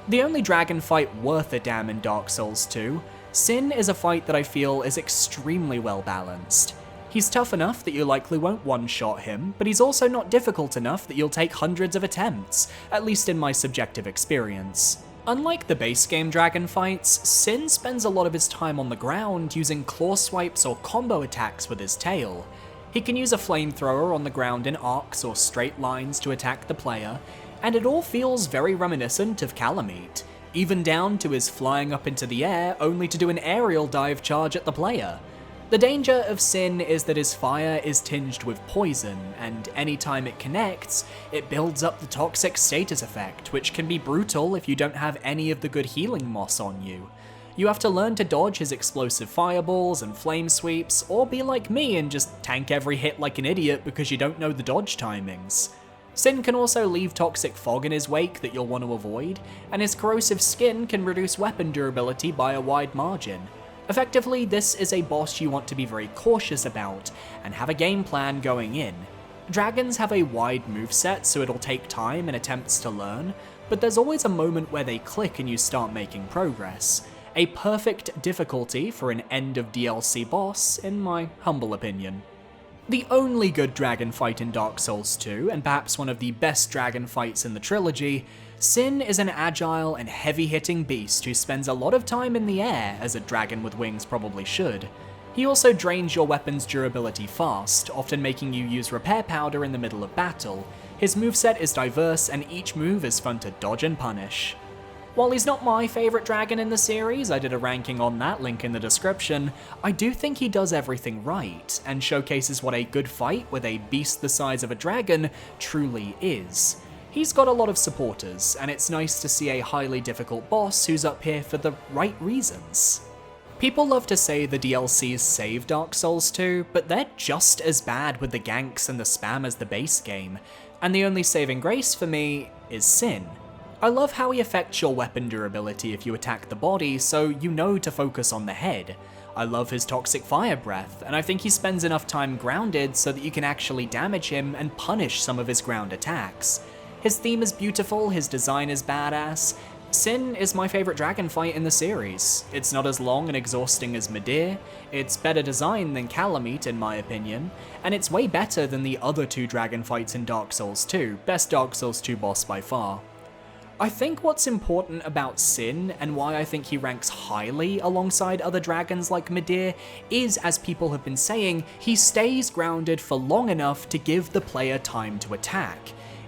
The only dragon fight worth a damn in Dark Souls 2, Sin is a fight that I feel is extremely well balanced. He's tough enough that you likely won't one-shot him, but he's also not difficult enough that you'll take hundreds of attempts, at least in my subjective experience. Unlike the base game dragon fights, Sin spends a lot of his time on the ground using claw swipes or combo attacks with his tail. He can use a flamethrower on the ground in arcs or straight lines to attack the player, and it all feels very reminiscent of Calamite, even down to his flying up into the air only to do an aerial dive charge at the player. The danger of Sin is that his fire is tinged with poison, and anytime it connects, it builds up the toxic status effect, which can be brutal if you don't have any of the good healing moss on you. You have to learn to dodge his explosive fireballs and flame sweeps, or be like me and just tank every hit like an idiot because you don't know the dodge timings. Sin can also leave toxic fog in his wake that you'll want to avoid, and his corrosive skin can reduce weapon durability by a wide margin. Effectively, this is a boss you want to be very cautious about, and have a game plan going in. Dragons have a wide moveset, so it'll take time and attempts to learn, but there's always a moment where they click and you start making progress. A perfect difficulty for an end of DLC boss, in my humble opinion. The only good dragon fight in Dark Souls 2, and perhaps one of the best dragon fights in the trilogy, Sin is an agile and heavy-hitting beast who spends a lot of time in the air, as a dragon with wings probably should. He also drains your weapon's durability fast, often making you use repair powder in the middle of battle. His moveset is diverse, and each move is fun to dodge and punish. While he's not my favourite dragon in the series, I did a ranking on that, link in the description, I do think he does everything right, and showcases what a good fight with a beast the size of a dragon truly is. He's got a lot of supporters, and it's nice to see a highly difficult boss who's up here for the right reasons. People love to say the DLCs save Dark Souls 2, but they're just as bad with the ganks and the spam as the base game, and the only saving grace for me is Sin. I love how he affects your weapon durability if you attack the body, so you know to focus on the head. I love his toxic fire breath, and I think he spends enough time grounded so that you can actually damage him and punish some of his ground attacks. His theme is beautiful, his design is badass. Sin is my favourite dragon fight in the series. It's not as long and exhausting as Midir, it's better designed than Calamite in my opinion, and it's way better than the other 2 dragon fights in Dark Souls 2, best Dark Souls 2 boss by far. I think what's important about Sin, and why I think he ranks highly alongside other dragons like Midir, is, as people have been saying, he stays grounded for long enough to give the player time to attack.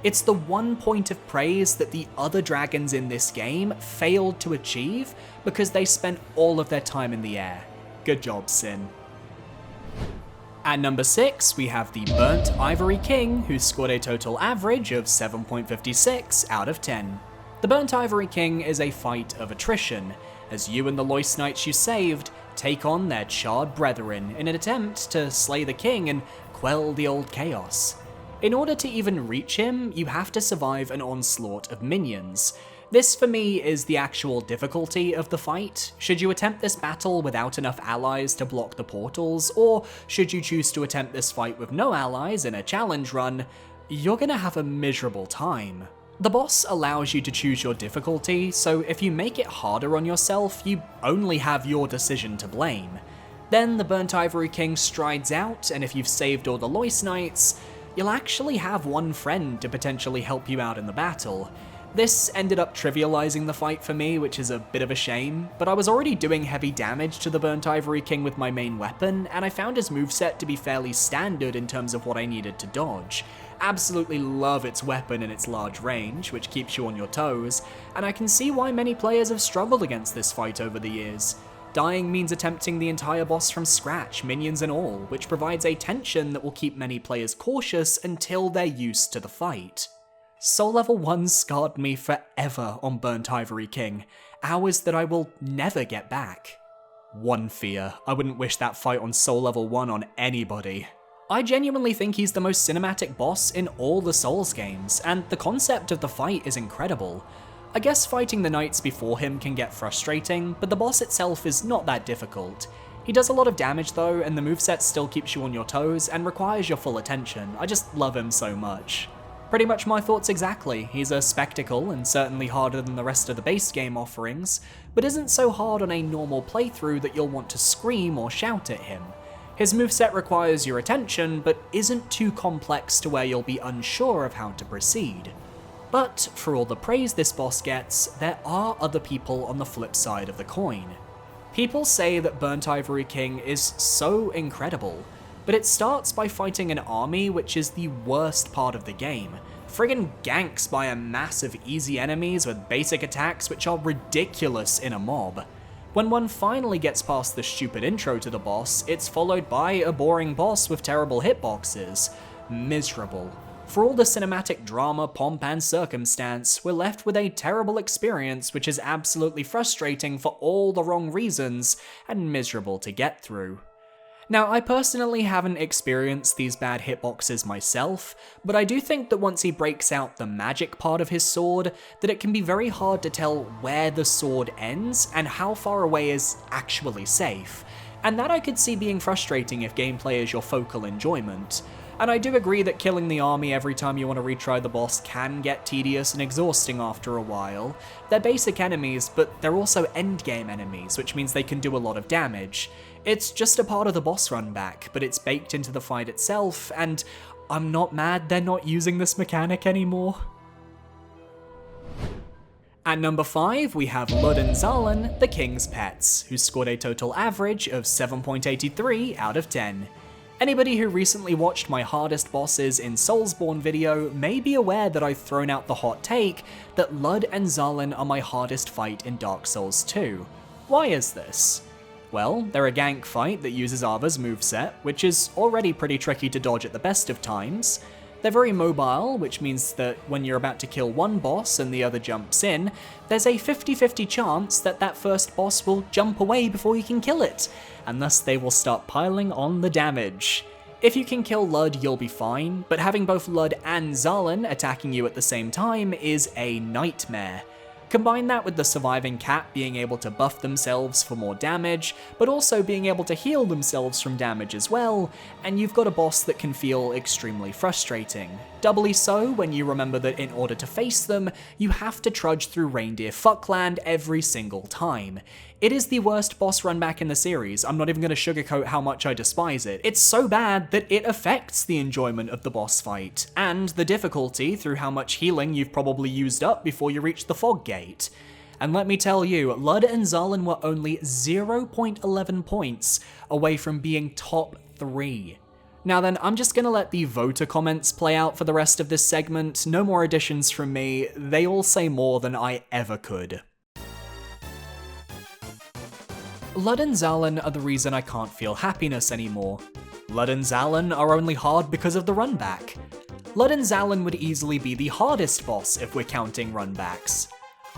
It's the one point of praise that the other dragons in this game failed to achieve because they spent all of their time in the air. Good job, Sin. At number 6, we have the Burnt Ivory King, who scored a total average of 7.56 out of 10. The Burnt Ivory King is a fight of attrition, as you and the Loist Knights you saved take on their charred brethren in an attempt to slay the king and quell the old chaos. In order to even reach him, you have to survive an onslaught of minions. This, for me, is the actual difficulty of the fight. Should you attempt this battle without enough allies to block the portals, or should you choose to attempt this fight with no allies in a challenge run, you're gonna have a miserable time. The boss allows you to choose your difficulty, so if you make it harder on yourself, you only have your decision to blame. Then the Burnt Ivory King strides out, and if you've saved all the Loist Knights, you'll actually have one friend to potentially help you out in the battle. This ended up trivializing the fight for me, which is a bit of a shame, but I was already doing heavy damage to the Burnt Ivory King with my main weapon, and I found his moveset to be fairly standard in terms of what I needed to dodge. Absolutely love its weapon and its large range, which keeps you on your toes, and I can see why many players have struggled against this fight over the years. Dying means attempting the entire boss from scratch, minions and all, which provides a tension that will keep many players cautious until they're used to the fight. Soul level 1 scarred me forever on Burnt Ivory King, hours that I will never get back. One fear, I wouldn't wish that fight on Soul level 1 on anybody. I genuinely think he's the most cinematic boss in all the Souls games, and the concept of the fight is incredible. I guess fighting the knights before him can get frustrating, but the boss itself is not that difficult. He does a lot of damage though, and the moveset still keeps you on your toes and requires your full attention. I just love him so much. Pretty much my thoughts exactly. He's a spectacle and certainly harder than the rest of the base game offerings, but isn't so hard on a normal playthrough that you'll want to scream or shout at him. His moveset requires your attention, but isn't too complex to where you'll be unsure of how to proceed. But for all the praise this boss gets, there are other people on the flip side of the coin. People say that Burnt Ivory King is so incredible, but it starts by fighting an army, which is the worst part of the game. Friggin' ganks by a mass of easy enemies with basic attacks which are ridiculous in a mob. When one finally gets past the stupid intro to the boss, it's followed by a boring boss with terrible hitboxes. Miserable. For all the cinematic drama, pomp, and circumstance, we're left with a terrible experience which is absolutely frustrating for all the wrong reasons and miserable to get through. Now, I personally haven't experienced these bad hitboxes myself, but I do think that once he breaks out the magic part of his sword, that it can be very hard to tell where the sword ends and how far away is actually safe. And that I could see being frustrating if gameplay is your focal enjoyment. And I do agree that killing the army every time you want to retry the boss can get tedious and exhausting after a while. They're basic enemies, but they're also endgame enemies, which means they can do a lot of damage. It's just a part of the boss run back, but it's baked into the fight itself, and I'm not mad they're not using this mechanic anymore. At number 5, we have Woedenaz, the King's Pets, who scored a total average of 7.83 out of 10. Anybody who recently watched my hardest bosses in Soulsborne video may be aware that I've thrown out the hot take that Lud and Zalin are my hardest fight in Dark Souls 2. Why is this? Well, they're a gank fight that uses Aaviir's moveset, which is already pretty tricky to dodge at the best of times. They're very mobile, which means that when you're about to kill one boss and the other jumps in, there's a 50-50 chance that that first boss will jump away before you can kill it, and thus they will start piling on the damage. If you can kill Lud, you'll be fine, but having both Lud and Zalin attacking you at the same time is a nightmare. Combine that with the surviving cat being able to buff themselves for more damage, but also being able to heal themselves from damage as well, and you've got a boss that can feel extremely frustrating. Doubly so when you remember that in order to face them, you have to trudge through Reindeer Fuckland every single time. It is the worst boss run back in the series. I'm not even going to sugarcoat how much I despise it. It's so bad that it affects the enjoyment of the boss fight, and the difficulty through how much healing you've probably used up before you reach the fog gate. And let me tell you, Lud and Zalin were only 0.11 points away from being top 3. Now then, I'm just gonna let the voter comments play out for the rest of this segment. No more additions from me. They all say more than I ever could. Lud and Zalin are the reason I can't feel happiness anymore. Lud and Zallen are only hard because of the runback. Lud and Zallen would easily be the hardest boss if we're counting runbacks.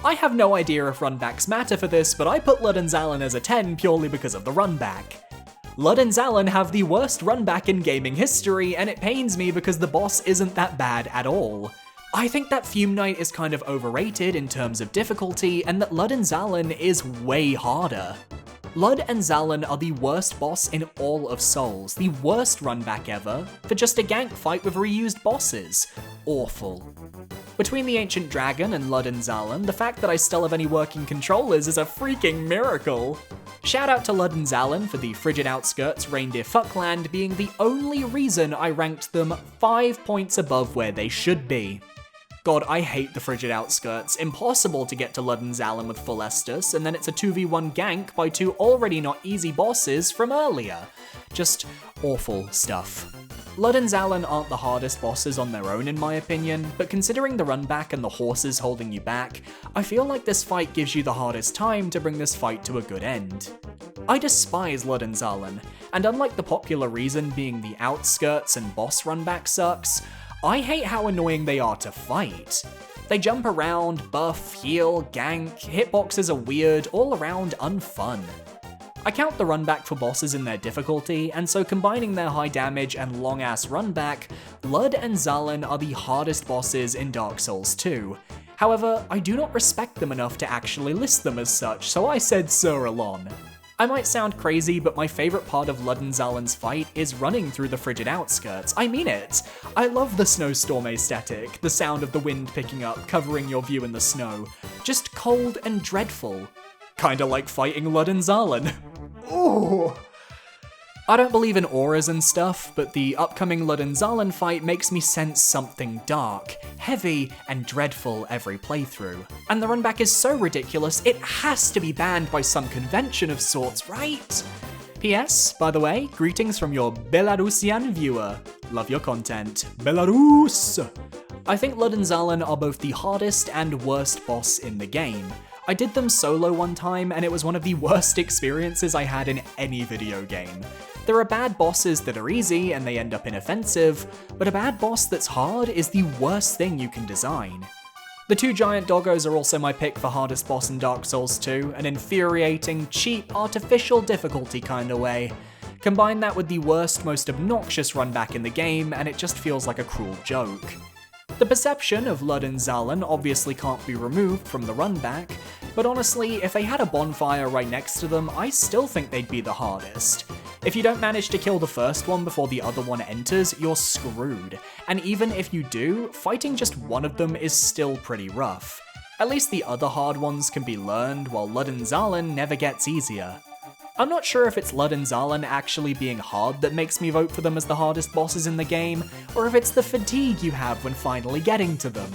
I have no idea if runbacks matter for this, but I put Lud and Zallen as a 10 purely because of the runback. Lud and Zallen have the worst runback in gaming history, and it pains me because the boss isn't that bad at all. I think that Fume Knight is kind of overrated in terms of difficulty, and that Lud and Zallen is way harder. Lud and Zallen are the worst boss in all of Souls, the worst runback ever, for just a gank fight with reused bosses. Awful. Between the Ancient Dragon and Lud and Zallen, the fact that I still have any working controllers is a freaking miracle. Shout out to Lud and Zallen for the Frigid Outskirts Reindeer Fuckland being the only reason I ranked them 5 points above where they should be. God, I hate the Frigid Outskirts. Impossible to get to Lud and Zallen with full Estus, and then it's a 2v1 gank by 2 already not easy bosses from earlier. Just awful stuff. Lud and Zallen aren't the hardest bosses on their own in my opinion, but considering the runback and the horses holding you back, I feel like this fight gives you the hardest time to bring this fight to a good end. I despise Lud and Zallen, and unlike the popular reason being the outskirts and boss runback sucks, I hate how annoying they are to fight. They jump around, buff, heal, gank, hitboxes are weird, all around unfun. I count the runback for bosses in their difficulty, and so combining their high damage and long-ass runback, Lud and Zallen are the hardest bosses in Dark Souls 2. However, I do not respect them enough to actually list them as such, so I said Sir Alon. I might sound crazy, but my favorite part of Lud and Zallen's fight is running through the Frigid Outskirts. I mean it! I love the snowstorm aesthetic, the sound of the wind picking up, covering your view in the snow. Just cold and dreadful. Kinda like fighting Lud and Zallen. Ooh! I don't believe in auras and stuff, but the upcoming Lud and Zallen fight makes me sense something dark, heavy, and dreadful every playthrough. And the runback is so ridiculous, it has to be banned by some convention of sorts, right? P.S. By the way, greetings from your Belarusian viewer. Love your content. Belarus! I think Lud and Zallen are both the hardest and worst boss in the game. I did them solo one time, and it was one of the worst experiences I had in any video game. There are bad bosses that are easy and they end up inoffensive, but a bad boss that's hard is the worst thing you can design. The 2 giant doggos are also my pick for hardest boss in Dark Souls 2, an infuriating, cheap, artificial difficulty kinda way. Combine that with the worst, most obnoxious runback in the game, and it just feels like a cruel joke. The perception of Lud and Zallen obviously can't be removed from the runback, but honestly, if they had a bonfire right next to them, I still think they'd be the hardest. If you don't manage to kill the first one before the other one enters, you're screwed. And even if you do, fighting just one of them is still pretty rough. At least the other hard ones can be learned, while Lud and Zallen never gets easier. I'm not sure if it's Lud and Zallen actually being hard that makes me vote for them as the hardest bosses in the game, or if it's the fatigue you have when finally getting to them.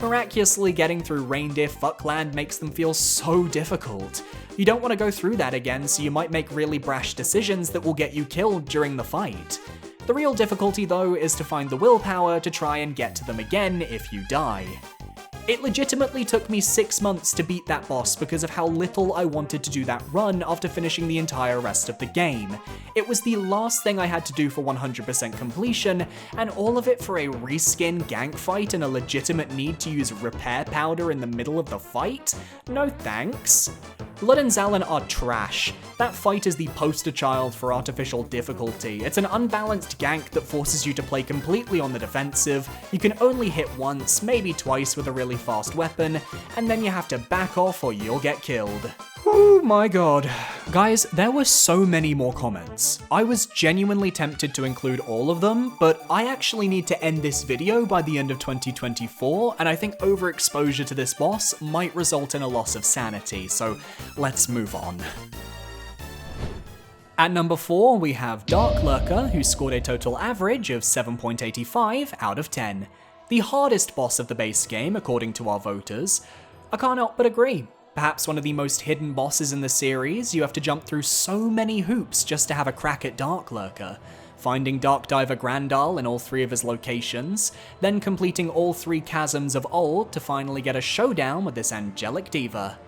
Miraculously getting through Reindeer Fuckland makes them feel so difficult. You don't want to go through that again, so you might make really brash decisions that will get you killed during the fight. The real difficulty though is to find the willpower to try and get to them again if you die. It legitimately took me 6 months to beat that boss because of how little I wanted to do that run after finishing the entire rest of the game. It was the last thing I had to do for 100% completion, and all of it for a reskin gank fight and a legitimate need to use repair powder in the middle of the fight? No thanks. Lud and Zallen are trash. That fight is the poster child for artificial difficulty. It's an unbalanced gank that forces you to play completely on the defensive. You can only hit once, maybe twice with a really fast weapon, and then you have to back off or you'll get killed. Oh my god. Guys, there were so many more comments. I was genuinely tempted to include all of them, but I actually need to end this video by the end of 2024, and I think overexposure to this boss might result in a loss of sanity, so let's move on. At number 4, we have Dark Lurker, who scored a total average of 7.85 out of 10. The hardest boss of the base game, according to our voters. I can't help but agree. Perhaps one of the most hidden bosses in the series, you have to jump through so many hoops just to have a crack at Dark Lurker. Finding Dark Diver Grandal in all 3 of his locations, then completing all 3 chasms of old to finally get a showdown with this angelic diva.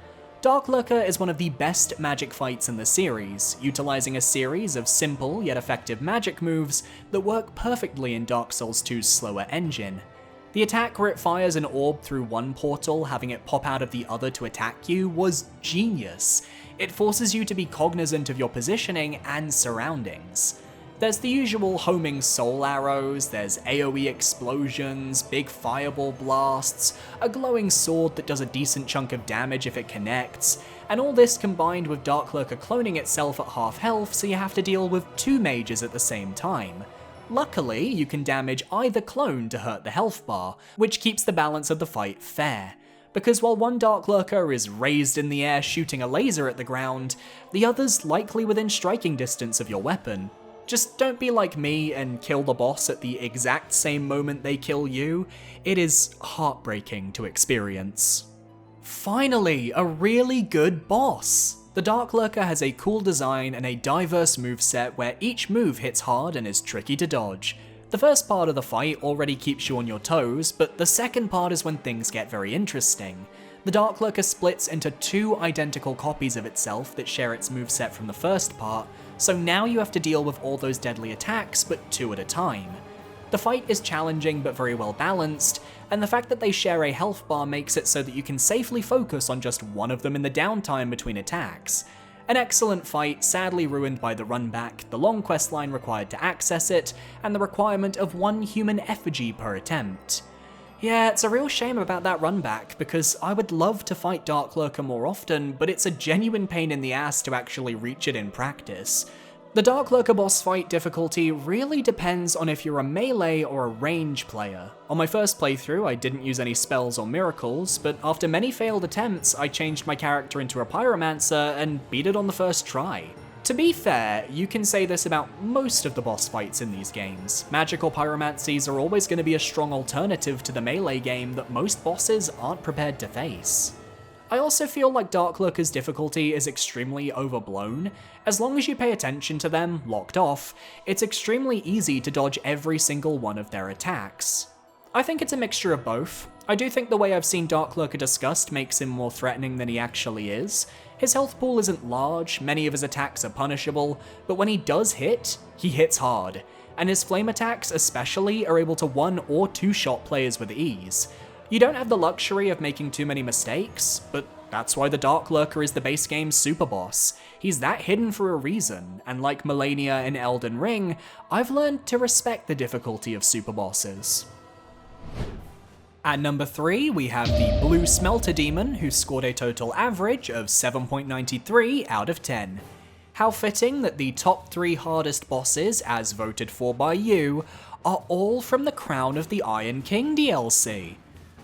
Dark Lurker is one of the best magic fights in the series, utilizing a series of simple yet effective magic moves that work perfectly in Dark Souls 2's slower engine. The attack where it fires an orb through one portal, having it pop out of the other to attack you, was genius. It forces you to be cognizant of your positioning and surroundings. There's the usual homing soul arrows, there's AoE explosions, big fireball blasts, a glowing sword that does a decent chunk of damage if it connects, and all this combined with Dark Lurker cloning itself at half health, so you have to deal with two mages at the same time. Luckily, you can damage either clone to hurt the health bar, which keeps the balance of the fight fair. Because while one Dark Lurker is raised in the air shooting a laser at the ground, the other's likely within striking distance of your weapon. Just don't be like me and kill the boss at the exact same moment they kill you. It is heartbreaking to experience. Finally, a really good boss! The Dark Lurker has a cool design and a diverse moveset where each move hits hard and is tricky to dodge. The first part of the fight already keeps you on your toes, but the second part is when things get very interesting. The Dark Lurker splits into two identical copies of itself that share its moveset from the first part, so now you have to deal with all those deadly attacks, but two at a time. The fight is challenging but very well balanced, and the fact that they share a health bar makes it so that you can safely focus on just one of them in the downtime between attacks. An excellent fight, sadly ruined by the runback, the long questline required to access it, and the requirement of one human effigy per attempt. Yeah, it's a real shame about that runback, because I would love to fight Dark Lurker more often, but it's a genuine pain in the ass to actually reach it in practice. The Dark Lurker boss fight difficulty really depends on if you're a melee or a range player. On my first playthrough, I didn't use any spells or miracles, but after many failed attempts, I changed my character into a pyromancer and beat it on the first try. To be fair, you can say this about most of the boss fights in these games. Magical pyromancies are always going to be a strong alternative to the melee game that most bosses aren't prepared to face. I also feel like Dark Lurker's difficulty is extremely overblown. As long as you pay attention to them, locked off, it's extremely easy to dodge every single one of their attacks. I think it's a mixture of both. I do think the way I've seen Dark Lurker discussed makes him more threatening than he actually is. His health pool isn't large, many of his attacks are punishable, but when he does hit, he hits hard. And his flame attacks especially are able to one or two shot players with ease. You don't have the luxury of making too many mistakes, but that's why the Dark Lurker is the base game's super boss. He's that hidden for a reason, and like Melania in Elden Ring, I've learned to respect the difficulty of super bosses. At number 3, we have the Blue Smelter Demon, who scored a total average of 7.93 out of 10. How fitting that the top 3 hardest bosses, as voted for by you, are all from the Crown of the Iron King DLC.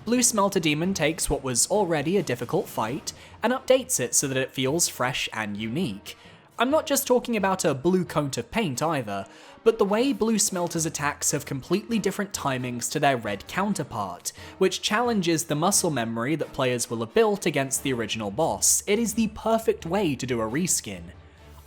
Blue Smelter Demon takes what was already a difficult fight and updates it so that it feels fresh and unique. I'm not just talking about a blue coat of paint either, but the way Blue Smelter's attacks have completely different timings to their red counterpart, which challenges the muscle memory that players will have built against the original boss. It is the perfect way to do a reskin.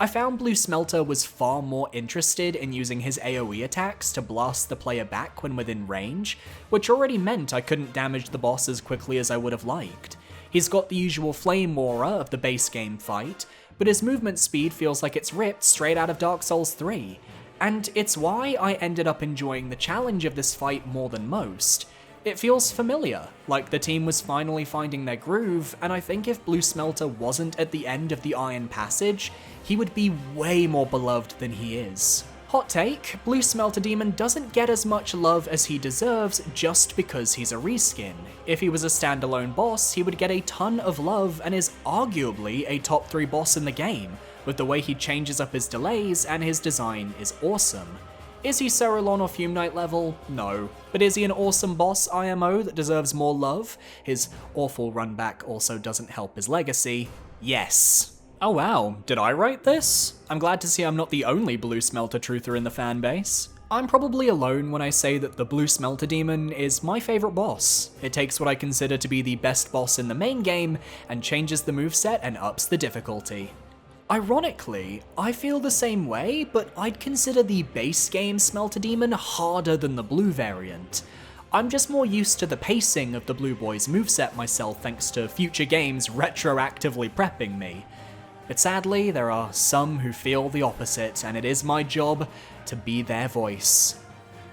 I found Blue Smelter was far more interested in using his AoE attacks to blast the player back when within range, which already meant I couldn't damage the boss as quickly as I would have liked. He's got the usual flame aura of the base game fight, but his movement speed feels like it's ripped straight out of Dark Souls 3, and it's why I ended up enjoying the challenge of this fight more than most. It feels familiar, like the team was finally finding their groove, and I think if Blue Smelter wasn't at the end of the Iron Passage, he would be way more beloved than he is. Hot take, Blue Smelter Demon doesn't get as much love as he deserves just because he's a reskin. If he was a standalone boss, he would get a ton of love and is arguably a top 3 boss in the game, with the way he changes up his delays and his design is awesome. Is he Cerulon or Fume Knight level? No. But is he an awesome boss IMO that deserves more love? His awful runback also doesn't help his legacy. Yes. Oh wow, did I write this? I'm glad to see I'm not the only Blue Smelter truther in the fanbase. I'm probably alone when I say that the Blue Smelter Demon is my favourite boss. It takes what I consider to be the best boss in the main game and changes the moveset and ups the difficulty. Ironically, I feel the same way, but I'd consider the base game Smelter Demon harder than the blue variant. I'm just more used to the pacing of the Blue Boy's moveset myself thanks to future games retroactively prepping me. But sadly, there are some who feel the opposite, and it is my job to be their voice.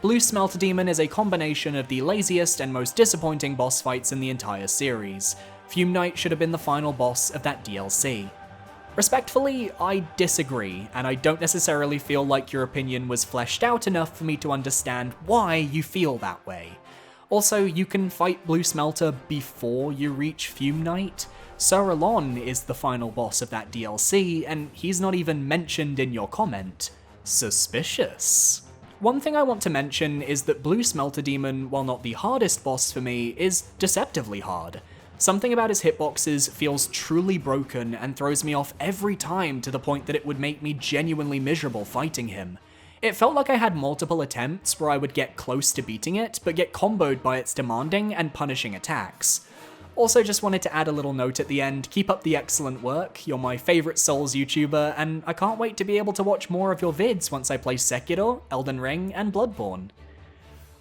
Blue Smelter Demon is a combination of the laziest and most disappointing boss fights in the entire series. Fume Knight should have been the final boss of that DLC. Respectfully, I disagree, and I don't necessarily feel like your opinion was fleshed out enough for me to understand why you feel that way. Also, you can fight Blue Smelter before you reach Fume Knight. Sir Alon is the final boss of that DLC, and he's not even mentioned in your comment. Suspicious. One thing I want to mention is that Blue Smelter Demon, while not the hardest boss for me, is deceptively hard. Something about his hitboxes feels truly broken and throws me off every time to the point that it would make me genuinely miserable fighting him. It felt like I had multiple attempts where I would get close to beating it, but get comboed by its demanding and punishing attacks. Also just wanted to add a little note at the end, keep up the excellent work, you're my favourite Souls YouTuber, and I can't wait to be able to watch more of your vids once I play Sekiro, Elden Ring, and Bloodborne.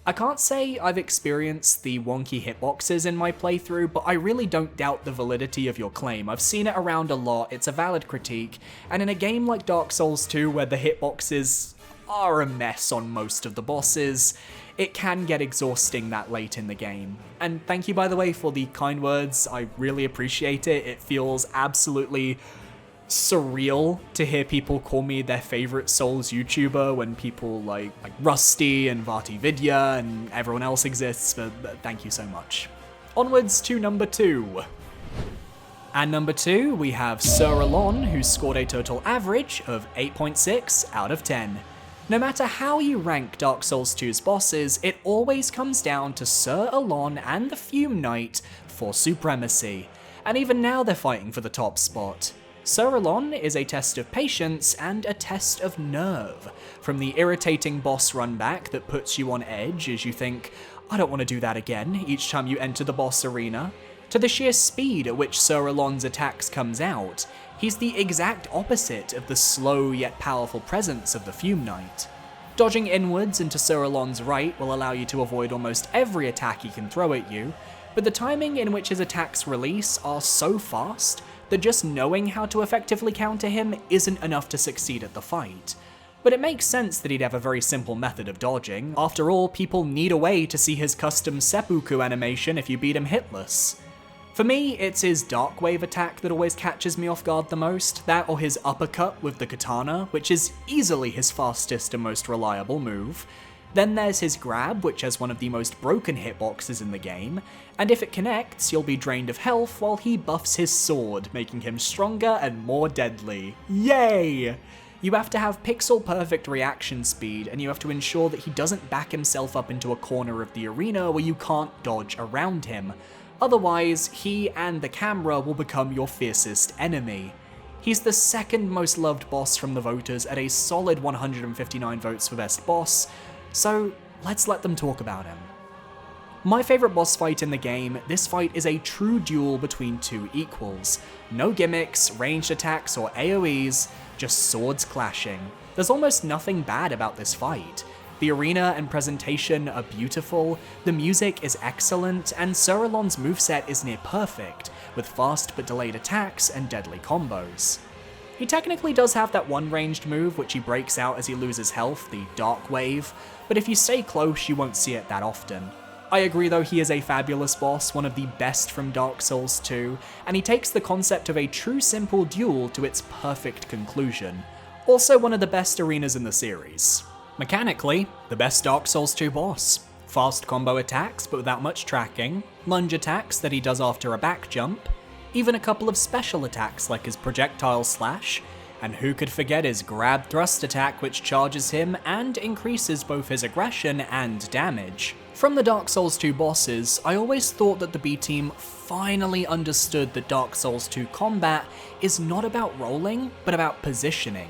I can't say I've experienced the wonky hitboxes in my playthrough, but I really don't doubt the validity of your claim. I've seen it around a lot, it's a valid critique, and in a game like Dark Souls 2 where the hitboxes are a mess on most of the bosses, it can get exhausting that late in the game. And thank you, by the way, for the kind words, I really appreciate it. It feels absolutely surreal to hear people call me their favorite Souls YouTuber when people like Rusty and VatiVidya and everyone else exists, but thank you so much. Onwards to number 2. At number 2, we have Sir Alon, who scored a total average of 8.6 out of 10. No matter how you rank Dark Souls 2's bosses, it always comes down to Sir Alon and the Fume Knight for supremacy, and even now they're fighting for the top spot. Sir Alon is a test of patience and a test of nerve, from the irritating boss run back that puts you on edge as you think, I don't want to do that again each time you enter the boss arena, to the sheer speed at which Sir Alon's attacks comes out. He's the exact opposite of the slow yet powerful presence of the Fume Knight. Dodging inwards into Sir Alon's right will allow you to avoid almost every attack he can throw at you, but the timing in which his attacks release are so fast that just knowing how to effectively counter him isn't enough to succeed at the fight. But it makes sense that he'd have a very simple method of dodging. After all, people need a way to see his custom seppuku animation if you beat him hitless. For me, it's his Dark Wave attack that always catches me off guard the most, that or his uppercut with the katana, which is easily his fastest and most reliable move. Then there's his grab, which has one of the most broken hitboxes in the game, and if it connects, you'll be drained of health while he buffs his sword, making him stronger and more deadly. Yay! You have to have pixel-perfect reaction speed, and you have to ensure that he doesn't back himself up into a corner of the arena where you can't dodge around him. Otherwise, he and the camera will become your fiercest enemy. He's the second most loved boss from the voters at a solid 159 votes for best boss, so let's let them talk about him. My favourite boss fight in the game, this fight is a true duel between two equals. No gimmicks, ranged attacks or AoEs, just swords clashing. There's almost nothing bad about this fight. The arena and presentation are beautiful, the music is excellent, and Sir Alon's moveset is near perfect, with fast but delayed attacks and deadly combos. He technically does have that one ranged move which he breaks out as he loses health, the Dark Wave, but if you stay close you won't see it that often. I agree though, he is a fabulous boss, one of the best from Dark Souls 2, and he takes the concept of a true simple duel to its perfect conclusion. Also one of the best arenas in the series. Mechanically, the best Dark Souls 2 boss. Fast combo attacks but without much tracking, lunge attacks that he does after a back jump, even a couple of special attacks like his projectile slash, and who could forget his grab thrust attack which charges him and increases both his aggression and damage. From the Dark Souls 2 bosses, I always thought that the B-Team finally understood that Dark Souls 2 combat is not about rolling, but about positioning.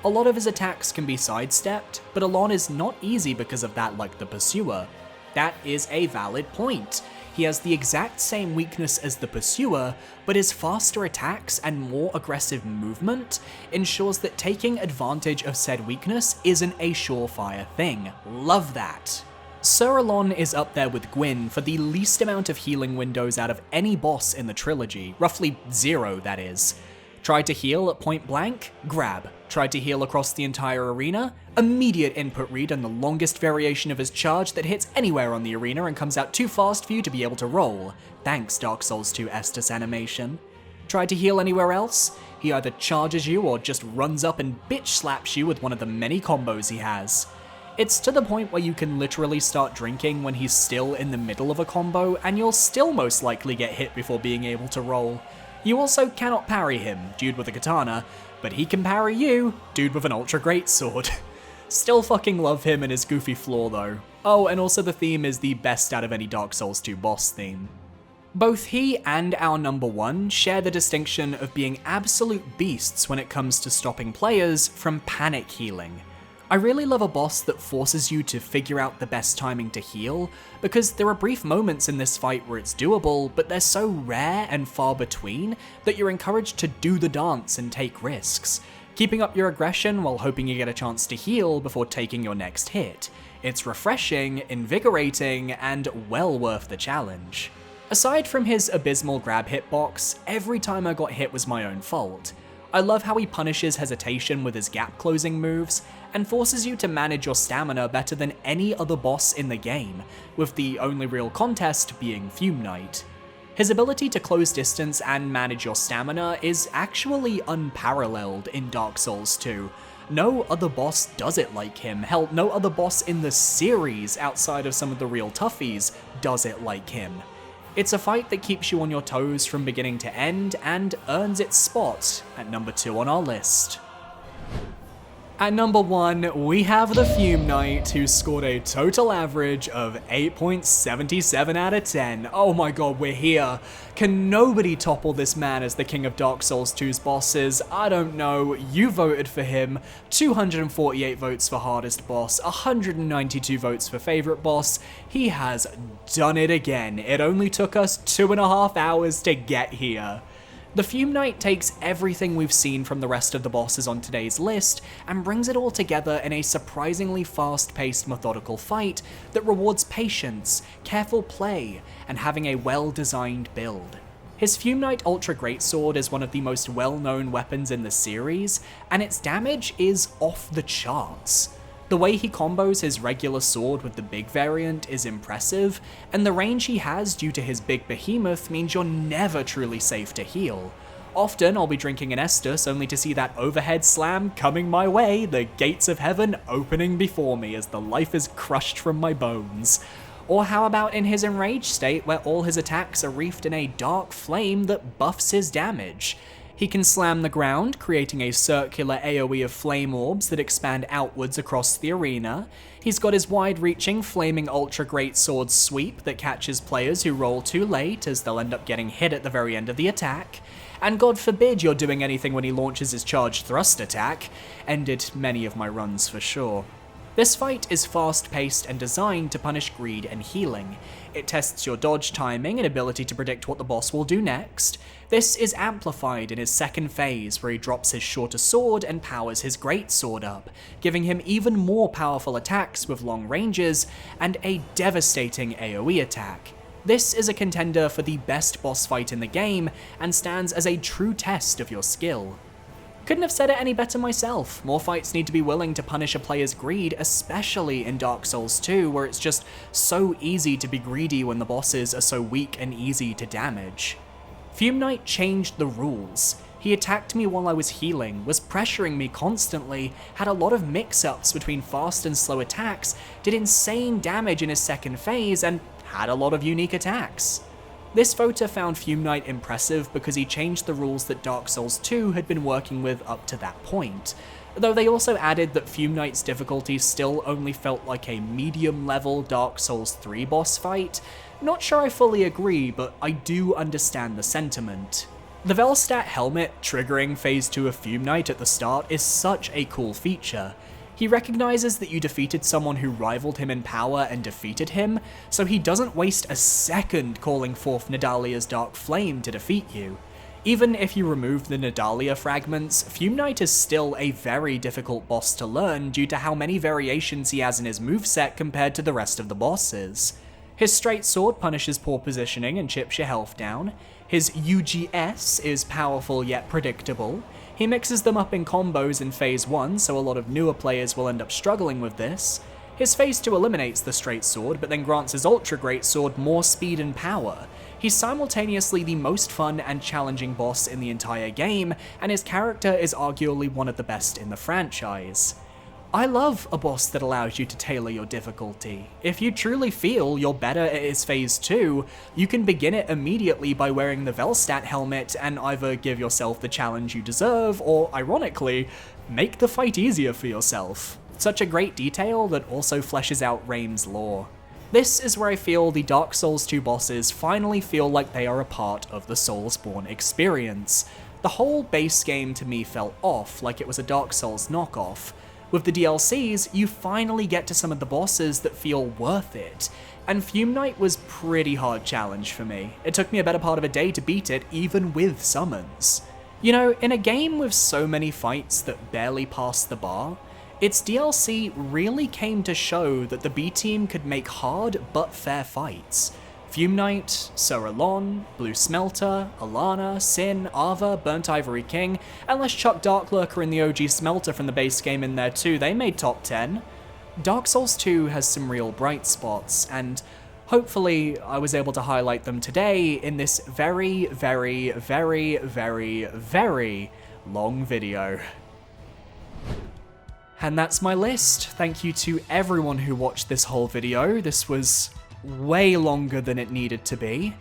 A lot of his attacks can be sidestepped, but Alon is not easy because of that like the Pursuer. That is a valid point. He has the exact same weakness as the Pursuer, but his faster attacks and more aggressive movement ensures that taking advantage of said weakness isn't a surefire thing. Love that. Serylon is up there with Gwyn for the least amount of healing windows out of any boss in the trilogy, roughly 0 that is. Tried to heal at point blank? Grab. Tried to heal across the entire arena? Immediate input read and the longest variation of his charge that hits anywhere on the arena and comes out too fast for you to be able to roll. Thanks Dark Souls 2 Estus animation. Tried to heal anywhere else? He either charges you or just runs up and bitch slaps you with one of the many combos he has. It's to the point where you can literally start drinking when he's still in the middle of a combo, and you'll still most likely get hit before being able to roll. You also cannot parry him, dude with a katana, but he can parry you, dude with an ultra greatsword. Still fucking love him and his goofy flaw though. Oh, and also the theme is the best out of any Dark Souls 2 boss theme. Both he and our number 1 share the distinction of being absolute beasts when it comes to stopping players from panic healing. I really love a boss that forces you to figure out the best timing to heal, because there are brief moments in this fight where it's doable, but they're so rare and far between that you're encouraged to do the dance and take risks, keeping up your aggression while hoping you get a chance to heal before taking your next hit. It's refreshing, invigorating, and well worth the challenge. Aside from his abysmal grab hitbox, every time I got hit was my own fault. I love how he punishes hesitation with his gap closing moves, and forces you to manage your stamina better than any other boss in the game, with the only real contest being Fume Knight. His ability to close distance and manage your stamina is actually unparalleled in Dark Souls 2. No other boss does it like him, hell, no other boss in the series outside of some of the real toughies does it like him. It's a fight that keeps you on your toes from beginning to end, and earns its spot at number 2 on our list. At number 1, we have the Fume Knight, who scored a total average of 8.77 out of 10. Oh my god, we're here. Can nobody topple this man as the king of Dark Souls 2's bosses? I don't know, you voted for him. 248 votes for hardest boss, 192 votes for favorite boss. He has done it again. It only took us 2.5 hours to get here. The Fume Knight takes everything we've seen from the rest of the bosses on today's list and brings it all together in a surprisingly fast-paced methodical fight that rewards patience, careful play, and having a well-designed build. His Fume Knight Ultra Greatsword is one of the most well-known weapons in the series, and its damage is off the charts. The way he combos his regular sword with the big variant is impressive, and the range he has due to his big behemoth means you're never truly safe to heal. Often I'll be drinking an Estus only to see that overhead slam coming my way, the gates of heaven opening before me as the life is crushed from my bones. Or how about in his enraged state where all his attacks are wreathed in a dark flame that buffs his damage. He can slam the ground, creating a circular AoE of flame orbs that expand outwards across the arena. He's got his wide-reaching flaming ultra greatsword sweep that catches players who roll too late, as they'll end up getting hit at the very end of the attack. And God forbid you're doing anything when he launches his charged thrust attack. Ended many of my runs for sure. This fight is fast-paced and designed to punish greed and healing. It tests your dodge timing and ability to predict what the boss will do next. This is amplified in his second phase, where he drops his shorter sword and powers his greatsword up, giving him even more powerful attacks with long ranges and a devastating AoE attack. This is a contender for the best boss fight in the game, and stands as a true test of your skill. Couldn't have said it any better myself. More fights need to be willing to punish a player's greed, especially in Dark Souls 2, where it's just so easy to be greedy when the bosses are so weak and easy to damage. Fume Knight changed the rules. He attacked me while I was healing, was pressuring me constantly, had a lot of mix-ups between fast and slow attacks, did insane damage in his second phase, and had a lot of unique attacks. This voter found Fume Knight impressive because he changed the rules that Dark Souls 2 had been working with up to that point, though they also added that Fume Knight's difficulty still only felt like a medium-level Dark Souls 3 boss fight. Not sure I fully agree, but I do understand the sentiment. The Velstadt helmet triggering phase 2 of Fume Knight at the start is such a cool feature. He recognizes that you defeated someone who rivaled him in power and defeated him, so he doesn't waste a second calling forth Nadalia's Dark Flame to defeat you. Even if you remove the Nadalia fragments, Fume Knight is still a very difficult boss to learn due to how many variations he has in his moveset compared to the rest of the bosses. His straight sword punishes poor positioning and chips your health down. His UGS is powerful yet predictable. He mixes them up in combos in Phase 1, so a lot of newer players will end up struggling with this. His Phase 2 eliminates the straight sword, but then grants his ultra great sword more speed and power. He's simultaneously the most fun and challenging boss in the entire game, and his character is arguably one of the best in the franchise. I love a boss that allows you to tailor your difficulty. If you truly feel you're better at his Phase 2, you can begin it immediately by wearing the Velstadt helmet and either give yourself the challenge you deserve, or, ironically, make the fight easier for yourself. Such a great detail that also fleshes out Raim's lore. This is where I feel the Dark Souls 2 bosses finally feel like they are a part of the Soulsborne experience. The whole base game to me felt off, like it was a Dark Souls knockoff. With the DLCs, you finally get to some of the bosses that feel worth it, and Fume Knight was pretty hard challenge for me. It took me a better part of a day to beat it, even with summons. You know, in a game with so many fights that barely pass the bar, its DLC really came to show that the B-Team could make hard but fair fights. Fume Knight, Soralon, Blue Smelter, Alana, Sin, Ava, Burnt Ivory King, and let's chuck Dark Lurker and the OG Smelter from the base game in there too, they made top 10. Dark Souls 2 has some real bright spots, and hopefully I was able to highlight them today in this very, very, very, very, very long video. And that's my list. Thank you to everyone who watched this whole video. This was way longer than it needed to be,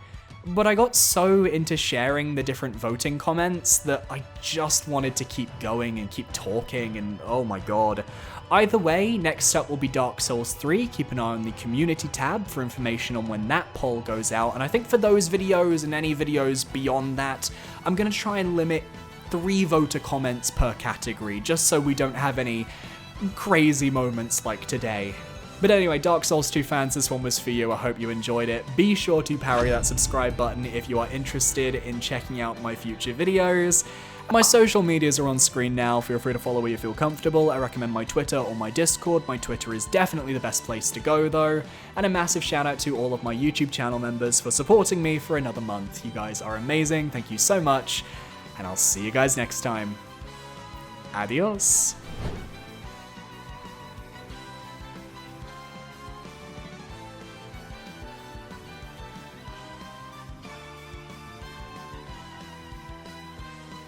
but I got so into sharing the different voting comments that I just wanted to keep going and keep talking, and oh my god. Either way, next up will be Dark Souls 3, keep an eye on the community tab for information on when that poll goes out, and I think for those videos and any videos beyond that, I'm gonna try and limit 3 voter comments per category, just so we don't have any crazy moments like today. But anyway, Dark Souls 2 fans, this one was for you. I hope you enjoyed it. Be sure to parry that subscribe button if you are interested in checking out my future videos. My social medias are on screen now. Feel free to follow where you feel comfortable. I recommend my Twitter or my Discord. My Twitter is definitely the best place to go though. And a massive shout out to all of my YouTube channel members for supporting me for another month. You guys are amazing. Thank you so much. And I'll see you guys next time. Adios.